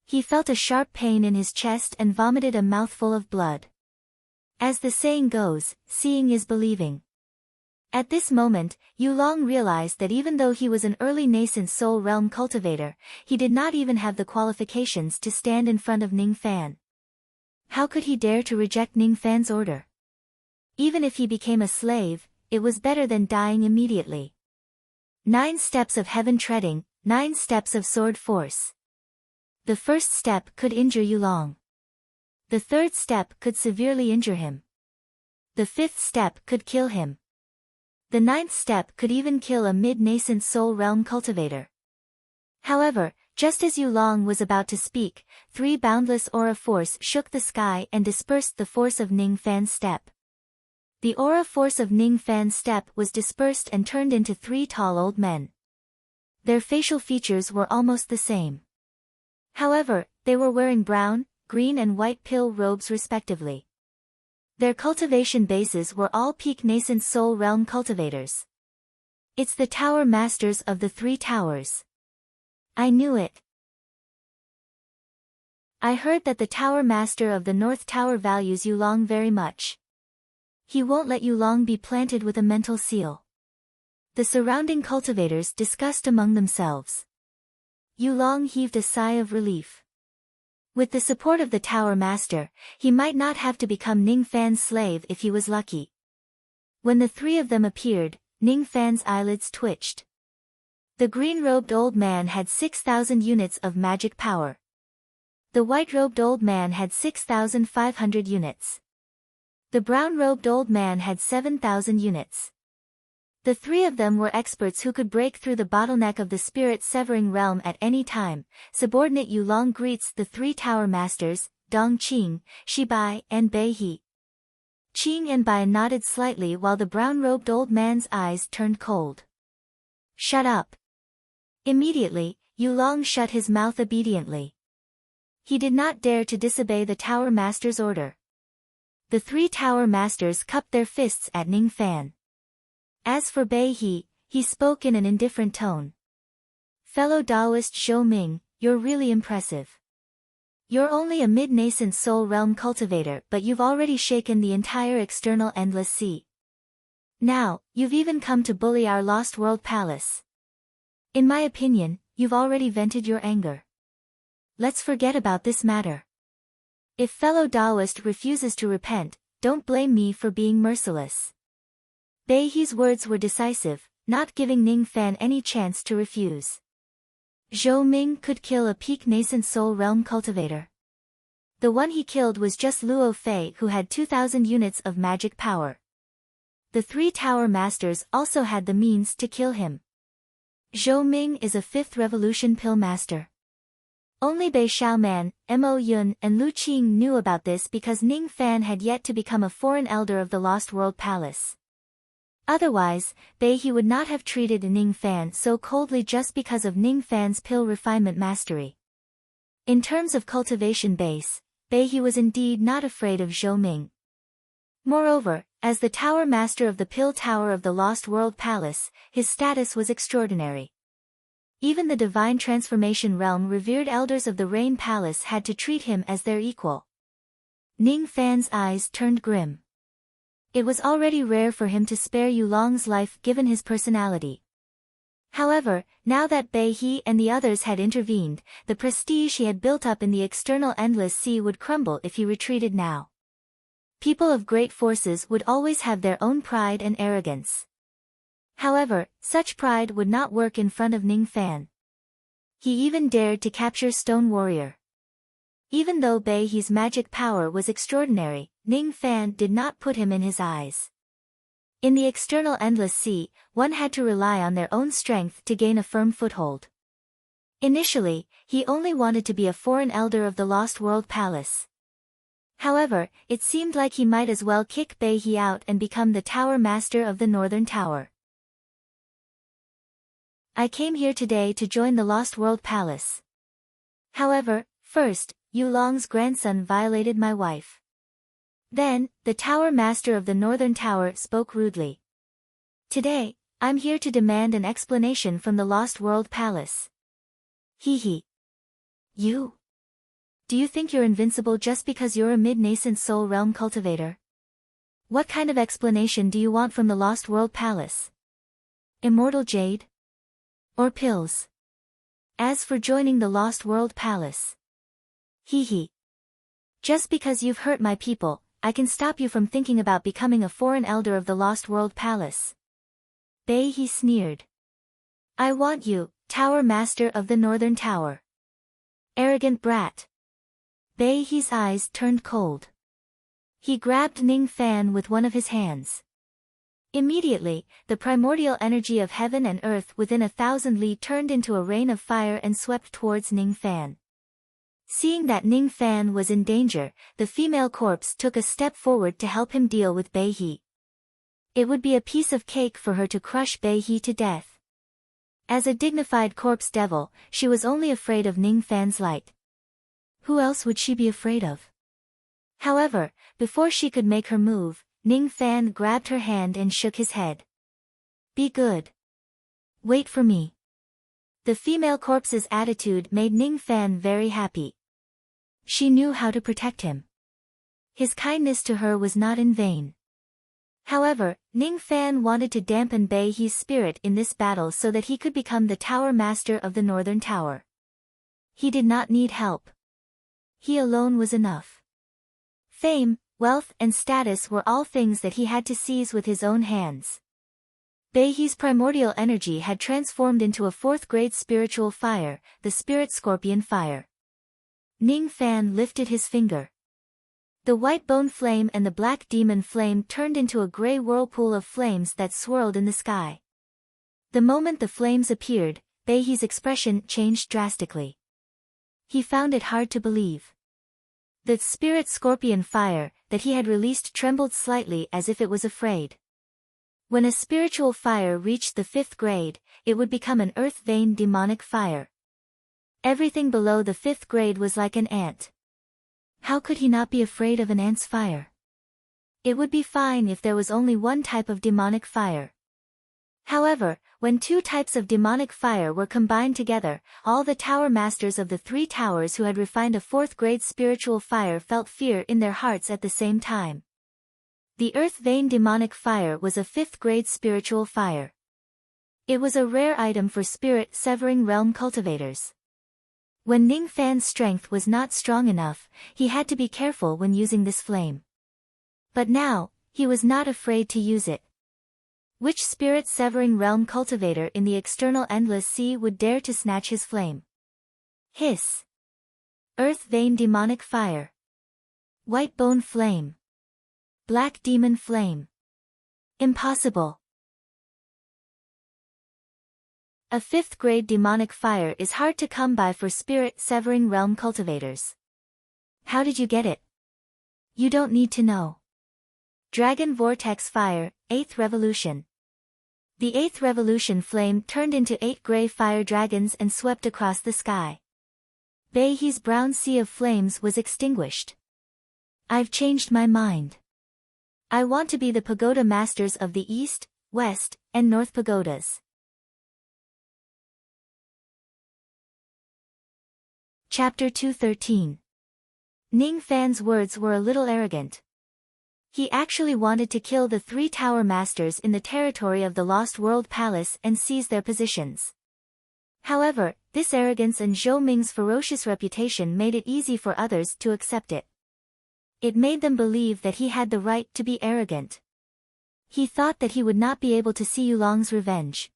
He felt a sharp pain in his chest and vomited a mouthful of blood. As the saying goes, seeing is believing. At this moment, Yulong realized that even though he was an early nascent soul realm cultivator, he did not even have the qualifications to stand in front of Ning Fan. How could he dare to reject Ning Fan's order? Even if he became a slave, it was better than dying immediately. 9 steps of heaven treading, 9 steps of sword force. The first step could injure Yulong. The third step could severely injure him. The fifth step could kill him. The 9th step could even kill a mid-nascent soul realm cultivator. However, just as Yulong was about to speak, 3 boundless aura force shook the sky and dispersed the force of Ning Fan's step. The aura force of Ning Fan's step was dispersed and turned into 3 tall old men. Their facial features were almost the same. However, they were wearing brown, green and white pill robes respectively. Their cultivation bases were all peak nascent soul realm cultivators. It's the tower masters of the 3 towers. I knew it. I heard that the tower master of the North Tower values Yulong very much. He won't let Yulong be planted with a mental seal. The surrounding cultivators discussed among themselves. Yulong heaved a sigh of relief. With the support of the Tower Master, he might not have to become Ning Fan's slave if he was lucky. When the 3 of them appeared, Ning Fan's eyelids twitched. The green-robed old man had 6,000 units of magic power. The white-robed old man had 6,500 units. The brown-robed old man had 7,000 units. The 3 of them were experts who could break through the bottleneck of the spirit-severing realm at any time. Subordinate Yulong greets the 3 tower masters, Dong Qing, Shibai, and Bei He. Qing and Bai nodded slightly while the brown-robed old man's eyes turned cold. Shut up. Immediately, Yulong shut his mouth obediently. He did not dare to disobey the tower master's order. The 3 tower masters cupped their fists at Ning Fan. As for Bei He, he spoke in an indifferent tone. Fellow Taoist Zhou Ming, you're really impressive. You're only a mid-nascent soul realm cultivator, but you've already shaken the entire external endless sea. Now, you've even come to bully our lost world palace. In my opinion, you've already vented your anger. Let's forget about this matter. If fellow Taoist refuses to repent, don't blame me for being merciless. Bei He's words were decisive, not giving Ning Fan any chance to refuse. Zhou Ming could kill a peak nascent soul realm cultivator. The one he killed was just Luo Fei, who had 2,000 units of magic power. The 3 tower masters also had the means to kill him. Zhou Ming is a 5th revolution pill master. Only Bei Xiaoman, Mo Yun and Lu Qing knew about this because Ning Fan had yet to become a foreign elder of the Lost World Palace. Otherwise, Bei He would not have treated Ning Fan so coldly just because of Ning Fan's pill refinement mastery. In terms of cultivation base, Bei He was indeed not afraid of Zhou Ming. Moreover, as the tower master of the Pill Tower of the Lost World Palace, his status was extraordinary. Even the divine transformation realm revered elders of the Rain Palace had to treat him as their equal. Ning Fan's eyes turned grim. It was already rare for him to spare Yulong's life given his personality. However, now that Bei He and the others had intervened, the prestige he had built up in the external endless sea would crumble if he retreated now. People of great forces would always have their own pride and arrogance. However, such pride would not work in front of Ning Fan. He even dared to capture Stone Warrior. Even though Bei He's magic power was extraordinary, Ning Fan did not put him in his eyes. In the external endless sea, one had to rely on their own strength to gain a firm foothold. Initially, he only wanted to be a foreign elder of the Lost World Palace. However, it seemed like he might as well kick Bei He out and become the Tower Master of the Northern Tower. I came here today to join the Lost World Palace. However, first, Yulong's grandson violated my wife. Then, the Tower Master of the Northern Tower spoke rudely. Today, I'm here to demand an explanation from the Lost World Palace. Hee. You? Do you think you're invincible just because you're a mid-nascent soul realm cultivator? What kind of explanation do you want from the Lost World Palace? Immortal Jade? Or pills? As for joining the Lost World Palace. Hee. Just because you've hurt my people, I can stop you from thinking about becoming a foreign elder of the Lost World Palace. He sneered. I want you, Tower Master of the Northern Tower. Arrogant brat. He's eyes turned cold. He grabbed Ning Fan with one of his hands. Immediately, the primordial energy of heaven and earth within 1,000 li turned into a rain of fire and swept towards Ning Fan. Seeing that Ning Fan was in danger, the female corpse took a step forward to help him deal with Bei He. It would be a piece of cake for her to crush Bei He to death. As a dignified corpse devil, she was only afraid of Ning Fan's light. Who else would she be afraid of? However, before she could make her move, Ning Fan grabbed her hand and shook his head. Be good. Wait for me. The female corpse's attitude made Ning Fan very happy. She knew how to protect him. His kindness to her was not in vain. However, Ning Fan wanted to dampen Bei He's spirit in this battle so that he could become the Tower Master of the Northern Tower. He did not need help. He alone was enough. Fame, wealth and status were all things that he had to seize with his own hands. Bei He's primordial energy had transformed into a 4th-grade spiritual fire, the Spirit Scorpion Fire. Ning Fan lifted his finger. The white bone flame and the black demon flame turned into a gray whirlpool of flames that swirled in the sky. The moment the flames appeared, Bei He's expression changed drastically. He found it hard to believe. The Spirit Scorpion Fire that he had released trembled slightly as if it was afraid. When a spiritual fire reached the 5th grade, it would become an earth vein demonic fire. Everything below the 5th grade was like an ant. How could he not be afraid of an ant's fire? It would be fine if there was only one type of demonic fire. However, when 2 types of demonic fire were combined together, all the tower masters of the 3 towers who had refined a 4th-grade spiritual fire felt fear in their hearts at the same time. The earth vein demonic fire was a 5th-grade spiritual fire. It was a rare item for spirit-severing realm cultivators. When Ning Fan's strength was not strong enough, he had to be careful when using this flame. But now, he was not afraid to use it. Which spirit-severing realm cultivator in the external endless sea would dare to snatch his flame? Hiss. Earth vein demonic fire. White bone flame. Black demon flame. Impossible. A 5th-grade demonic fire is hard to come by for spirit-severing realm cultivators. How did you get it? You don't need to know. Dragon Vortex Fire, 8th Revolution. The 8th Revolution flame turned into 8 gray fire dragons and swept across the sky. Bei He's brown sea of flames was extinguished. I've changed my mind. I want to be the pagoda masters of the East, West, and North pagodas. Chapter 213. Ning Fan's words were a little arrogant. He actually wanted to kill the 3 tower masters in the territory of the Lost World Palace and seize their positions. However, this arrogance and Zhou Ming's ferocious reputation made it easy for others to accept it. It made them believe that he had the right to be arrogant. He thought that he would not be able to see Yulong's revenge.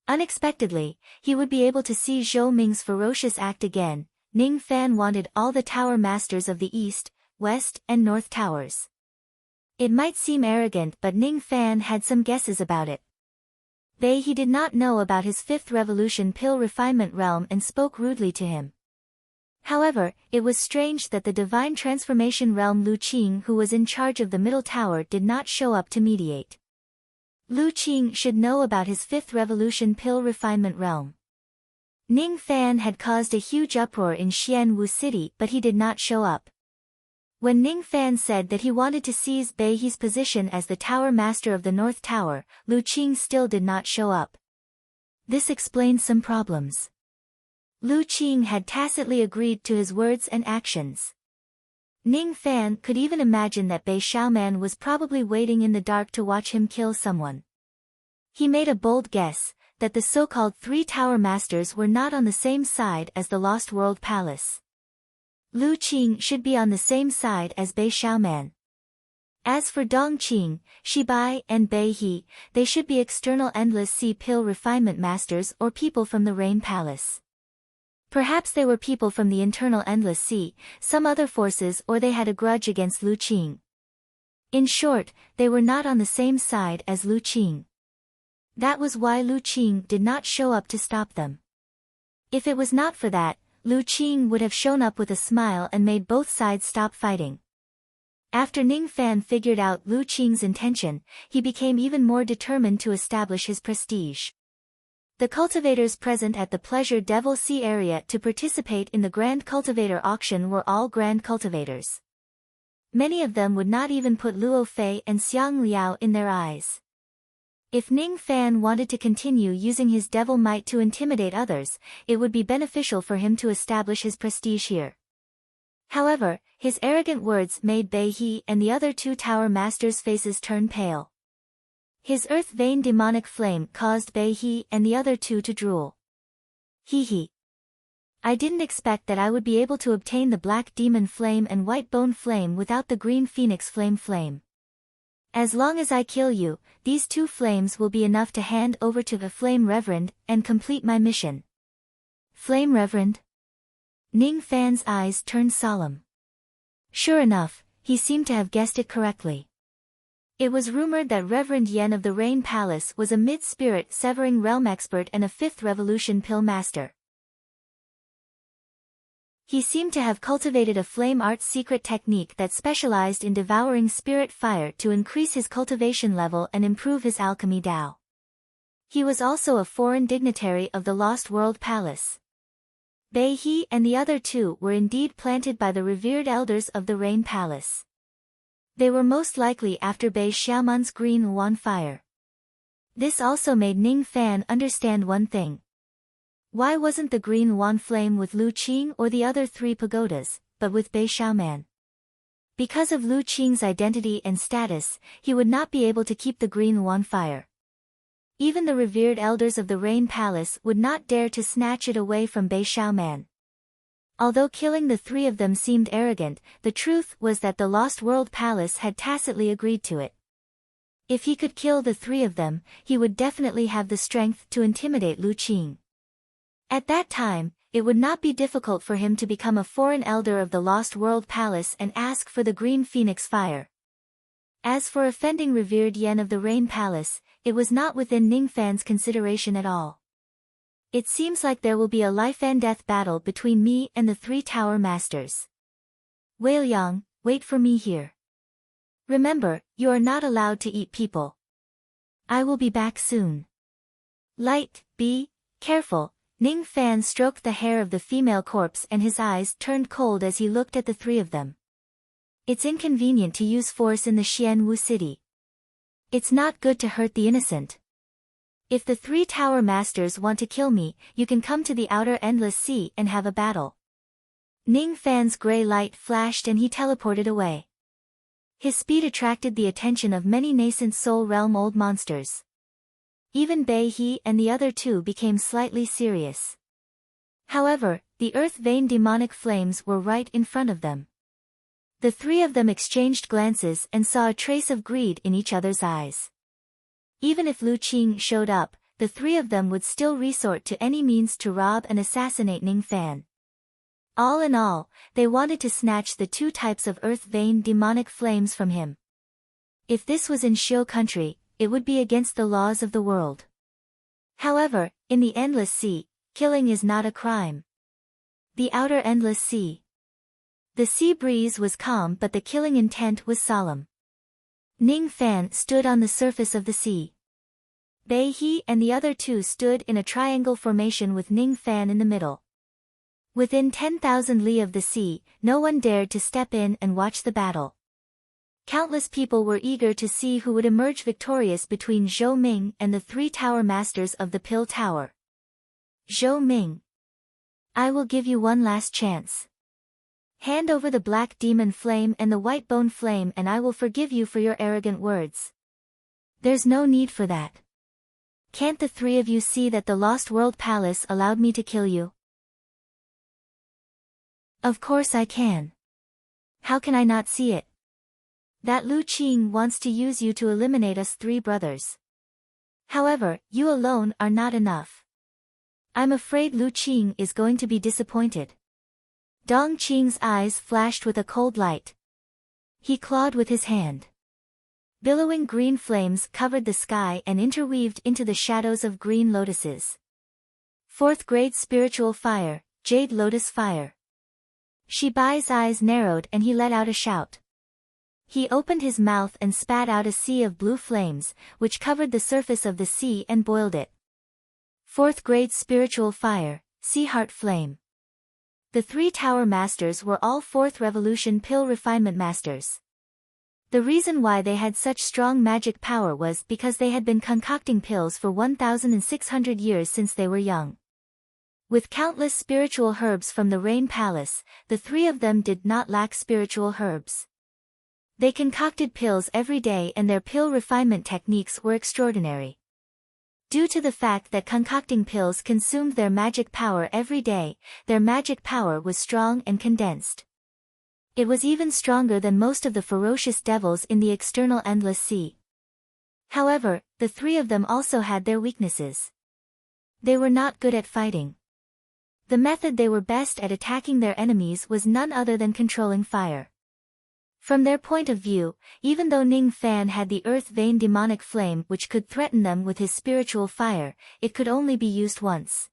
Unexpectedly, he would be able to see Zhou Ming's ferocious act again. Ning Fan wanted all the tower masters of the East, West, and North towers. It might seem arrogant, but Ning Fan had some guesses about it. Bei He did not know about his 5th Revolution pill refinement realm and spoke rudely to him. However, it was strange that the Divine Transformation Realm Lu Qing, who was in charge of the Middle Tower, did not show up to mediate. Lu Qing should know about his 5th Revolution pill refinement realm. Ning Fan had caused a huge uproar in Xianwu City, but he did not show up. When Ning Fan said that he wanted to seize Bai He's position as the tower master of the North Tower, Lu Qing still did not show up. This explained some problems. Lu Qing had tacitly agreed to his words and actions. Ning Fan could even imagine that Bai Xiaoman was probably waiting in the dark to watch him kill someone. He made a bold guess, that the so-called three tower masters were not on the same side as the Lost World Palace. Lu Qing should be on the same side as Bai Xiaoman. As for Dong Qing, Shi Bai and Bai He, they should be external Endless Sea Pill refinement masters or people from the Rain Palace. Perhaps they were people from the internal Endless Sea, some other forces, or they had a grudge against Lu Qing. In short, they were not on the same side as Lu Qing. That was why Lu Qing did not show up to stop them. If it was not for that, Lu Qing would have shown up with a smile and made both sides stop fighting. After Ning Fan figured out Lu Qing's intention, he became even more determined to establish his prestige. The cultivators present at the Pleasure Devil Sea area to participate in the Grand Cultivator Auction were all Grand Cultivators. Many of them would not even put Luo Fei and Xiang Liao in their eyes. If Ning Fan wanted to continue using his devil might to intimidate others, it would be beneficial for him to establish his prestige here. However, his arrogant words made Bai He and the other two tower masters' faces turn pale. His earth vein demonic flame caused Bai He and the other two to drool. He. I didn't expect that I would be able to obtain the black demon flame and white bone flame without the green phoenix flame. As long as I kill you, these two flames will be enough to hand over to the Flame Reverend and complete my mission. Flame Reverend? Ning Fan's eyes turned solemn. Sure enough, he seemed to have guessed it correctly. It was rumored that Reverend Yen of the Rain Palace was a mid-spirit severing realm expert and a fifth revolution pill master. He seemed to have cultivated a flame art secret technique that specialized in devouring spirit fire to increase his cultivation level and improve his alchemy Dao. He was also a foreign dignitary of the Lost World Palace. Bai He and the other two were indeed planted by the revered elders of the Rain Palace. They were most likely after Bai Xiaoman's green Yuan fire. This also made Ning Fan understand one thing. Why wasn't the green Yuan flame with Lu Qing or the other three pagodas, but with Bai Xiaoman? Because of Lu Qing's identity and status, he would not be able to keep the green Yuan fire. Even the revered elders of the Rain Palace would not dare to snatch it away from Bai Xiaoman. Although killing the three of them seemed arrogant, the truth was that the Lost World Palace had tacitly agreed to it. If he could kill the three of them, he would definitely have the strength to intimidate Lu Qing. At that time, it would not be difficult for him to become a foreign elder of the Lost World Palace and ask for the green phoenix fire. As for offending revered Yen of the Rain Palace, it was not within Ning Fan's consideration at all. It seems like there will be a life and death battle between me and the three tower masters. Wei Liang, wait for me here. Remember, you are not allowed to eat people. I will be back soon. Light, be careful. Ning Fan stroked the hair of the female corpse and his eyes turned cold as he looked at the three of them. It's inconvenient to use force in the Xianwu city. It's not good to hurt the innocent. If the three tower masters want to kill me, you can come to the outer endless sea and have a battle. Ning Fan's gray light flashed and he teleported away. His speed attracted the attention of many nascent soul realm old monsters. Even Bai He and the other two became slightly serious. However, the earth vein demonic flames were right in front of them. The three of them exchanged glances and saw a trace of greed in each other's eyes. Even if Lu Qing showed up, the three of them would still resort to any means to rob and assassinate Ning Fan. All in all, they wanted to snatch the two types of earth vein demonic flames from him. If this was in Xiu country, it would be against the laws of the world. However, in the Endless Sea, killing is not a crime. The outer Endless Sea. The sea breeze was calm but the killing intent was solemn. Ning Fan stood on the surface of the sea. Bai He and the other two stood in a triangle formation with Ning Fan in the middle. Within 10,000 li of the sea, no one dared to step in and watch the battle. Countless people were eager to see who would emerge victorious between Zhou Ming and the three tower masters of the Pill Tower. Zhou Ming. I will give you one last chance. Hand over the black demon flame and the white bone flame and I will forgive you for your arrogant words. There's no need for that. Can't the three of you see that the Lost World Palace allowed me to kill you? Of course I can. How can I not see it? That Lu Qing wants to use you to eliminate us three brothers. However, you alone are not enough. I'm afraid Lu Qing is going to be disappointed. Dong Qing's eyes flashed with a cold light. He clawed with his hand. Billowing green flames covered the sky and interweaved into the shadows of green lotuses. Fourth grade spiritual fire, Jade Lotus Fire. Shibai's eyes narrowed and he let out a shout. He opened his mouth and spat out a sea of blue flames, which covered the surface of the sea and boiled it. Fourth grade spiritual fire, Sea Heart Flame. The three tower masters were all fourth revolution pill refinement masters. The reason why they had such strong magic power was because they had been concocting pills for 1,600 years since they were young. With countless spiritual herbs from the Rain Palace, the three of them did not lack spiritual herbs. They concocted pills every day and their pill refinement techniques were extraordinary. Due to the fact that concocting pills consumed their magic power every day, their magic power was strong and condensed. It was even stronger than most of the ferocious devils in the external endless sea. However, the three of them also had their weaknesses. They were not good at fighting. The method they were best at attacking their enemies was none other than controlling fire. From their point of view, even though Ning Fan had the earth vein demonic flame which could threaten them with his spiritual fire, it could only be used once.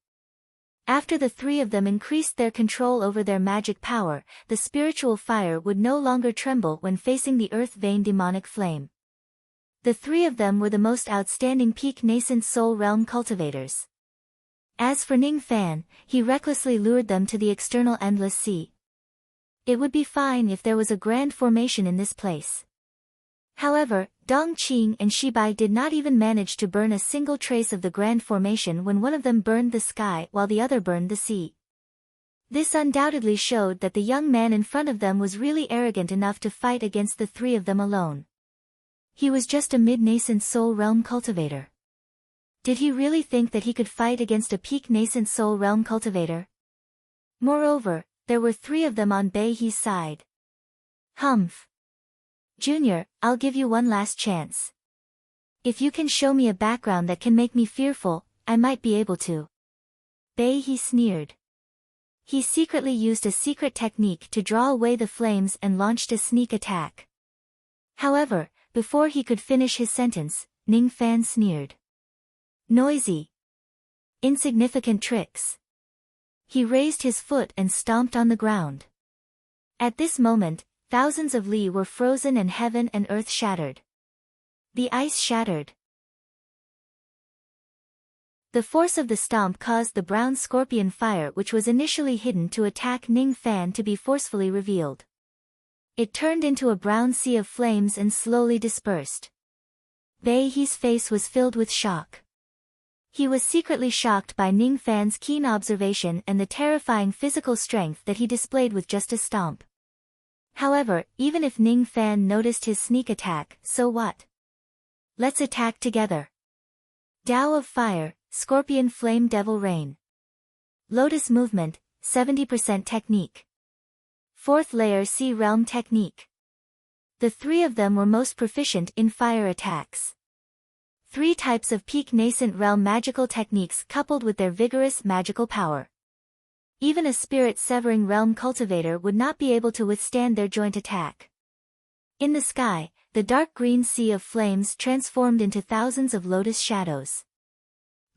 After the three of them increased their control over their magic power, the spiritual fire would no longer tremble when facing the earth vein demonic flame. The three of them were the most outstanding peak nascent soul realm cultivators. As for Ning Fan, he recklessly lured them to the external endless sea. It would be fine if there was a grand formation in this place. However, Dong Qing and Shibai did not even manage to burn a single trace of the grand formation when one of them burned the sky while the other burned the sea. This undoubtedly showed that the young man in front of them was really arrogant enough to fight against the three of them alone. He was just a mid-nascent soul realm cultivator. Did he really think that he could fight against a peak nascent soul realm cultivator? Moreover, there were three of them on Bei He's side. Humph. Junior, I'll give you one last chance. If you can show me a background that can make me fearful, I might be able to. Bei He sneered. He secretly used a secret technique to draw away the flames and launched a sneak attack. However, before he could finish his sentence, Ning Fan sneered. Noisy. Insignificant tricks. He raised his foot and stomped on the ground. At this moment, thousands of li were frozen and heaven and earth shattered. The ice shattered. The force of the stomp caused the brown scorpion fire which was initially hidden to attack Ning Fan to be forcefully revealed. It turned into a brown sea of flames and slowly dispersed. Bei He's face was filled with shock. He was secretly shocked by Ning Fan's keen observation and the terrifying physical strength that he displayed with just a stomp. However, even if Ning Fan noticed his sneak attack, so what? Let's attack together. Dao of Fire, Scorpion Flame Devil Rain. Lotus Movement, 70% Technique. Fourth Layer Sea Realm Technique. The three of them were most proficient in fire attacks. Three types of peak nascent realm magical techniques coupled with their vigorous magical power. Even a spirit-severing realm cultivator would not be able to withstand their joint attack. In the sky, the dark green sea of flames transformed into thousands of lotus shadows.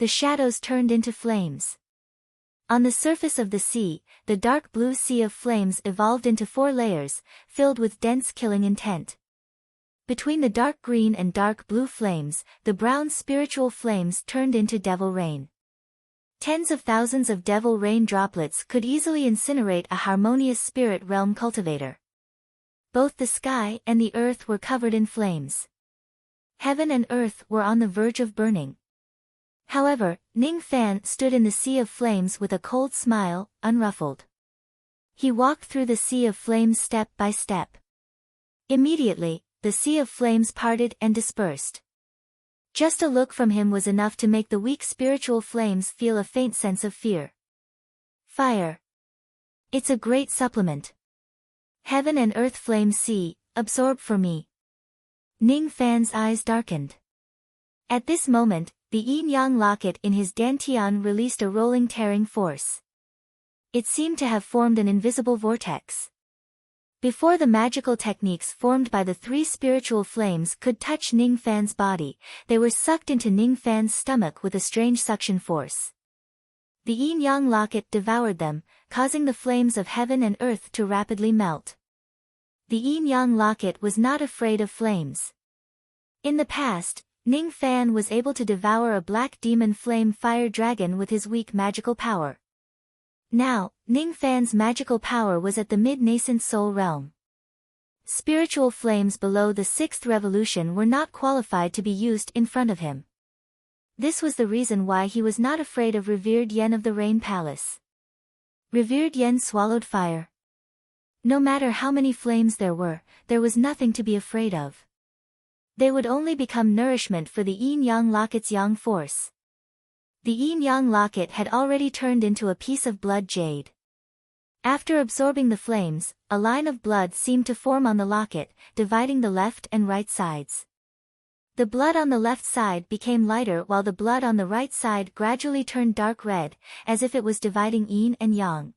The shadows turned into flames. On the surface of the sea, the dark blue sea of flames evolved into 4 layers, filled with dense killing intent. Between the dark green and dark blue flames, the brown spiritual flames turned into devil rain. Tens of thousands of devil rain droplets could easily incinerate a harmonious spirit realm cultivator. Both the sky and the earth were covered in flames. Heaven and earth were on the verge of burning. However, Ning Fan stood in the sea of flames with a cold smile, unruffled. He walked through the sea of flames step by step. Immediately, the sea of flames parted and dispersed. Just a look from him was enough to make the weak spiritual flames feel a faint sense of fear. Fire. It's a great supplement. Heaven and earth flames see, absorb for me. Ning Fan's eyes darkened. At this moment, the yin-yang locket in his dantian released a rolling tearing force. It seemed to have formed an invisible vortex. Before the magical techniques formed by the three spiritual flames could touch Ning Fan's body, they were sucked into Ning Fan's stomach with a strange suction force. The yin-yang locket devoured them, causing the flames of heaven and earth to rapidly melt. The yin-yang locket was not afraid of flames. In the past, Ning Fan was able to devour a black demon flame fire dragon with his weak magical power. Now, Ning Fan's magical power was at the mid-nascent soul realm. Spiritual flames below the sixth revolution were not qualified to be used in front of him. This was the reason why he was not afraid of Revered Yen of the Rain Palace. Revered Yen swallowed fire. No matter how many flames there was nothing to be afraid of. They would only become nourishment for the yin-yang locket's yang force. The yin-yang locket had already turned into a piece of blood jade. After absorbing the flames, a line of blood seemed to form on the locket, dividing the left and right sides. The blood on the left side became lighter while the blood on the right side gradually turned dark red, as if it was dividing yin and yang.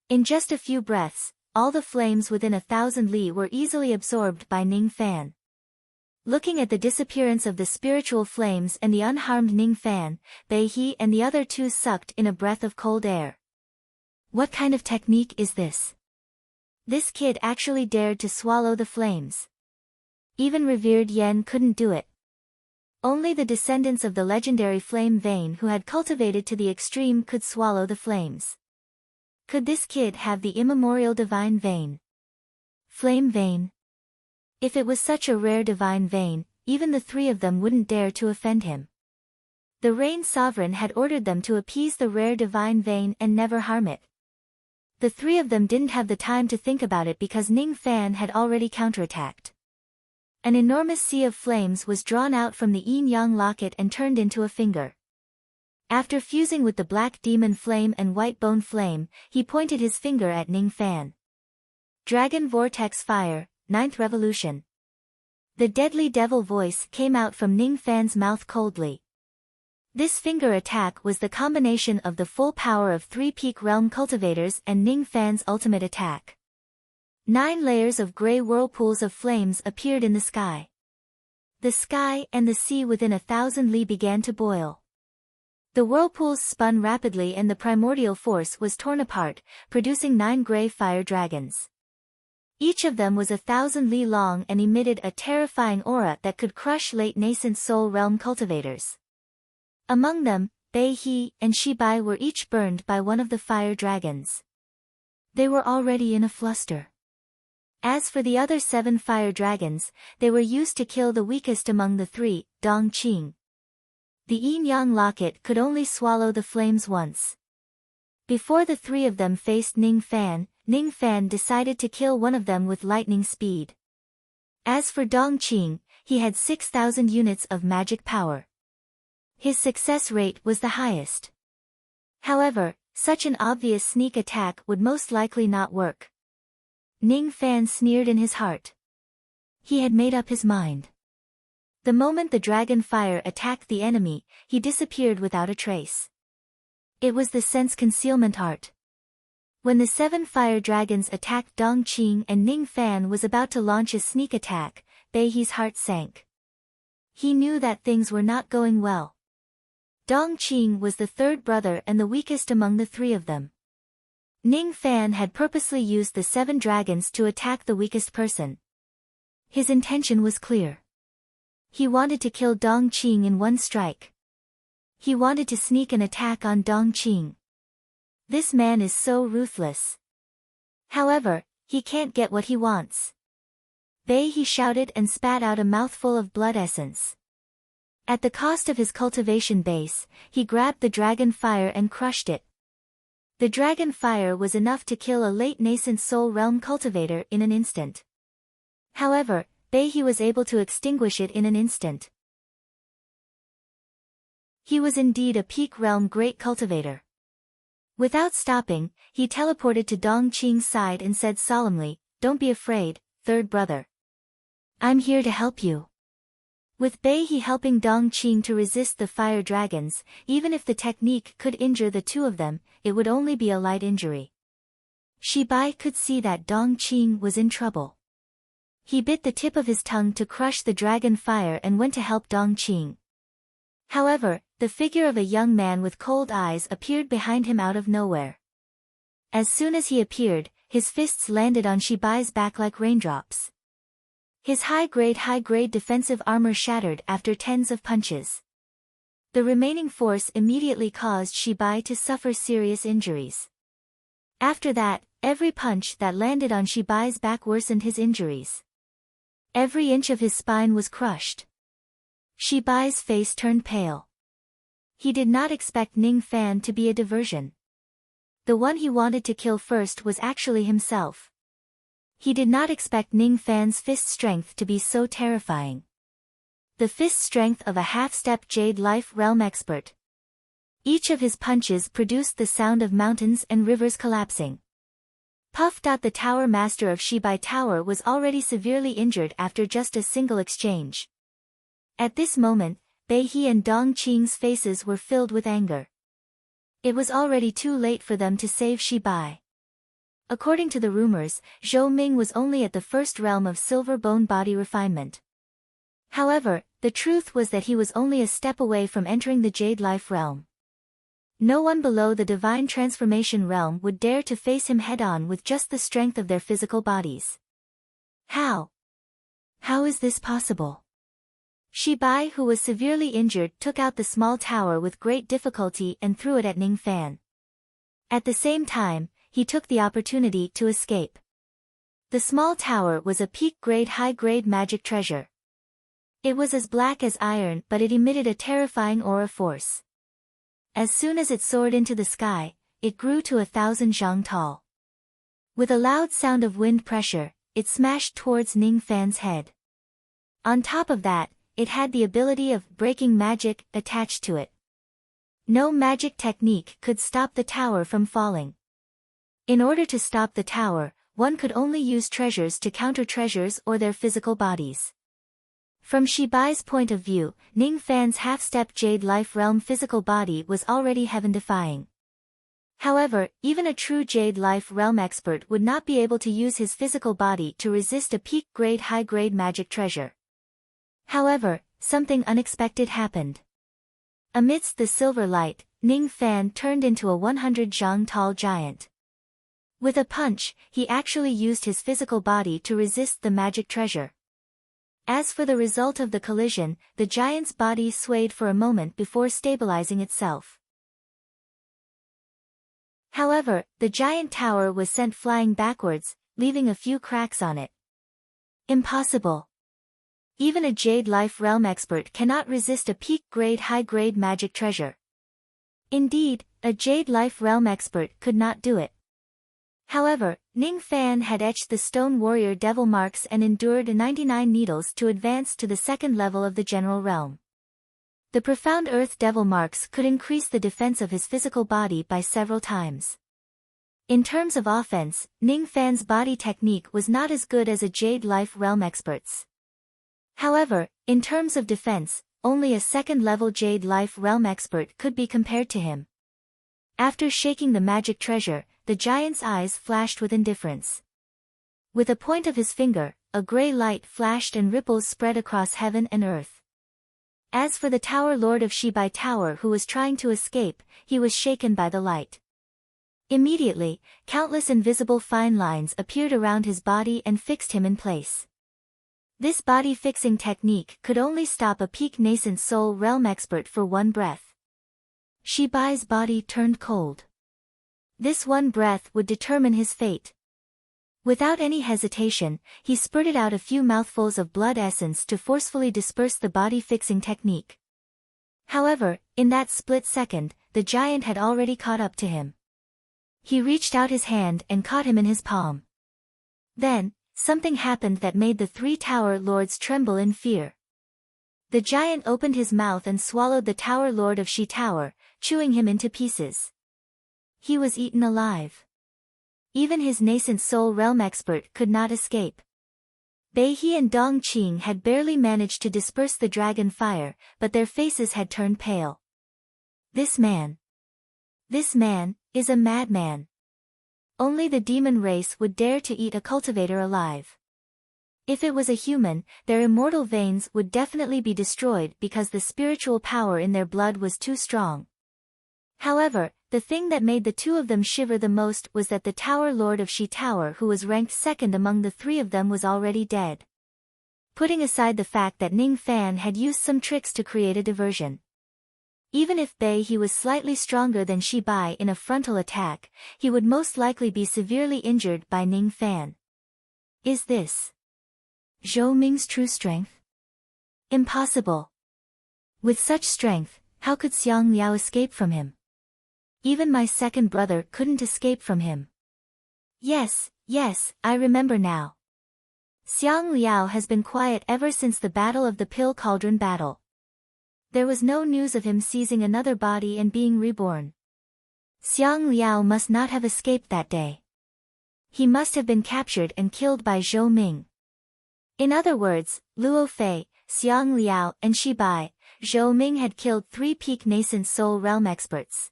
In just a few breaths, all the flames within 1,000 li were easily absorbed by Ning Fan. Looking at the disappearance of the spiritual flames and the unharmed Ning Fan, Bei He and the other two sucked in a breath of cold air. What kind of technique is this? This kid actually dared to swallow the flames. Even Revered Yen couldn't do it. Only the descendants of the legendary flame vein who had cultivated to the extreme could swallow the flames. Could this kid have the immemorial divine vein? Flame vein? If it was such a rare divine vein, even the three of them wouldn't dare to offend him. The Rain Sovereign had ordered them to appease the rare divine vein and never harm it. The three of them didn't have the time to think about it because Ning Fan had already counterattacked. An enormous sea of flames was drawn out from the yin-yang locket and turned into a finger. After fusing with the black demon flame and white bone flame, he pointed his finger at Ning Fan. Dragon Vortex Fire, 9th Revolution. The deadly devil voice came out from Ning Fan's mouth coldly. This finger attack was the combination of the full power of 3 peak realm cultivators and Ning Fan's ultimate attack. 9 layers of grey whirlpools of flames appeared in the sky. The sky and the sea within 1,000 li began to boil. The whirlpools spun rapidly and the primordial force was torn apart, producing 9 grey fire dragons. Each of them was 1,000 li long and emitted a terrifying aura that could crush late nascent soul realm cultivators. Among them, Bei He and Shibai were each burned by one of the fire dragons. They were already in a fluster. As for the other 7 fire dragons, they were used to kill the weakest among the 3, Dong Qing. The yin-yang locket could only swallow the flames once. Before the 3 of them faced Ning Fan decided to kill one of them with lightning speed. As for Dong Qing, he had 6,000 units of magic power. His success rate was the highest. However, such an obvious sneak attack would most likely not work. Ning Fan sneered in his heart. He had made up his mind. The moment the dragon fire attacked the enemy, he disappeared without a trace. It was the sense concealment art. When the 7 fire dragons attacked Dong Qing and Ning Fan was about to launch a sneak attack, Bei He's heart sank. He knew that things were not going well. Dong Qing was the 3rd brother and the weakest among the 3 of them. Ning Fan had purposely used the 7 dragons to attack the weakest person. His intention was clear. He wanted to kill Dong Qing in one strike. He wanted to sneak an attack on Dongqing. This man is so ruthless. However, he can't get what he wants. Bei, he shouted and spat out a mouthful of blood essence. At the cost of his cultivation base, he grabbed the dragon fire and crushed it. The dragon fire was enough to kill a late nascent soul realm cultivator in an instant. However, Bei, he was able to extinguish it in an instant. He was indeed a peak realm great cultivator. Without stopping, he teleported to Dongqing's side and said solemnly, "Don't be afraid, third brother. I'm here to help you." With Bei he helping Dongqing to resist the fire dragons, even if the technique could injure the two of them, it would only be a light injury. Shibai could see that Dongqing was in trouble. He bit the tip of his tongue to crush the dragon fire and went to help Dongqing. However, the figure of a young man with cold eyes appeared behind him out of nowhere. As soon as he appeared, his fists landed on Shibai's back like raindrops. His high-grade defensive armor shattered after tens of punches. The remaining force immediately caused Shibai to suffer serious injuries. After that, every punch that landed on Shibai's back worsened his injuries. Every inch of his spine was crushed. Shibai's face turned pale. He did not expect Ning Fan to be a diversion. The one he wanted to kill first was actually himself. He did not expect Ning Fan's fist strength to be so terrifying. The fist strength of a half-step Jade Life Realm expert. Each of his punches produced the sound of mountains and rivers collapsing. Puff. The Tower Master of Shibai Tower was already severely injured after just a single exchange. At this moment, Bei and Dongqing's faces were filled with anger. It was already too late for them to save Shibai. According to the rumors, Zhou Ming was only at the first realm of silver bone body refinement. However, the truth was that he was only a step away from entering the Jade Life realm. No one below the Divine Transformation realm would dare to face him head-on with just the strength of their physical bodies. How? How is this possible? Shibai, who was severely injured, took out the small tower with great difficulty and threw it at Ning Fan. At the same time, he took the opportunity to escape. The small tower was a peak-grade high-grade magic treasure. It was as black as iron, but it emitted a terrifying aura force. As soon as it soared into the sky, it grew to 1,000 zhang tall. With a loud sound of wind pressure, it smashed towards Ning Fan's head. On top of that, it had the ability of breaking magic attached to it. No magic technique could stop the tower from falling. In order to stop the tower, one could only use treasures to counter treasures or their physical bodies. From Shibai's point of view, Ning Fan's half-step Jade Life Realm physical body was already heaven-defying. However, even a true Jade Life Realm expert would not be able to use his physical body to resist a peak-grade high-grade magic treasure. However, something unexpected happened. Amidst the silver light, Ning Fan turned into a 100 zhang tall giant. With a punch, he actually used his physical body to resist the magic treasure. As for the result of the collision, the giant's body swayed for a moment before stabilizing itself. However, the giant tower was sent flying backwards, leaving a few cracks on it. Impossible. Even a Jade Life Realm expert cannot resist a peak-grade high-grade magic treasure. Indeed, a Jade Life Realm expert could not do it. However, Ning Fan had etched the Stone Warrior Devil marks and endured 99 needles to advance to the second level of the General Realm. The Profound Earth Devil marks could increase the defense of his physical body by several times. In terms of offense, Ning Fan's body technique was not as good as a Jade Life Realm expert's. However, in terms of defense, only a second-level Jade Life Realm expert could be compared to him. After shaking the magic treasure, the giant's eyes flashed with indifference. With a point of his finger, a gray light flashed and ripples spread across heaven and earth. As for the Tower Lord of Shibai Tower who was trying to escape, he was shaken by the light. Immediately, countless invisible fine lines appeared around his body and fixed him in place. This body-fixing technique could only stop a peak nascent soul realm expert for one breath. Shibai's body turned cold. This one breath would determine his fate. Without any hesitation, he spurted out a few mouthfuls of blood essence to forcefully disperse the body-fixing technique. However, in that split second, the giant had already caught up to him. He reached out his hand and caught him in his palm. Then, something happened that made the three tower lords tremble in fear. The giant opened his mouth and swallowed the tower lord of Shi Tower, chewing him into pieces. He was eaten alive. Even his nascent soul realm expert could not escape. Beihe and Dong Qing had barely managed to disperse the dragon fire, but their faces had turned pale. This man is a madman. Only the demon race would dare to eat a cultivator alive. If it was a human, their immortal veins would definitely be destroyed because the spiritual power in their blood was too strong. However, the thing that made the two of them shiver the most was that the Tower Lord of Shi Tower, who was ranked second among the three of them, was already dead. Putting aside the fact that Ning Fan had used some tricks to create a diversion. Even if Beihe was slightly stronger than Shibai in a frontal attack, he would most likely be severely injured by Ning Fan. Is this Zhou Ming's true strength? Impossible. With such strength, how could Xiang Liao escape from him? Even my second brother couldn't escape from him. Yes, I remember now. Xiang Liao has been quiet ever since the Battle of the Pill Cauldron battle. There was no news of him seizing another body and being reborn. Xiang Liao must not have escaped that day. He must have been captured and killed by Zhou Ming. In other words, Luo Fei, Xiang Liao, and Shibai, Zhou Ming had killed three peak nascent soul realm experts.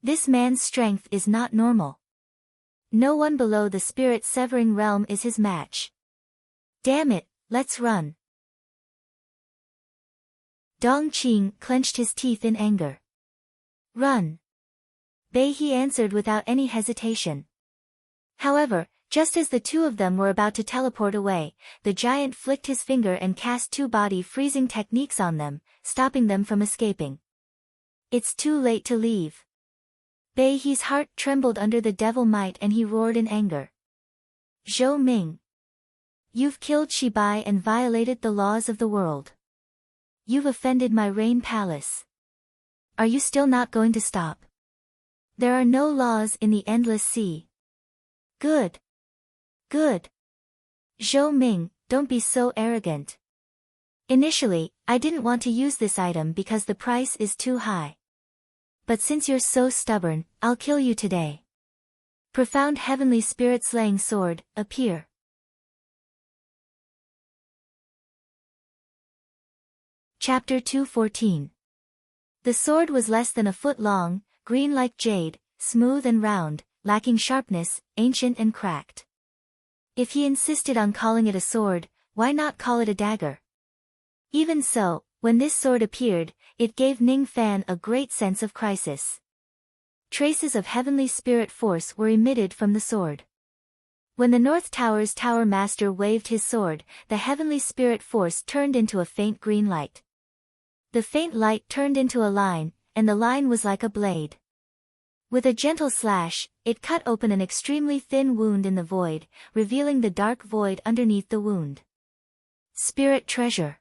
This man's strength is not normal. No one below the spirit-severing realm is his match. Damn it, let's run. Dong Qing clenched his teeth in anger. Run. Beihe answered without any hesitation. However, just as the two of them were about to teleport away, the giant flicked his finger and cast two body-freezing techniques on them, stopping them from escaping. It's too late to leave. Beihe's heart trembled under the devil might and he roared in anger. Zhou Ming. You've killed Shibai and violated the laws of the world. You've offended my rain palace. Are you still not going to stop? There are no laws in the endless sea. Good. Zhou Ming, don't be so arrogant. Initially, I didn't want to use this item because the price is too high. But since you're so stubborn, I'll kill you today. Profound Heavenly Spirit Slaying Sword, appear. Chapter 214. The sword was less than a foot long, green like jade, smooth and round, lacking sharpness, ancient and cracked. If he insisted on calling it a sword, why not call it a dagger? Even so, when this sword appeared, it gave Ning Fan a great sense of crisis. Traces of heavenly spirit force were emitted from the sword. When the North Tower's Tower Master waved his sword, the heavenly spirit force turned into a faint green light. The faint light turned into a line, and the line was like a blade. With a gentle slash, it cut open an extremely thin wound in the void, revealing the dark void underneath the wound. Spirit treasure.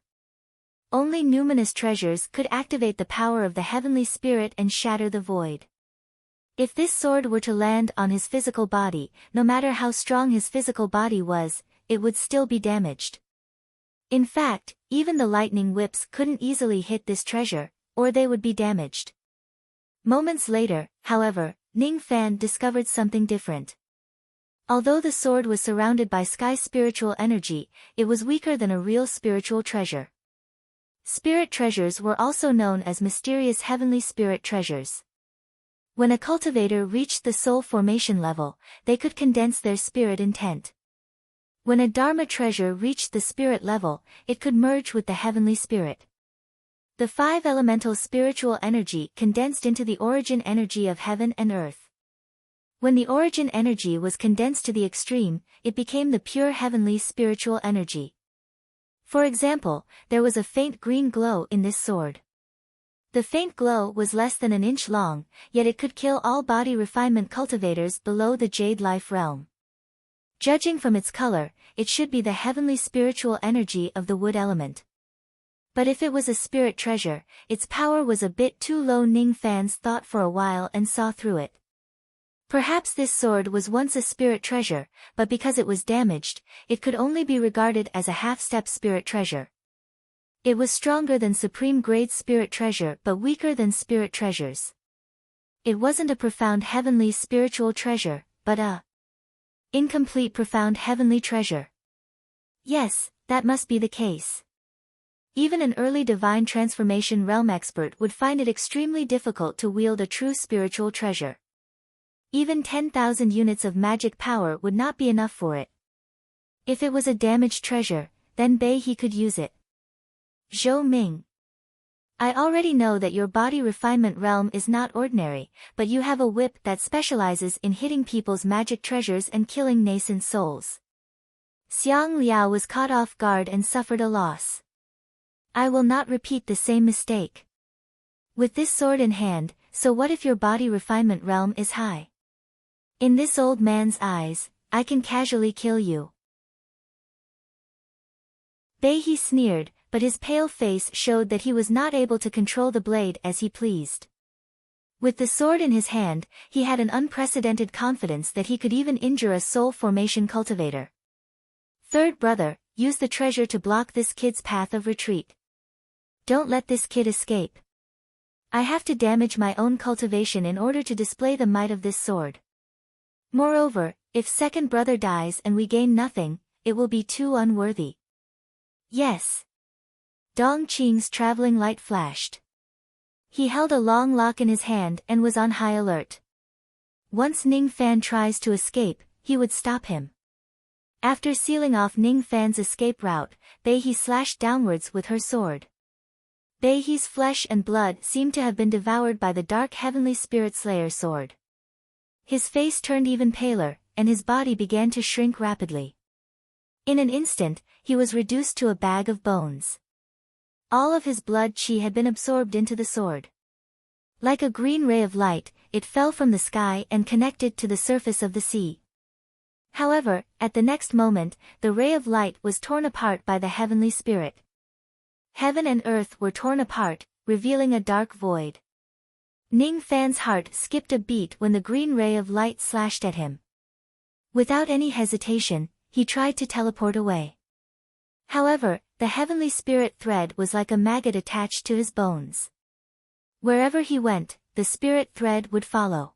Only numinous treasures could activate the power of the heavenly spirit and shatter the void. If this sword were to land on his physical body, no matter how strong his physical body was, it would still be damaged. In fact, even the lightning whips couldn't easily hit this treasure, or they would be damaged. Moments later, however, Ning Fan discovered something different. Although the sword was surrounded by sky spiritual energy, it was weaker than a real spiritual treasure. Spirit treasures were also known as mysterious heavenly spirit treasures. When a cultivator reached the soul formation level, they could condense their spirit intent. When a Dharma treasure reached the spirit level, it could merge with the heavenly spirit. The five elemental spiritual energy condensed into the origin energy of heaven and earth. When the origin energy was condensed to the extreme, it became the pure heavenly spiritual energy. For example, there was a faint green glow in this sword. The faint glow was less than an inch long, yet it could kill all body refinement cultivators below the jade life realm. Judging from its color, it should be the heavenly spiritual energy of the wood element. But if it was a spirit treasure, its power was a bit too low. Ning Fan's thought for a while and saw through it. Perhaps this sword was once a spirit treasure, but because it was damaged, it could only be regarded as a half-step spirit treasure. It was stronger than supreme-grade spirit treasure but weaker than spirit treasures. It wasn't a profound heavenly spiritual treasure, but a incomplete profound heavenly treasure. Yes, that must be the case. Even an early divine transformation realm expert would find it extremely difficult to wield a true spiritual treasure. Even 10,000 units of magic power would not be enough for it. If it was a damaged treasure, then he could use it. Zhou Ming. I already know that your body refinement realm is not ordinary, but you have a whip that specializes in hitting people's magic treasures and killing nascent souls. Xiang Liao was caught off guard and suffered a loss. I will not repeat the same mistake. With this sword in hand, so what if your body refinement realm is high? In this old man's eyes, I can casually kill you. He sneered, but his pale face showed that he was not able to control the blade as he pleased. With the sword in his hand, he had an unprecedented confidence that he could even injure a soul formation cultivator. Third brother, use the treasure to block this kid's path of retreat. Don't let this kid escape. I have to damage my own cultivation in order to display the might of this sword. Moreover, if second brother dies and we gain nothing, it will be too unworthy. Yes. Dong Qing's traveling light flashed. He held a long lock in his hand and was on high alert. Once Ning Fan tries to escape, he would stop him. After sealing off Ning Fan's escape route, He slashed downwards with her sword. He's flesh and blood seemed to have been devoured by the dark heavenly spirit slayer sword. His face turned even paler, and his body began to shrink rapidly. In an instant, he was reduced to a bag of bones. All of his blood chi had been absorbed into the sword. Like a green ray of light, it fell from the sky and connected to the surface of the sea. However, at the next moment, the ray of light was torn apart by the heavenly spirit. Heaven and earth were torn apart, revealing a dark void. Ning Fan's heart skipped a beat when the green ray of light slashed at him. Without any hesitation, he tried to teleport away. However, the heavenly spirit thread was like a maggot attached to his bones. Wherever he went, the spirit thread would follow.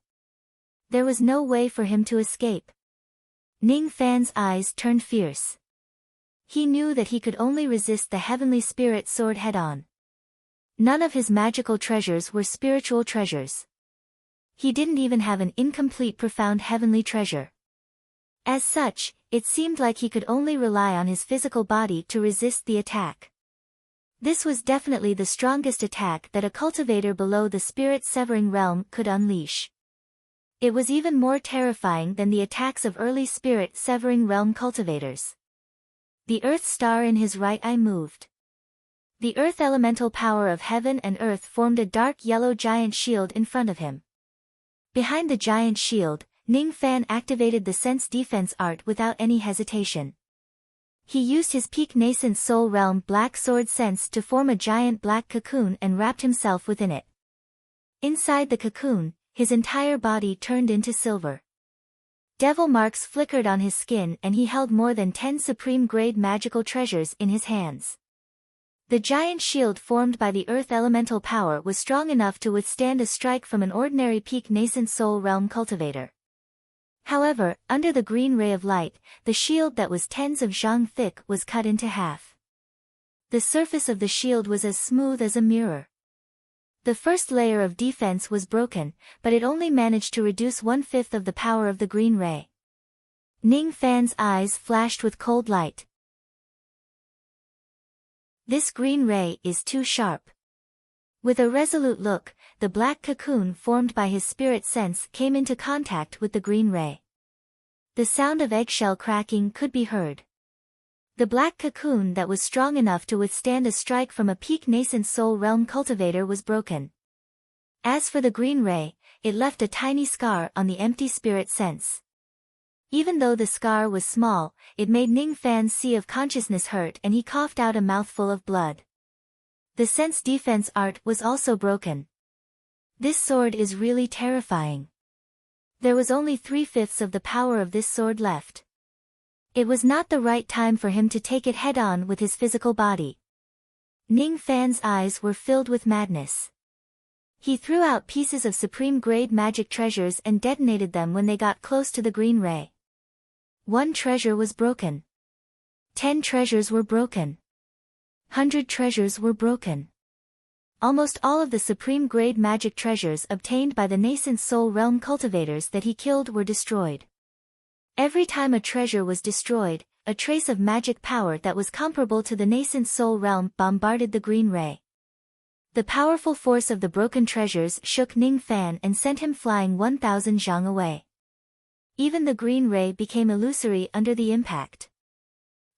There was no way for him to escape. Ning Fan's eyes turned fierce. He knew that he could only resist the heavenly spirit sword head-on. None of his magical treasures were spiritual treasures. He didn't even have an incomplete profound heavenly treasure. As such, it seemed like he could only rely on his physical body to resist the attack. This was definitely the strongest attack that a cultivator below the spirit-severing realm could unleash. It was even more terrifying than the attacks of early spirit-severing realm cultivators. The earth star in his right eye moved. The earth elemental power of heaven and earth formed a dark yellow giant shield in front of him. Behind the giant shield, Ning Fan activated the sense defense art without any hesitation. He used his peak nascent soul realm black sword sense to form a giant black cocoon and wrapped himself within it. Inside the cocoon, his entire body turned into silver. Devil marks flickered on his skin and he held more than 10 supreme-grade magical treasures in his hands. The giant shield formed by the earth elemental power was strong enough to withstand a strike from an ordinary peak nascent soul realm cultivator. However, under the green ray of light, the shield that was tens of zhang thick was cut into half. The surface of the shield was as smooth as a mirror. The first layer of defense was broken, but it only managed to reduce 1/5 of the power of the green ray. Ning Fan's eyes flashed with cold light. This green ray is too sharp. With a resolute look, the black cocoon formed by his spirit sense came into contact with the green ray. The sound of eggshell cracking could be heard. The black cocoon that was strong enough to withstand a strike from a peak nascent soul realm cultivator was broken. As for the green ray, it left a tiny scar on the empty spirit sense. Even though the scar was small, it made Ning Fan's sea of consciousness hurt and he coughed out a mouthful of blood. The sense defense art was also broken. This sword is really terrifying. There was only 3/5 of the power of this sword left. It was not the right time for him to take it head-on with his physical body. Ning Fan's eyes were filled with madness. He threw out pieces of supreme-grade magic treasures and detonated them when they got close to the green ray. 1 treasure was broken. 10 treasures were broken. 100 treasures were broken. Almost all of the supreme-grade magic treasures obtained by the nascent soul realm cultivators that he killed were destroyed. Every time a treasure was destroyed, a trace of magic power that was comparable to the nascent soul realm bombarded the green ray. The powerful force of the broken treasures shook Ning Fan and sent him flying 1,000 zhang away. Even the green ray became illusory under the impact.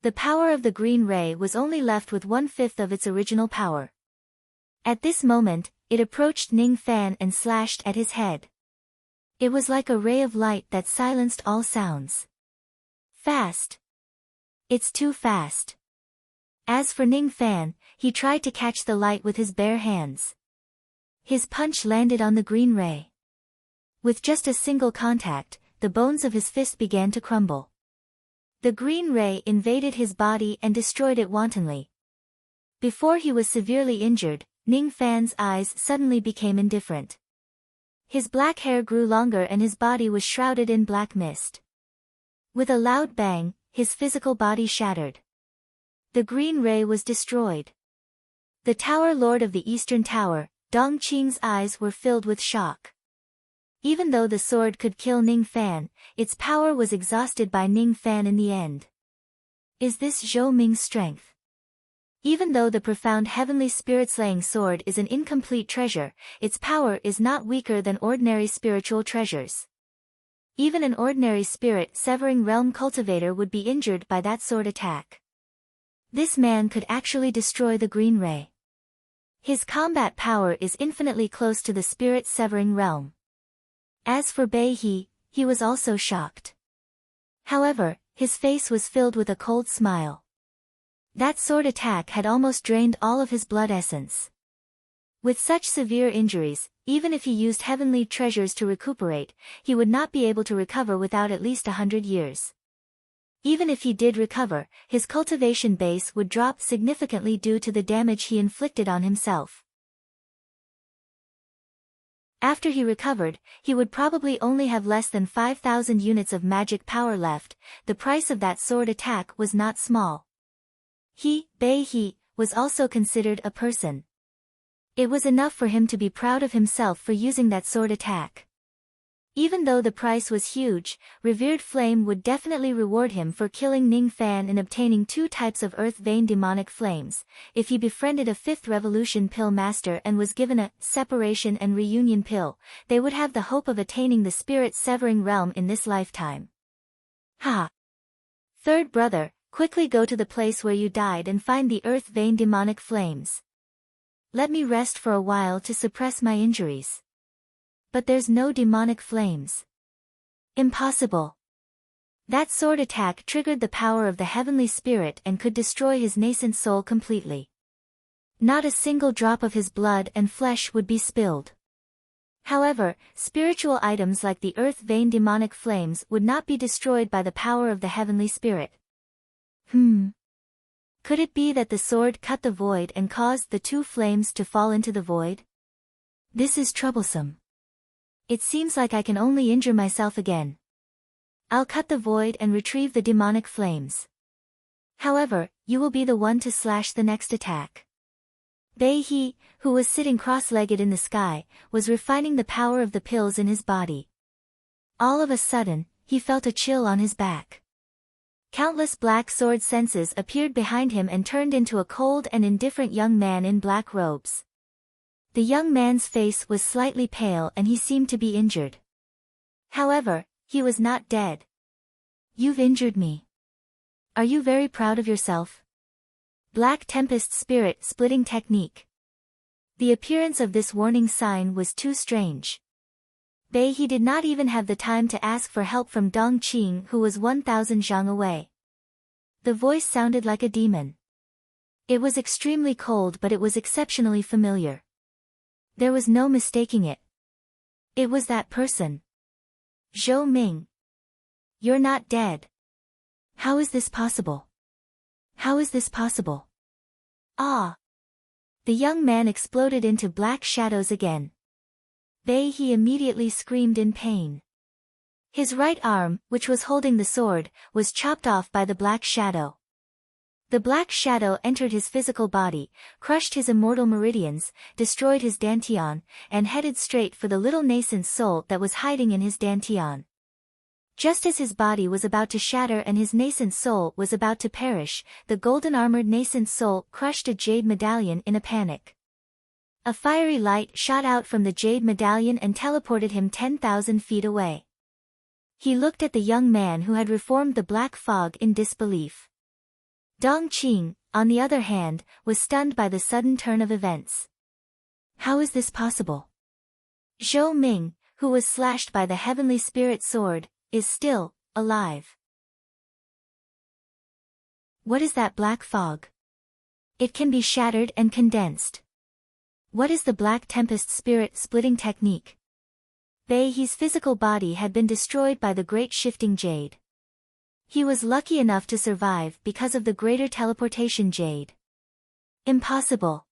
The power of the green ray was only left with 1/5 of its original power. At this moment, it approached Ning Fan and slashed at his head. It was like a ray of light that silenced all sounds. Fast. It's too fast. As for Ning Fan, he tried to catch the light with his bare hands. His punch landed on the green ray. With just a single contact, the bones of his fist began to crumble. The green ray invaded his body and destroyed it wantonly. Before he was severely injured, Ning Fan's eyes suddenly became indifferent. His black hair grew longer and his body was shrouded in black mist. With a loud bang, his physical body shattered. The green ray was destroyed. The Tower Lord of the Eastern Tower, Dong Qing's eyes were filled with shock. Even though the sword could kill Ning Fan, its power was exhausted by Ning Fan in the end. Is this Zhou Ming's strength? Even though the profound heavenly spirit-slaying sword is an incomplete treasure, its power is not weaker than ordinary spiritual treasures. Even an ordinary spirit-severing realm cultivator would be injured by that sword attack. This man could actually destroy the green ray. His combat power is infinitely close to the spirit-severing realm. As for Bei He, he was also shocked. However, his face was filled with a cold smile. That sword attack had almost drained all of his blood essence. With such severe injuries, even if he used heavenly treasures to recuperate, he would not be able to recover without at least 100 years. Even if he did recover, his cultivation base would drop significantly due to the damage he inflicted on himself. After he recovered, he would probably only have less than 5,000 units of magic power left. The price of that sword attack was not small. Bei He, was also considered a person. It was enough for him to be proud of himself for using that sword attack. Even though the price was huge, Revered Flame would definitely reward him for killing Ning Fan and obtaining 2 types of Earth Vein Demonic Flames. If he befriended a 5th Revolution Pill Master and was given a Separation and Reunion Pill, they would have the hope of attaining the Spirit-Severing Realm in this lifetime. Ha! Third brother, quickly go to the place where you died and find the Earth Vein Demonic Flames. Let me rest for a while to suppress my injuries. But there's no demonic flames. Impossible. That sword attack triggered the power of the heavenly spirit and could destroy his nascent soul completely. Not a single drop of his blood and flesh would be spilled. However, spiritual items like the Earth Vein Demonic Flames would not be destroyed by the power of the heavenly spirit. Could it be that the sword cut the void and caused the 2 flames to fall into the void? This is troublesome. It seems like I can only injure myself again. I'll cut the void and retrieve the demonic flames. However, you will be the one to slash the next attack. Bei He, who was sitting cross-legged in the sky, was refining the power of the pills in his body. All of a sudden, he felt a chill on his back. Countless black sword senses appeared behind him and turned into a cold and indifferent young man in black robes. The young man's face was slightly pale and he seemed to be injured. However, he was not dead. You've injured me. Are you very proud of yourself? Black Tempest Spirit Splitting Technique. The appearance of this warning sign was too strange. He did not even have the time to ask for help from Dong Qing, who was 1,000 zhang away. The voice sounded like a demon. It was extremely cold, but it was exceptionally familiar. There was no mistaking it. It was that person. Zhou Ming. You're not dead. How is this possible? How is this possible? Ah! The young man exploded into black shadows again. He immediately screamed in pain. His right arm, which was holding the sword, was chopped off by the black shadow. The black shadow entered his physical body, crushed his immortal meridians, destroyed his dantian, and headed straight for the little nascent soul that was hiding in his dantian. Just as his body was about to shatter and his nascent soul was about to perish, the golden-armored nascent soul crushed a jade medallion in a panic. A fiery light shot out from the jade medallion and teleported him 10,000 feet away. He looked at the young man who had reformed the black fog in disbelief. Dong Qing, on the other hand, was stunned by the sudden turn of events. How is this possible? Zhou Ming, who was slashed by the heavenly spirit sword, is still alive. What is that black fog? It can be shattered and condensed. What is the Black Tempest Spirit Splitting Technique? His physical body had been destroyed by the great shifting jade. He was lucky enough to survive because of the greater teleportation jade. Impossible!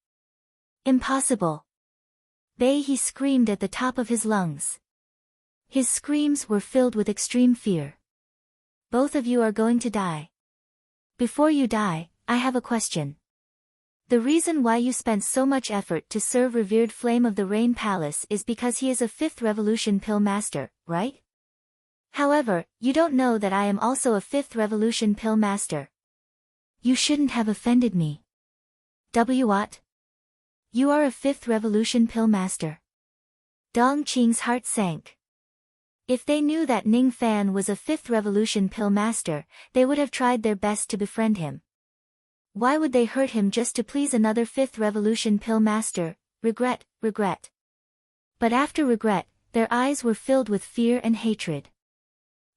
Impossible! He screamed at the top of his lungs. His screams were filled with extreme fear. Both of you are going to die. Before you die, I have a question. The reason why you spent so much effort to serve revered Flame of the Rain Palace is because he is a 5th Revolution Pill Master, right? However, you don't know that I am also a 5th Revolution Pill Master. You shouldn't have offended me. What? You are a 5th Revolution Pill Master. Dong Qing's heart sank. If they knew that Ning Fan was a 5th Revolution Pill Master, they would have tried their best to befriend him. Why would they hurt him just to please another 5th Revolution Pill Master? Regret, regret. But after regret, their eyes were filled with fear and hatred.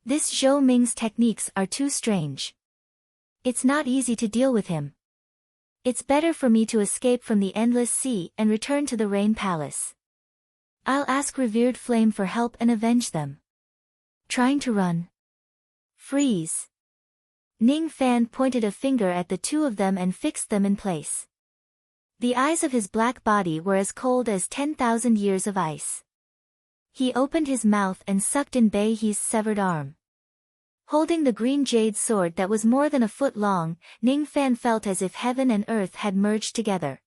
This Zhou Ming's techniques are too strange. It's not easy to deal with him. It's better for me to escape from the endless sea and return to the Rain Palace. I'll ask revered Flame for help and avenge them. Trying to run. Freeze. Ning Fan pointed a finger at the two of them and fixed them in place. The eyes of his black body were as cold as 10,000 years of ice. He opened his mouth and sucked in His severed arm. Holding the green jade sword that was more than a foot long, Ning Fan felt as if heaven and earth had merged together.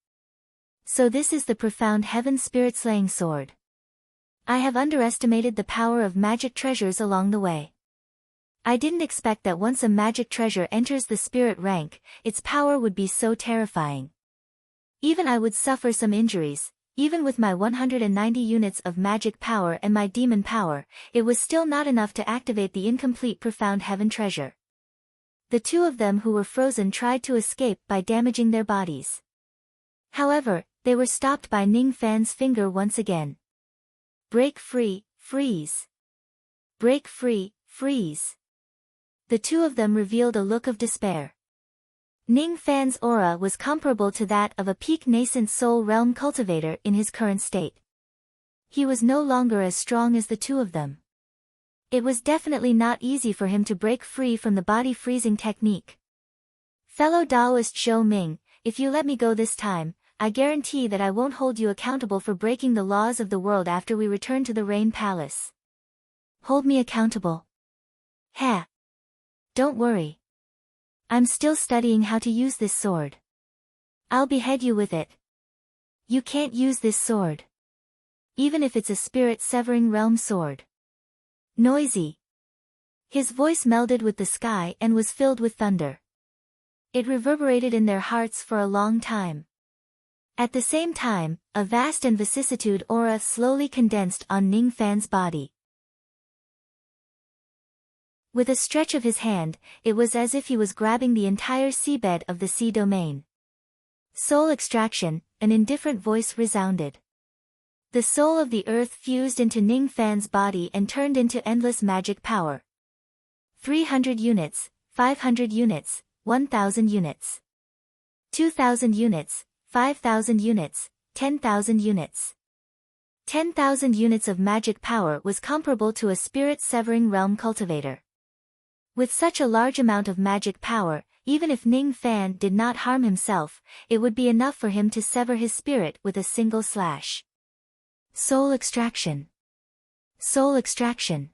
So this is the profound heaven spirit slaying sword. I have underestimated the power of magic treasures along the way. I didn't expect that once a magic treasure enters the spirit rank, its power would be so terrifying. Even I would suffer some injuries. Even with my 190 units of magic power and my demon power, it was still not enough to activate the incomplete profound heaven treasure. The two of them who were frozen tried to escape by damaging their bodies. However, they were stopped by Ning Fan's finger once again. Break free, freeze. Break free, freeze. The two of them revealed a look of despair. Ning Fan's aura was comparable to that of a peak nascent soul realm cultivator in his current state. He was no longer as strong as the two of them. It was definitely not easy for him to break free from the body freezing technique. Fellow Taoist Zhou Ming, if you let me go this time, I guarantee that I won't hold you accountable for breaking the laws of the world after we return to the Rain Palace. Hold me accountable. Heh. Don't worry. I'm still studying how to use this sword. I'll behead you with it. You can't use this sword. Even if it's a spirit-severing realm sword. Noisy. His voice melded with the sky and was filled with thunder. It reverberated in their hearts for a long time. At the same time, a vast and vicissitude aura slowly condensed on Ning Fan's body. With a stretch of his hand, it was as if he was grabbing the entire seabed of the sea domain. Soul extraction, an indifferent voice resounded. The soul of the earth fused into Ning Fan's body and turned into endless magic power. 300 units, 500 units, 1,000 units. 2,000 units, 5,000 units, 10,000 units. 10,000 units of magic power was comparable to a spirit-severing realm cultivator. With such a large amount of magic power, even if Ning Fan did not harm himself, it would be enough for him to sever his spirit with a single slash. Soul extraction. Soul extraction.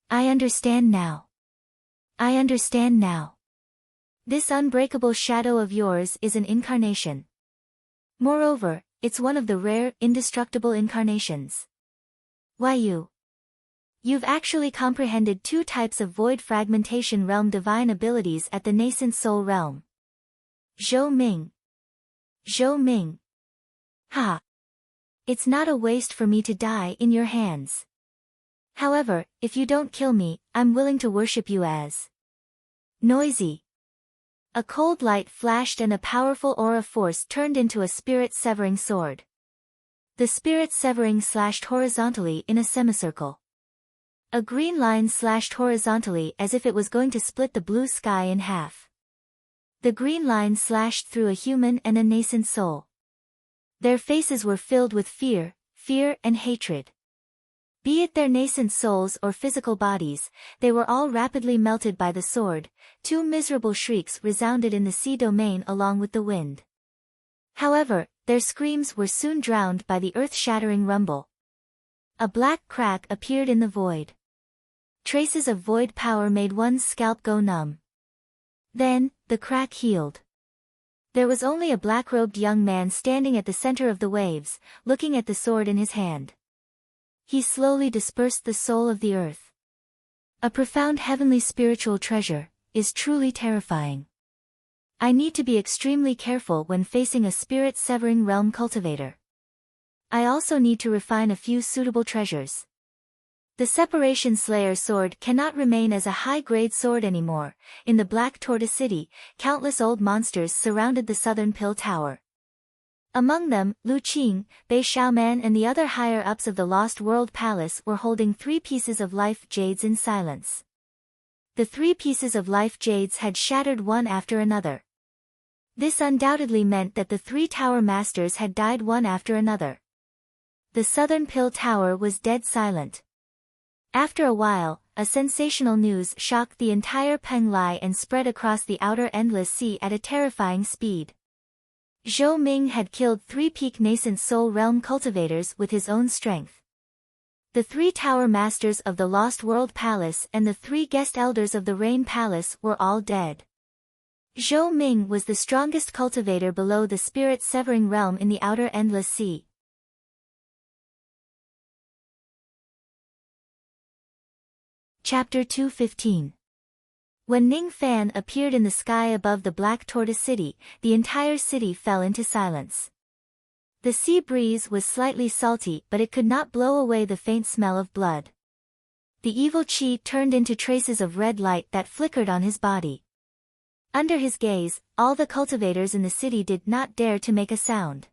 I understand now. I understand now. This unbreakable shadow of yours is an incarnation. Moreover, it's one of the rare, indestructible incarnations. Why You've actually comprehended two types of void fragmentation realm divine abilities at the nascent soul realm. Zhou Ming. Zhou Ming. Ha! It's not a waste for me to die in your hands. However, if you don't kill me, I'm willing to worship you as noisy. A cold light flashed and a powerful aura force turned into a spirit-severing sword. The spirit-severing slashed horizontally in a semicircle. A green line slashed horizontally as if it was going to split the blue sky in half. The green line slashed through a human and a nascent soul. Their faces were filled with fear and hatred. Be it their nascent souls or physical bodies, they were all rapidly melted by the sword. Two miserable shrieks resounded in the sea domain along with the wind. However, their screams were soon drowned by the earth-shattering rumble. A black crack appeared in the void. Traces of void power made one's scalp go numb. Then, the crack healed. There was only a black-robed young man standing at the center of the waves, looking at the sword in his hand. He slowly dispersed the soul of the earth. A profound heavenly spiritual treasure is truly terrifying. I need to be extremely careful when facing a spirit-severing realm cultivator. I also need to refine a few suitable treasures. The Separation Slayer sword cannot remain as a high-grade sword anymore. In the Black Tortoise City, countless old monsters surrounded the Southern Pill Tower. Among them, Lu Qing, Bei Xiaoman and the other higher-ups of the Lost World Palace were holding 3 pieces of life jades in silence. The 3 pieces of life jades had shattered one after another. This undoubtedly meant that the 3 tower masters had died one after another. The Southern Pill Tower was dead silent. After a while, a sensational news shocked the entire Penglai and spread across the outer endless sea at a terrifying speed. Zhou Ming had killed 3 peak nascent soul realm cultivators with his own strength. The 3 tower masters of the Lost World Palace and the 3 guest elders of the Rain Palace were all dead. Zhou Ming was the strongest cultivator below the spirit-severing realm in the outer endless sea. Chapter 215. When Ning Fan appeared in the sky above the Black Tortoise City, the entire city fell into silence. The sea breeze was slightly salty, but it could not blow away the faint smell of blood. The evil chi turned into traces of red light that flickered on his body. Under his gaze, all the cultivators in the city did not dare to make a sound.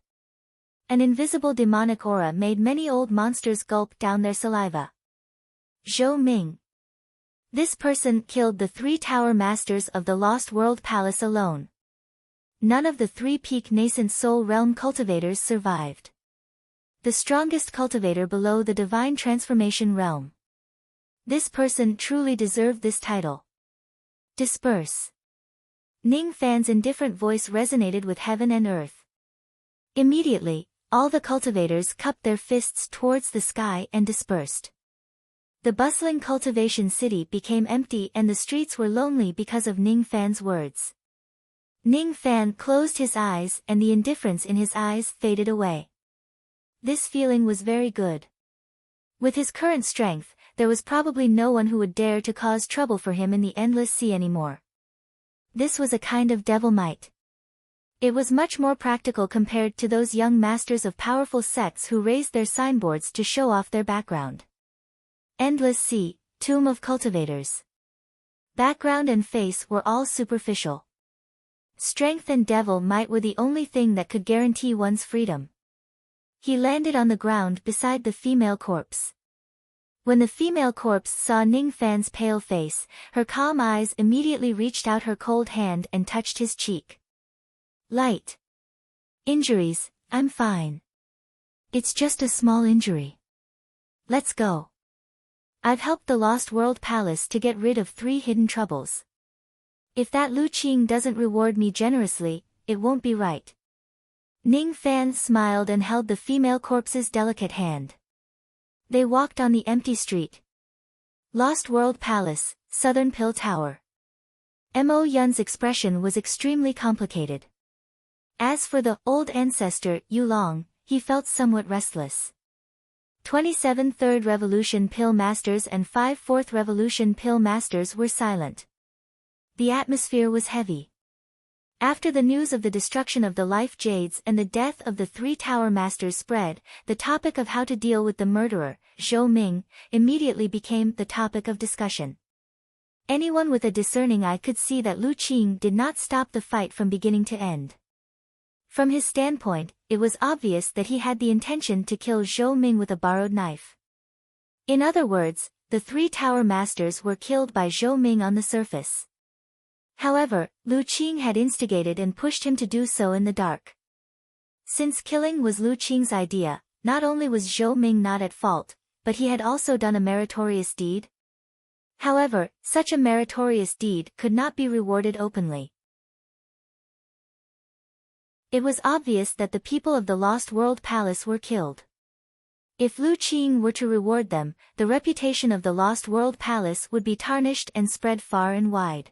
An invisible demonic aura made many old monsters gulp down their saliva. Zhou Ming. This person killed the 3 tower masters of the Lost World Palace alone. None of the 3 peak nascent soul realm cultivators survived. The strongest cultivator below the divine transformation realm. This person truly deserved this title. Disperse. Ning Fan's indifferent voice resonated with heaven and earth. Immediately, all the cultivators cupped their fists towards the sky and dispersed. The bustling cultivation city became empty and the streets were lonely because of Ning Fan's words. Ning Fan closed his eyes and the indifference in his eyes faded away. This feeling was very good. With his current strength, there was probably no one who would dare to cause trouble for him in the endless sea anymore. This was a kind of devil might. It was much more practical compared to those young masters of powerful sects who raised their signboards to show off their background. Endless Sea, Tomb of Cultivators. Background and face were all superficial. Strength and devil might were the only thing that could guarantee one's freedom. He landed on the ground beside the female corpse. When the female corpse saw Ning Fan's pale face, her calm eyes immediately reached out her cold hand and touched his cheek. Light. Injuries, I'm fine. It's just a small injury. Let's go. I've helped the Lost World Palace to get rid of 3 hidden troubles. If that Lu Qing doesn't reward me generously, it won't be right. Ning Fan smiled and held the female corpse's delicate hand. They walked on the empty street. Lost World Palace, Southern Pill Tower. Mo Yun's expression was extremely complicated. As for the old ancestor, Yulong, he felt somewhat restless. 27 Third Revolution Pill Masters and 5 Fourth Revolution Pill Masters were silent. The atmosphere was heavy. After the news of the destruction of the Life Jades and the death of the 3 Tower Masters spread, the topic of how to deal with the murderer, Zhou Ming, immediately became the topic of discussion. Anyone with a discerning eye could see that Lu Qing did not stop the fight from beginning to end. From his standpoint, it was obvious that he had the intention to kill Zhou Ming with a borrowed knife. In other words, the 3 Tower Masters were killed by Zhou Ming on the surface. However, Lu Qing had instigated and pushed him to do so in the dark. Since killing was Lu Qing's idea, not only was Zhou Ming not at fault, but he had also done a meritorious deed. However, such a meritorious deed could not be rewarded openly. It was obvious that the people of the Lost World Palace were killed. If Lu Qing were to reward them, the reputation of the Lost World Palace would be tarnished and spread far and wide.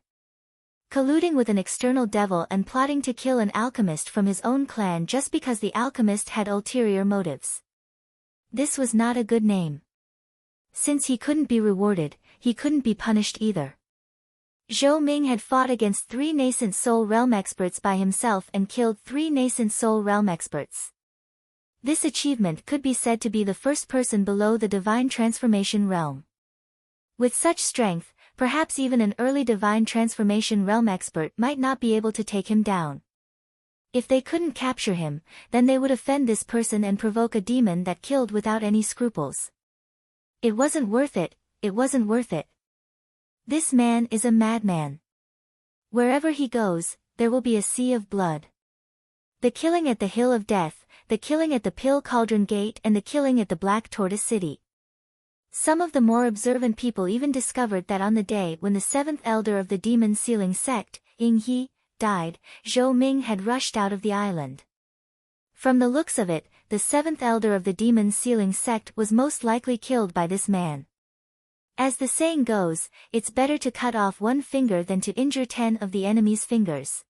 Colluding with an external devil and plotting to kill an alchemist from his own clan just because the alchemist had ulterior motives. This was not a good name. Since he couldn't be rewarded, he couldn't be punished either. Zhou Ming had fought against 3 nascent soul realm experts by himself and killed 3 nascent soul realm experts. This achievement could be said to be the first person below the divine transformation realm. With such strength, perhaps even an early divine transformation realm expert might not be able to take him down. If they couldn't capture him, then they would offend this person and provoke a demon that killed without any scruples. It wasn't worth it, it wasn't worth it. This man is a madman. Wherever he goes, there will be a sea of blood. The killing at the Hill of Death, the killing at the Pill Cauldron Gate and the killing at the Black Tortoise City. Some of the more observant people even discovered that on the day when the 7th elder of the demon sealing sect, Ying He, died, Zhou Ming had rushed out of the island. From the looks of it, the 7th elder of the demon sealing sect was most likely killed by this man. As the saying goes, it's better to cut off 1 finger than to injure 10 of the enemy's fingers.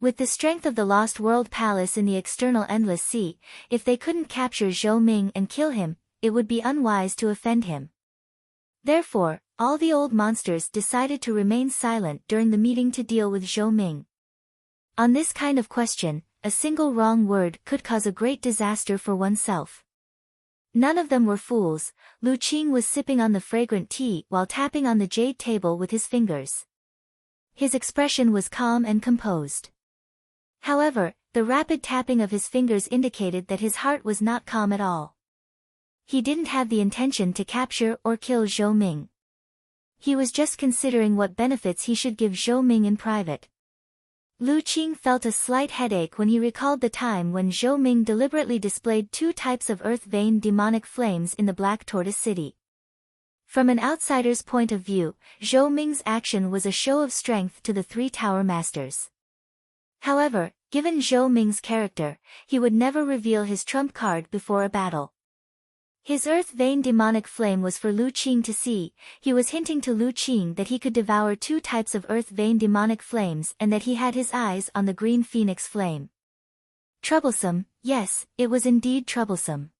With the strength of the Lost World Palace in the external Endless Sea, if they couldn't capture Zhou Ming and kill him, it would be unwise to offend him. Therefore, all the old monsters decided to remain silent during the meeting to deal with Zhou Ming. On this kind of question, a single wrong word could cause a great disaster for oneself. None of them were fools. Lu Qing was sipping on the fragrant tea while tapping on the jade table with his fingers. His expression was calm and composed. However, the rapid tapping of his fingers indicated that his heart was not calm at all. He didn't have the intention to capture or kill Zhou Ming. He was just considering what benefits he should give Zhou Ming in private. Lu Qing felt a slight headache when he recalled the time when Zhou Ming deliberately displayed 2 types of earth vein demonic flames in the Black Tortoise City. From an outsider's point of view, Zhou Ming's action was a show of strength to the 3 Tower Masters. However, given Zhou Ming's character, he would never reveal his trump card before a battle. His earth vein demonic flame was for Lu Qing to see. He was hinting to Lu Qing that he could devour 2 types of earth vein demonic flames and that he had his eyes on the green phoenix flame. Troublesome, yes, it was indeed troublesome.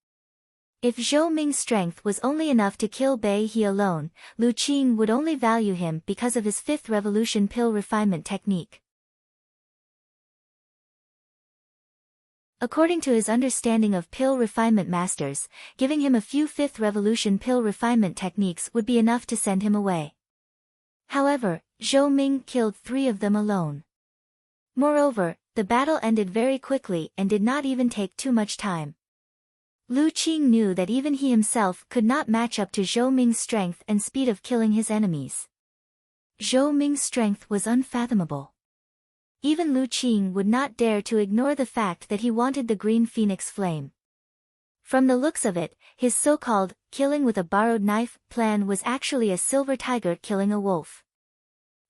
If Zhou Ming's strength was only enough to kill Bai He alone, Lu Qing would only value him because of his 5th revolution pill refinement technique. According to his understanding of pill refinement masters, giving him a few 5th revolution pill refinement techniques would be enough to send him away. However, Zhou Ming killed 3 of them alone. Moreover, the battle ended very quickly and did not even take too much time. Lu Qing knew that even he himself could not match up to Zhou Ming's strength and speed of killing his enemies. Zhou Ming's strength was unfathomable. Even Lu Qing would not dare to ignore the fact that he wanted the green phoenix flame. From the looks of it, his so-called killing with a borrowed knife plan was actually a silver tiger killing a wolf.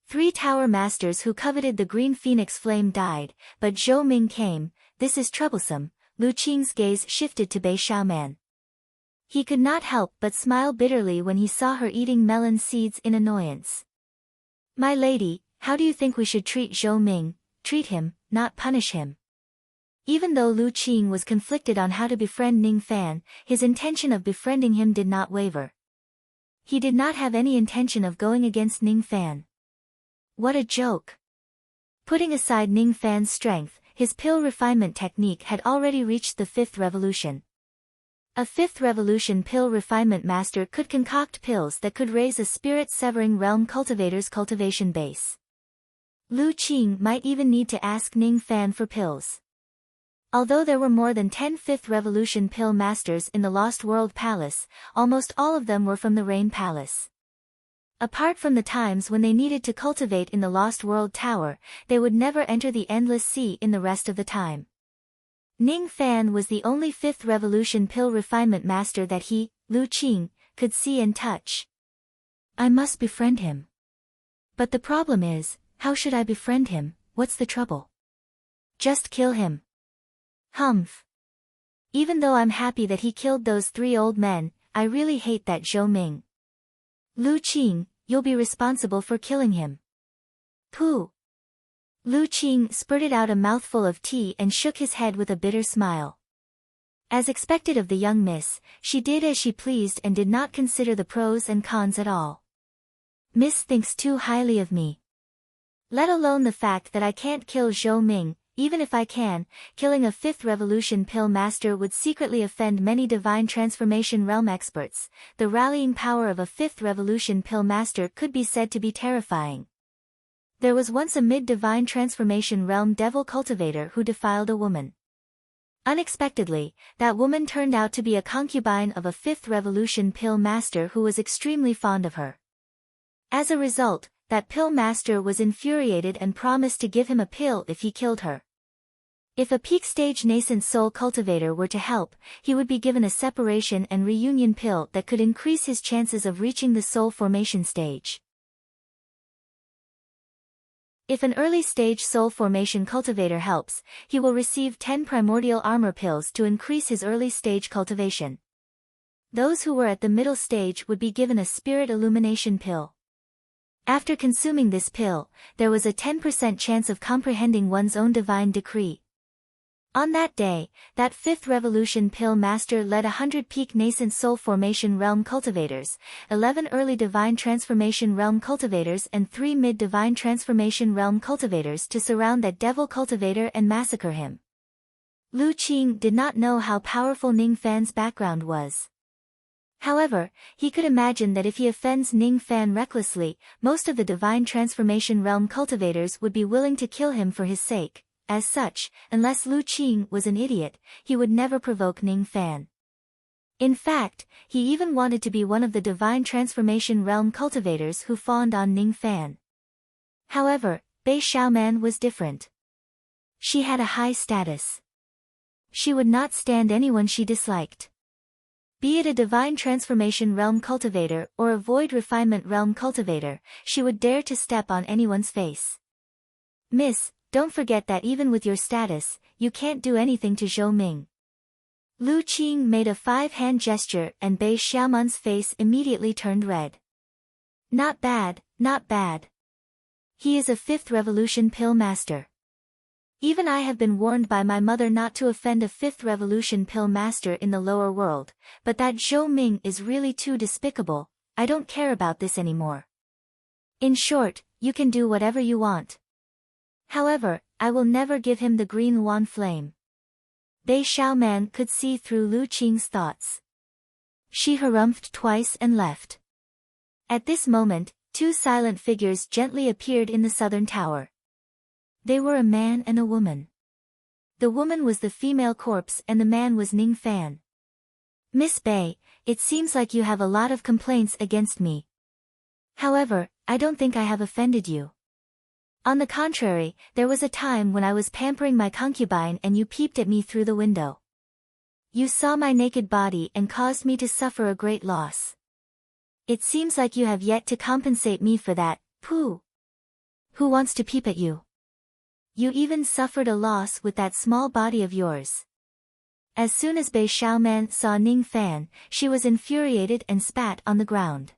3 tower masters who coveted the green phoenix flame died, but Zhou Ming came. This is troublesome. Lu Qing's gaze shifted to Bei Xiaoman. He could not help but smile bitterly when he saw her eating melon seeds in annoyance. My lady, how do you think we should treat Zhou Ming? Treat him, not punish him. Even though Lu Qing was conflicted on how to befriend Ning Fan, his intention of befriending him did not waver. He did not have any intention of going against Ning Fan. What a joke! Putting aside Ning Fan's strength, his pill refinement technique had already reached the 5th revolution. A 5th revolution pill refinement master could concoct pills that could raise a spirit-severing realm cultivator's cultivation base. Lu Qing might even need to ask Ning Fan for pills. Although there were more than 10 5th revolution pill masters in the Lost World Palace, almost all of them were from the Rain Palace. Apart from the times when they needed to cultivate in the Lost World Tower, they would never enter the Endless Sea in the rest of the time. Ning Fan was the only 5th revolution pill refinement master that he, Lu Qing, could see and touch. I must befriend him. But the problem is, how should I befriend him? What's the trouble? Just kill him. Humph. Even though I'm happy that he killed those 3 old men, I really hate that Zhou Ming. Lu Qing, you'll be responsible for killing him. Pooh. Lu Qing spurted out a mouthful of tea and shook his head with a bitter smile. As expected of the young miss, she did as she pleased and did not consider the pros and cons at all. Miss thinks too highly of me. Let alone the fact that I can't kill Zhou Ming. Even if I can, killing a 5th revolution pill master would secretly offend many divine transformation realm experts. The rallying power of a 5th revolution pill master could be said to be terrifying. There was once a mid-divine transformation realm devil cultivator who defiled a woman. Unexpectedly, that woman turned out to be a concubine of a 5th revolution pill master who was extremely fond of her. As a result, that pill master was infuriated and promised to give him a pill if he killed her. If a peak stage nascent soul cultivator were to help, he would be given a separation and reunion pill that could increase his chances of reaching the soul formation stage. If an early stage soul formation cultivator helps, he will receive 10 primordial armor pills to increase his early stage cultivation. Those who were at the middle stage would be given a spirit illumination pill. After consuming this pill, there was a 10% chance of comprehending one's own divine decree. On that day, that 5th revolution pill master led 100 peak nascent soul formation realm cultivators, 11 early divine transformation realm cultivators and 3 mid-divine transformation realm cultivators to surround that devil cultivator and massacre him. Lu Qing did not know how powerful Ning Fan's background was. However, he could imagine that if he offends Ning Fan recklessly, most of the divine transformation realm cultivators would be willing to kill him for his sake. As such, unless Lu Qing was an idiot, he would never provoke Ning Fan. In fact, he even wanted to be one of the divine transformation realm cultivators who fawned on Ning Fan. However, Bei Xiaoman was different. She had a high status. She would not stand anyone she disliked. Be it a divine transformation realm cultivator or a void refinement realm cultivator, she would dare to step on anyone's face. Miss, don't forget that even with your status, you can't do anything to Zhou Ming. Lu Qing made a 5-hand gesture and Bei Xiaoman's face immediately turned red. Not bad, not bad. He is a 5th revolution pill master. Even I have been warned by my mother not to offend a 5th revolution pill master in the lower world, but that Zhou Ming is really too despicable. I don't care about this anymore. In short, you can do whatever you want. However, I will never give him the green Yuan flame. Bei Xiaoman could see through Lu Qing's thoughts. She harumphed twice and left. At this moment, two silent figures gently appeared in the southern tower. They were a man and a woman. The woman was the female corpse and the man was Ning Fan. Miss Bei, it seems like you have a lot of complaints against me. However, I don't think I have offended you. On the contrary, there was a time when I was pampering my concubine and you peeped at me through the window. You saw my naked body and caused me to suffer a great loss. It seems like you have yet to compensate me for that, Pooh. Who wants to peep at you? You even suffered a loss with that small body of yours. As soon as Bei Xiaoman saw Ning Fan, she was infuriated and spat on the ground.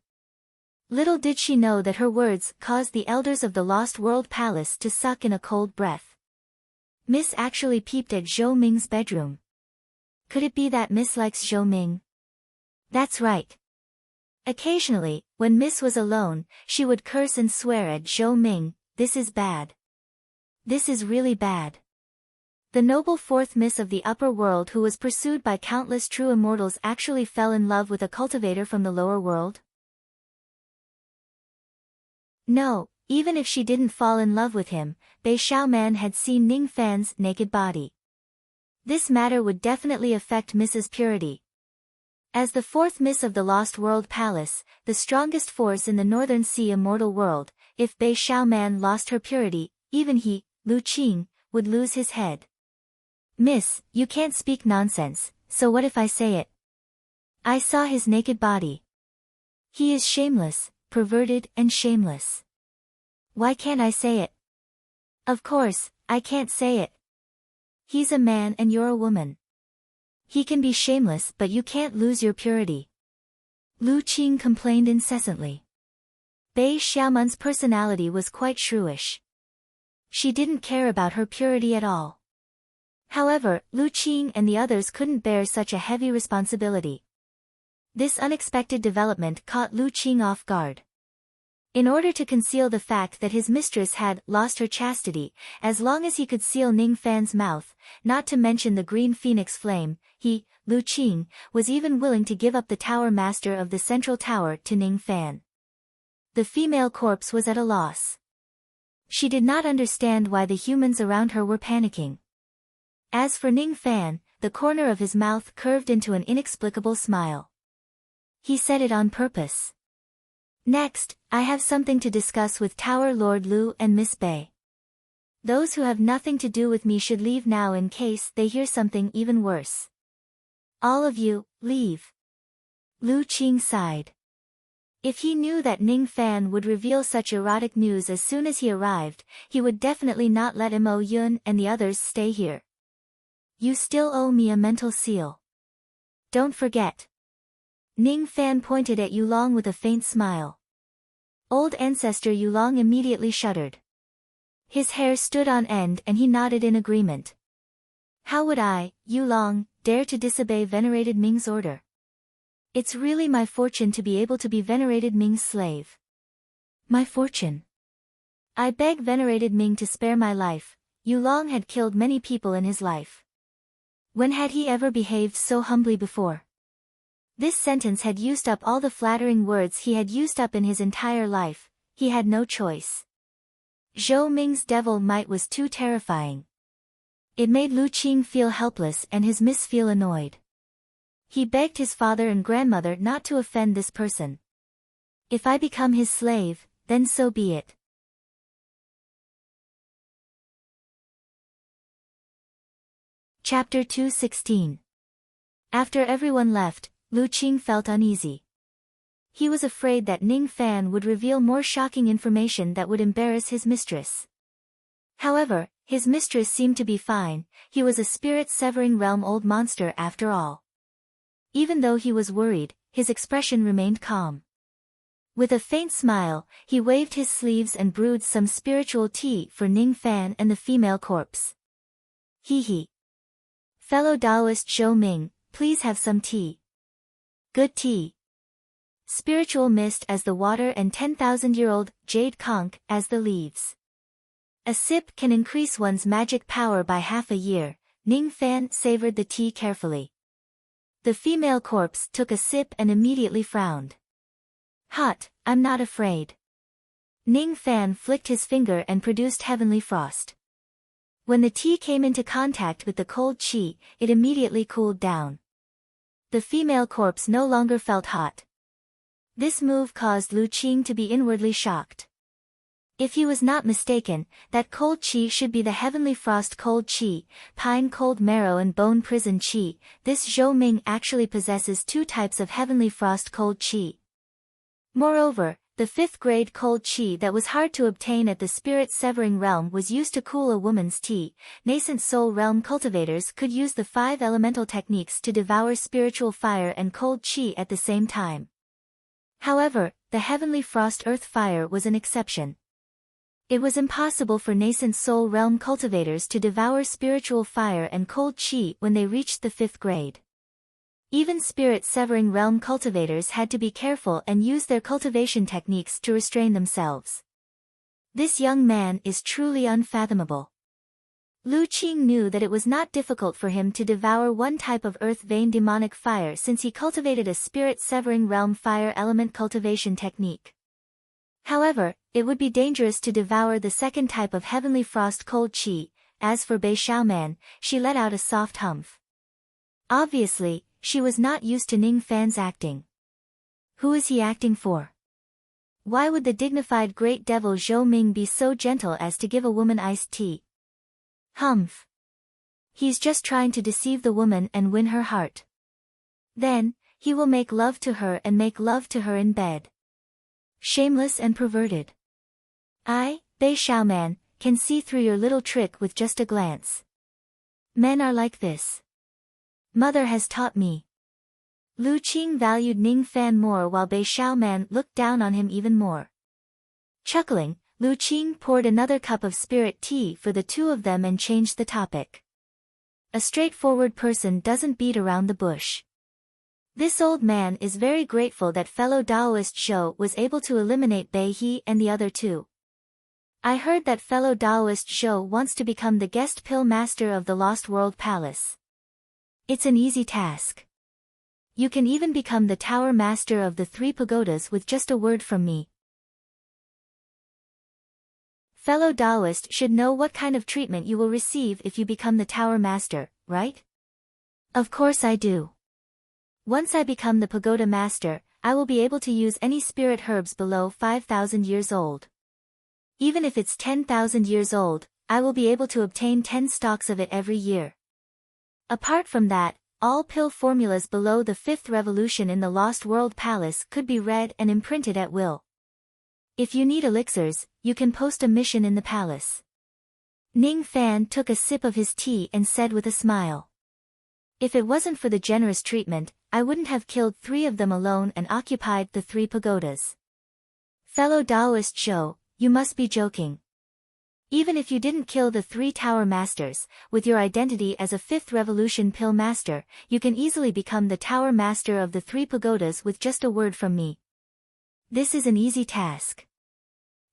Little did she know that her words caused the elders of the Lost World Palace to suck in a cold breath. Miss actually peeped at Zhou Ming's bedroom. Could it be that Miss likes Zhou Ming? That's right. Occasionally, when Miss was alone, she would curse and swear at Zhou Ming. This is bad. This is really bad. The noble fourth Miss of the upper world who was pursued by countless true immortals actually fell in love with a cultivator from the lower world? No, even if she didn't fall in love with him, Bei Xiaoman had seen Ning Fan's naked body. This matter would definitely affect Mrs. Purity. As the fourth Miss of the Lost World Palace, the strongest force in the Northern Sea immortal world, if Bei Xiaoman lost her purity, even he, Lu Qing, would lose his head. Miss, you can't speak nonsense, so what if I say it? I saw his naked body. He is shameless, perverted and shameless. Why can't I say it? Of course, I can't say it. He's a man and you're a woman. He can be shameless but you can't lose your purity. Lu Qing complained incessantly. Bei Xiaoman's personality was quite shrewish. She didn't care about her purity at all. However, Lu Qing and the others couldn't bear such a heavy responsibility. This unexpected development caught Lu Qing off guard. In order to conceal the fact that his mistress had lost her chastity, as long as he could seal Ning Fan's mouth, not to mention the green phoenix flame, he, Lu Qing, was even willing to give up the tower master of the central tower to Ning Fan. The female corpse was at a loss. She did not understand why the humans around her were panicking. As for Ning Fan, the corner of his mouth curved into an inexplicable smile. He said it on purpose. Next, I have something to discuss with Tower Lord Lu and Miss Bei. Those who have nothing to do with me should leave now in case they hear something even worse. All of you, leave. Lu Qing sighed. If he knew that Ning Fan would reveal such erotic news as soon as he arrived, he would definitely not let Mo Yun and the others stay here. You still owe me a mental seal. Don't forget. Ning Fan pointed at Yulong with a faint smile. Old ancestor Yulong immediately shuddered. His hair stood on end and he nodded in agreement. How would I, Yulong, dare to disobey venerated Ming's order? It's really my fortune to be able to be venerated Ming's slave. My fortune. I beg venerated Ming to spare my life. Yulong had killed many people in his life. When had he ever behaved so humbly before? This sentence had used up all the flattering words he had used up in his entire life. He had no choice. Zhou Ming's devil might was too terrifying. It made Lu Qing feel helpless and his miss feel annoyed. He begged his father and grandmother not to offend this person. If I become his slave, then so be it. Chapter 216. After everyone left, Lu Qing felt uneasy. He was afraid that Ning Fan would reveal more shocking information that would embarrass his mistress. However, his mistress seemed to be fine. He was a spirit-severing realm old monster after all. Even though he was worried, his expression remained calm. With a faint smile, he waved his sleeves and brewed some spiritual tea for Ning Fan and the female corpse. Hee. Fellow Taoist Zhou Ming, please have some tea. Good tea. Spiritual mist as the water and 10,000-year-old jade conch as the leaves. A sip can increase one's magic power by half a year. Ning Fan savored the tea carefully. The female corpse took a sip and immediately frowned. Hot, I'm not afraid. Ning Fan flicked his finger and produced heavenly frost. When the tea came into contact with the cold qi, it immediately cooled down. The female corpse no longer felt hot. This move caused Lu Qing to be inwardly shocked. If he was not mistaken, that cold qi should be the heavenly frost cold qi, pine cold marrow and bone prison qi. This Zhou Ming actually possesses two types of heavenly frost cold qi. Moreover, the 5th grade cold qi that was hard to obtain at the spirit severing realm was used to cool a woman's tea. Nascent soul realm cultivators could use the 5 elemental techniques to devour spiritual fire and cold qi at the same time. However, the heavenly frost earth fire was an exception. It was impossible for nascent soul realm cultivators to devour spiritual fire and cold qi when they reached the 5th grade. Even spirit-severing realm cultivators had to be careful and use their cultivation techniques to restrain themselves. This young man is truly unfathomable. Lu Qing knew that it was not difficult for him to devour one type of earth vein demonic fire since he cultivated a spirit-severing realm fire element cultivation technique. However, it would be dangerous to devour the 2nd type of heavenly frost cold qi. As for Bei Xiaoman, she let out a soft humph. Obviously, she was not used to Ning Fan's acting. Who is he acting for? Why would the dignified great devil Zhou Ming be so gentle as to give a woman iced tea? Humph. He's just trying to deceive the woman and win her heart. Then, he will make love to her and make love to her in bed. Shameless and perverted. I, Bei Xiaoman, can see through your little trick with just a glance. Men are like this. Mother has taught me. Lu Qing valued Ning Fan more while Bei Xiaoman looked down on him even more. Chuckling, Lu Qing poured another cup of spirit tea for the two of them and changed the topic. A straightforward person doesn't beat around the bush. This old man is very grateful that fellow Taoist Zhou was able to eliminate Bei He and the other two. I heard that fellow Taoist Zhou wants to become the guest pill master of the Lost World Palace. It's an easy task. You can even become the tower master of the 3 pagodas with just a word from me. Fellow Taoist should know what kind of treatment you will receive if you become the tower master, right? Of course I do. Once I become the pagoda master, I will be able to use any spirit herbs below 5,000 years old. Even if it's 10,000 years old, I will be able to obtain 10 stalks of it every year. Apart from that, all pill formulas below the 5th revolution in the Lost World Palace could be read and imprinted at will. If you need elixirs, you can post a mission in the palace. Ning Fan took a sip of his tea and said with a smile. If it wasn't for the generous treatment, I wouldn't have killed 3 of them alone and occupied the 3 pagodas. Fellow Taoist Zhou, you must be joking. Even if you didn't kill the 3 tower masters, with your identity as a 5th revolution pill master, you can easily become the tower master of the 3 pagodas with just a word from me. This is an easy task.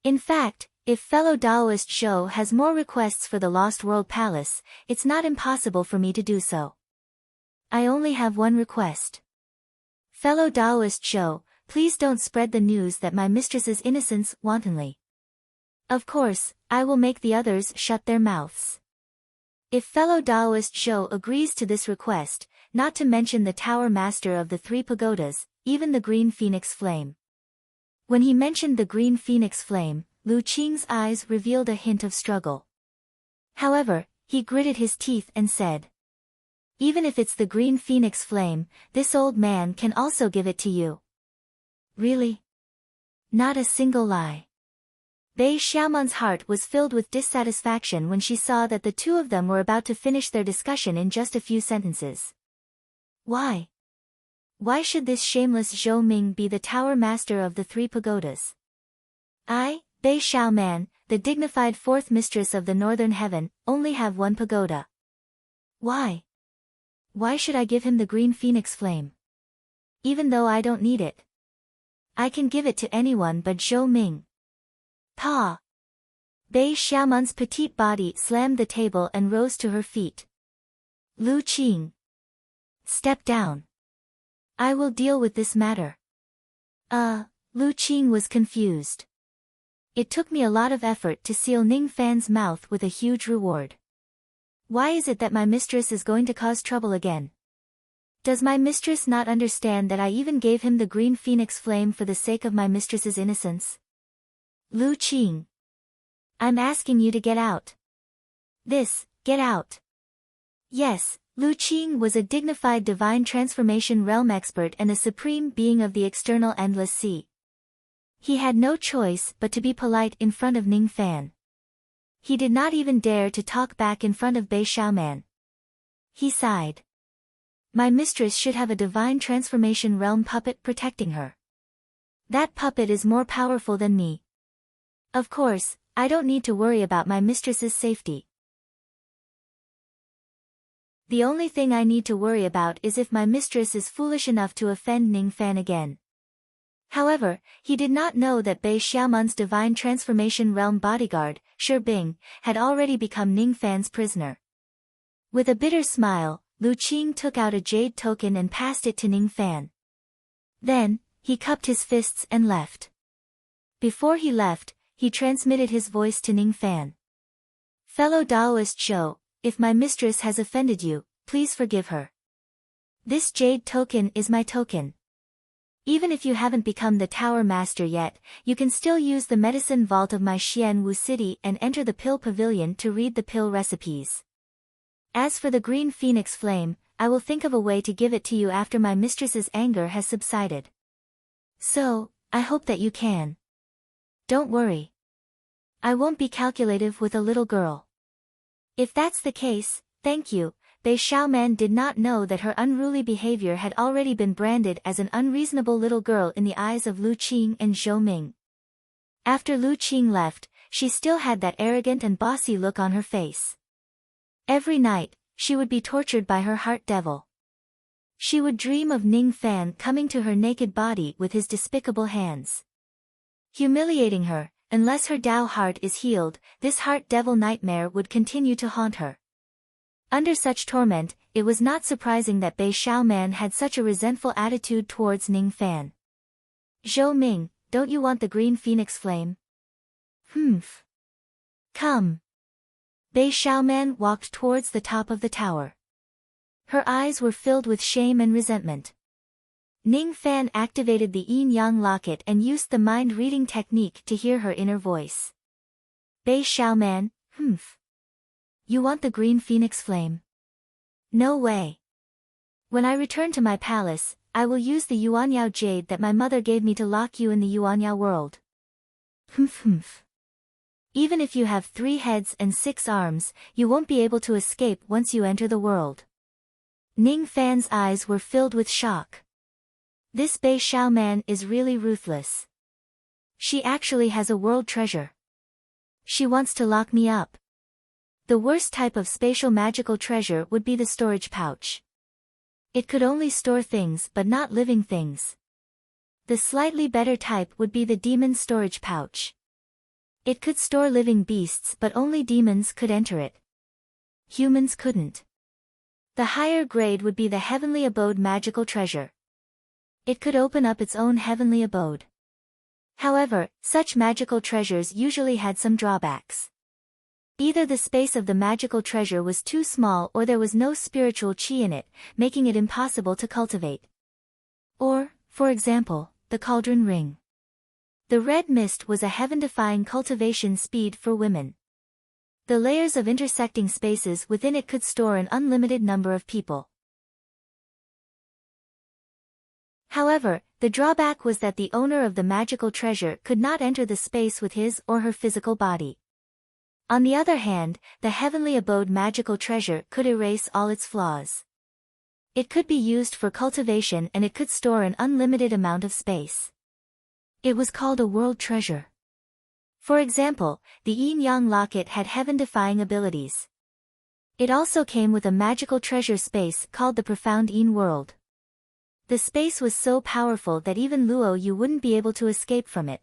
In fact, if fellow Taoist Zhou has more requests for the Lost World Palace, it's not impossible for me to do so. I only have one request. Fellow Taoist Zhou, please don't spread the news that my mistress's innocence wantonly. Of course, I will make the others shut their mouths. If fellow Taoist Zhou agrees to this request, not to mention the tower master of the 3 pagodas, even the green phoenix flame. When he mentioned the green phoenix flame, Lu Qing's eyes revealed a hint of struggle. However, he gritted his teeth and said, even if it's the green phoenix flame, this old man can also give it to you. Really? Not a single lie. Bei Xiaoman's heart was filled with dissatisfaction when she saw that the two of them were about to finish their discussion in just a few sentences. Why? Why should this shameless Zhou Ming be the tower master of the 3 pagodas? I, Bei Xiaoman, the dignified 4th mistress of the northern heaven, only have 1 pagoda. Why? Why should I give him the green phoenix flame? Even though I don't need it. I can give it to anyone but Zhou Ming. Pa! Bei Xiaoman's petite body slammed the table and rose to her feet. Lu Qing. Step down. I will deal with this matter. Lu Qing was confused. It took me a lot of effort to seal Ning Fan's mouth with a huge reward. Why is it that my mistress is going to cause trouble again? Does my mistress not understand that I even gave him the green phoenix flame for the sake of my mistress's innocence? Lu Qing. I'm asking you to get out. Get out. Yes, Lu Qing was a dignified divine transformation realm expert and the supreme being of the external endless sea. He had no choice but to be polite in front of Ning Fan. He did not even dare to talk back in front of Bei Xiaoman. He sighed. My mistress should have a divine transformation realm puppet protecting her. That puppet is more powerful than me. Of course, I don't need to worry about my mistress's safety. The only thing I need to worry about is if my mistress is foolish enough to offend Ning Fan again. However, he did not know that Bei Xiaoman's divine transformation realm bodyguard, Shi Bing, had already become Ning Fan's prisoner. With a bitter smile, Lu Qing took out a jade token and passed it to Ning Fan. Then, he cupped his fists and left. Before he left, he transmitted his voice to Ning Fan. Fellow Daoist Zhou, if my mistress has offended you, please forgive her. This jade token is my token. Even if you haven't become the Tower Master yet, you can still use the medicine vault of my Xianwu city and enter the pill pavilion to read the pill recipes. As for the green phoenix flame, I will think of a way to give it to you after my mistress's anger has subsided. So, I hope that you can. Don't worry. I won't be calculative with a little girl. If that's the case, thank you. Bei Xiaoman did not know that her unruly behavior had already been branded as an unreasonable little girl in the eyes of Lu Qing and Zhou Ming. After Lu Qing left, she still had that arrogant and bossy look on her face. Every night, she would be tortured by her heart devil. She would dream of Ning Fan coming to her naked body with his despicable hands. Humiliating her, unless her Dao heart is healed, this heart devil nightmare would continue to haunt her. Under such torment, it was not surprising that Bei Xiaoman had such a resentful attitude towards Ning Fan. Zhou Ming, don't you want the green phoenix flame? Humph. Come. Bei Xiaoman walked towards the top of the tower. Her eyes were filled with shame and resentment. Ning Fan activated the yin-yang locket and used the mind-reading technique to hear her inner voice. Bei Xiaoman, humph. You want the green phoenix flame? No way. When I return to my palace, I will use the Yuanyao jade that my mother gave me to lock you in the Yuanyao world. Humph humph. Even if you have 3 heads and 6 arms, you won't be able to escape once you enter the world. Ning Fan's eyes were filled with shock. This Bei Xiaoman is really ruthless. She actually has a world treasure. She wants to lock me up. The worst type of spatial magical treasure would be the storage pouch. It could only store things but not living things. The slightly better type would be the demon storage pouch. It could store living beasts but only demons could enter it. Humans couldn't. The higher grade would be the heavenly abode magical treasure. It could open up its own heavenly abode. However, such magical treasures usually had some drawbacks. Either the space of the magical treasure was too small or there was no spiritual qi in it, making it impossible to cultivate. Or, for example, the cauldron ring. The red mist was a heaven-defying cultivation speed for women. The layers of intersecting spaces within it could store an unlimited number of people. However, the drawback was that the owner of the magical treasure could not enter the space with his or her physical body. On the other hand, the heavenly abode magical treasure could erase all its flaws. It could be used for cultivation and it could store an unlimited amount of space. It was called a world treasure. For example, the yin-yang locket had heaven-defying abilities. It also came with a magical treasure space called the profound yin world. The space was so powerful that even Luo Yu wouldn't be able to escape from it.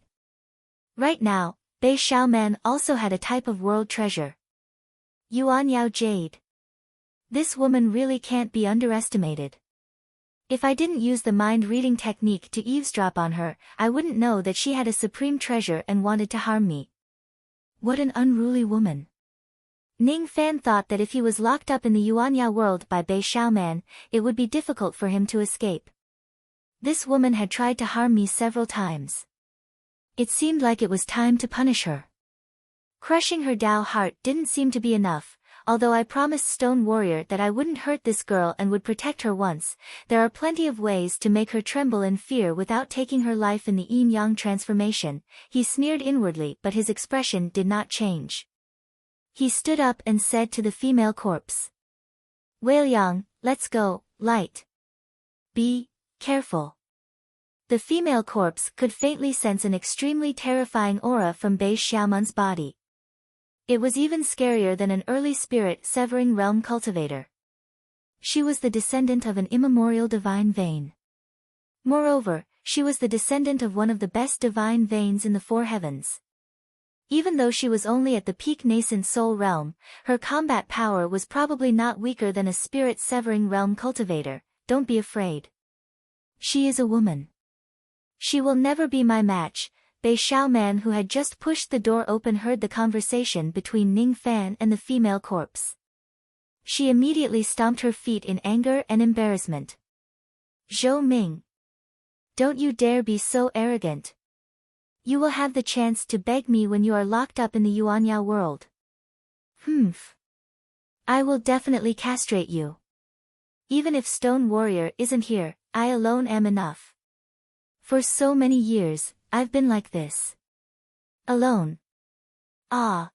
Right now, Bei Xiaoman also had a type of world treasure. Yuanyao jade. This woman really can't be underestimated. If I didn't use the mind-reading technique to eavesdrop on her, I wouldn't know that she had a supreme treasure and wanted to harm me. What an unruly woman. Ning Fan thought that if he was locked up in the Yuanya world by Bei Xiaoman, it would be difficult for him to escape. This woman had tried to harm me several times. It seemed like it was time to punish her. Crushing her Dao heart didn't seem to be enough. Although I promised Stone Warrior that I wouldn't hurt this girl and would protect her once, there are plenty of ways to make her tremble in fear without taking her life in the yin-yang transformation. He sneered inwardly, but his expression did not change. He stood up and said to the female corpse, Weiliang, let's go, light. Be careful. The female corpse could faintly sense an extremely terrifying aura from Bei Xiaoman's body. It was even scarier than an early spirit-severing realm cultivator. She was the descendant of an immemorial divine vein. Moreover, she was the descendant of one of the best divine veins in the four heavens. Even though she was only at the peak nascent soul realm, her combat power was probably not weaker than a spirit-severing realm cultivator. Don't be afraid. She is a woman. She will never be my match. Bei Xiaoman, who had just pushed the door open, heard the conversation between Ning Fan and the female corpse. She immediately stomped her feet in anger and embarrassment. Zhou Ming. Don't you dare be so arrogant. You will have the chance to beg me when you are locked up in the Yuanya world. Humph. I will definitely castrate you. Even if Stone Warrior isn't here, I alone am enough. For so many years, I've been like this. Alone. Ah.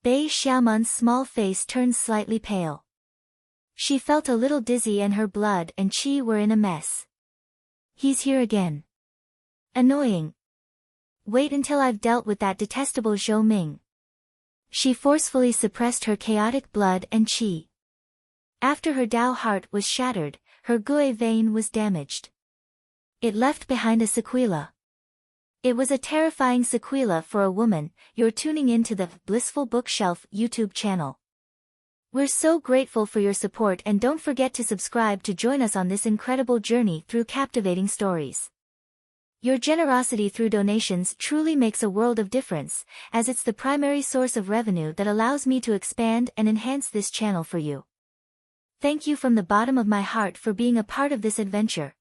Bei Xiaoman's small face turned slightly pale. She felt a little dizzy and her blood and qi were in a mess. He's here again. Annoying. Wait until I've dealt with that detestable Zhou Ming. She forcefully suppressed her chaotic blood and qi. After her Dao heart was shattered, her Gui vein was damaged. It left behind a sequela. It was a terrifying sequela for a woman. You're tuning into the Blissful Bookshelf YouTube channel. We're so grateful for your support, and don't forget to subscribe to join us on this incredible journey through captivating stories. Your generosity through donations truly makes a world of difference, as it's the primary source of revenue that allows me to expand and enhance this channel for you. Thank you from the bottom of my heart for being a part of this adventure.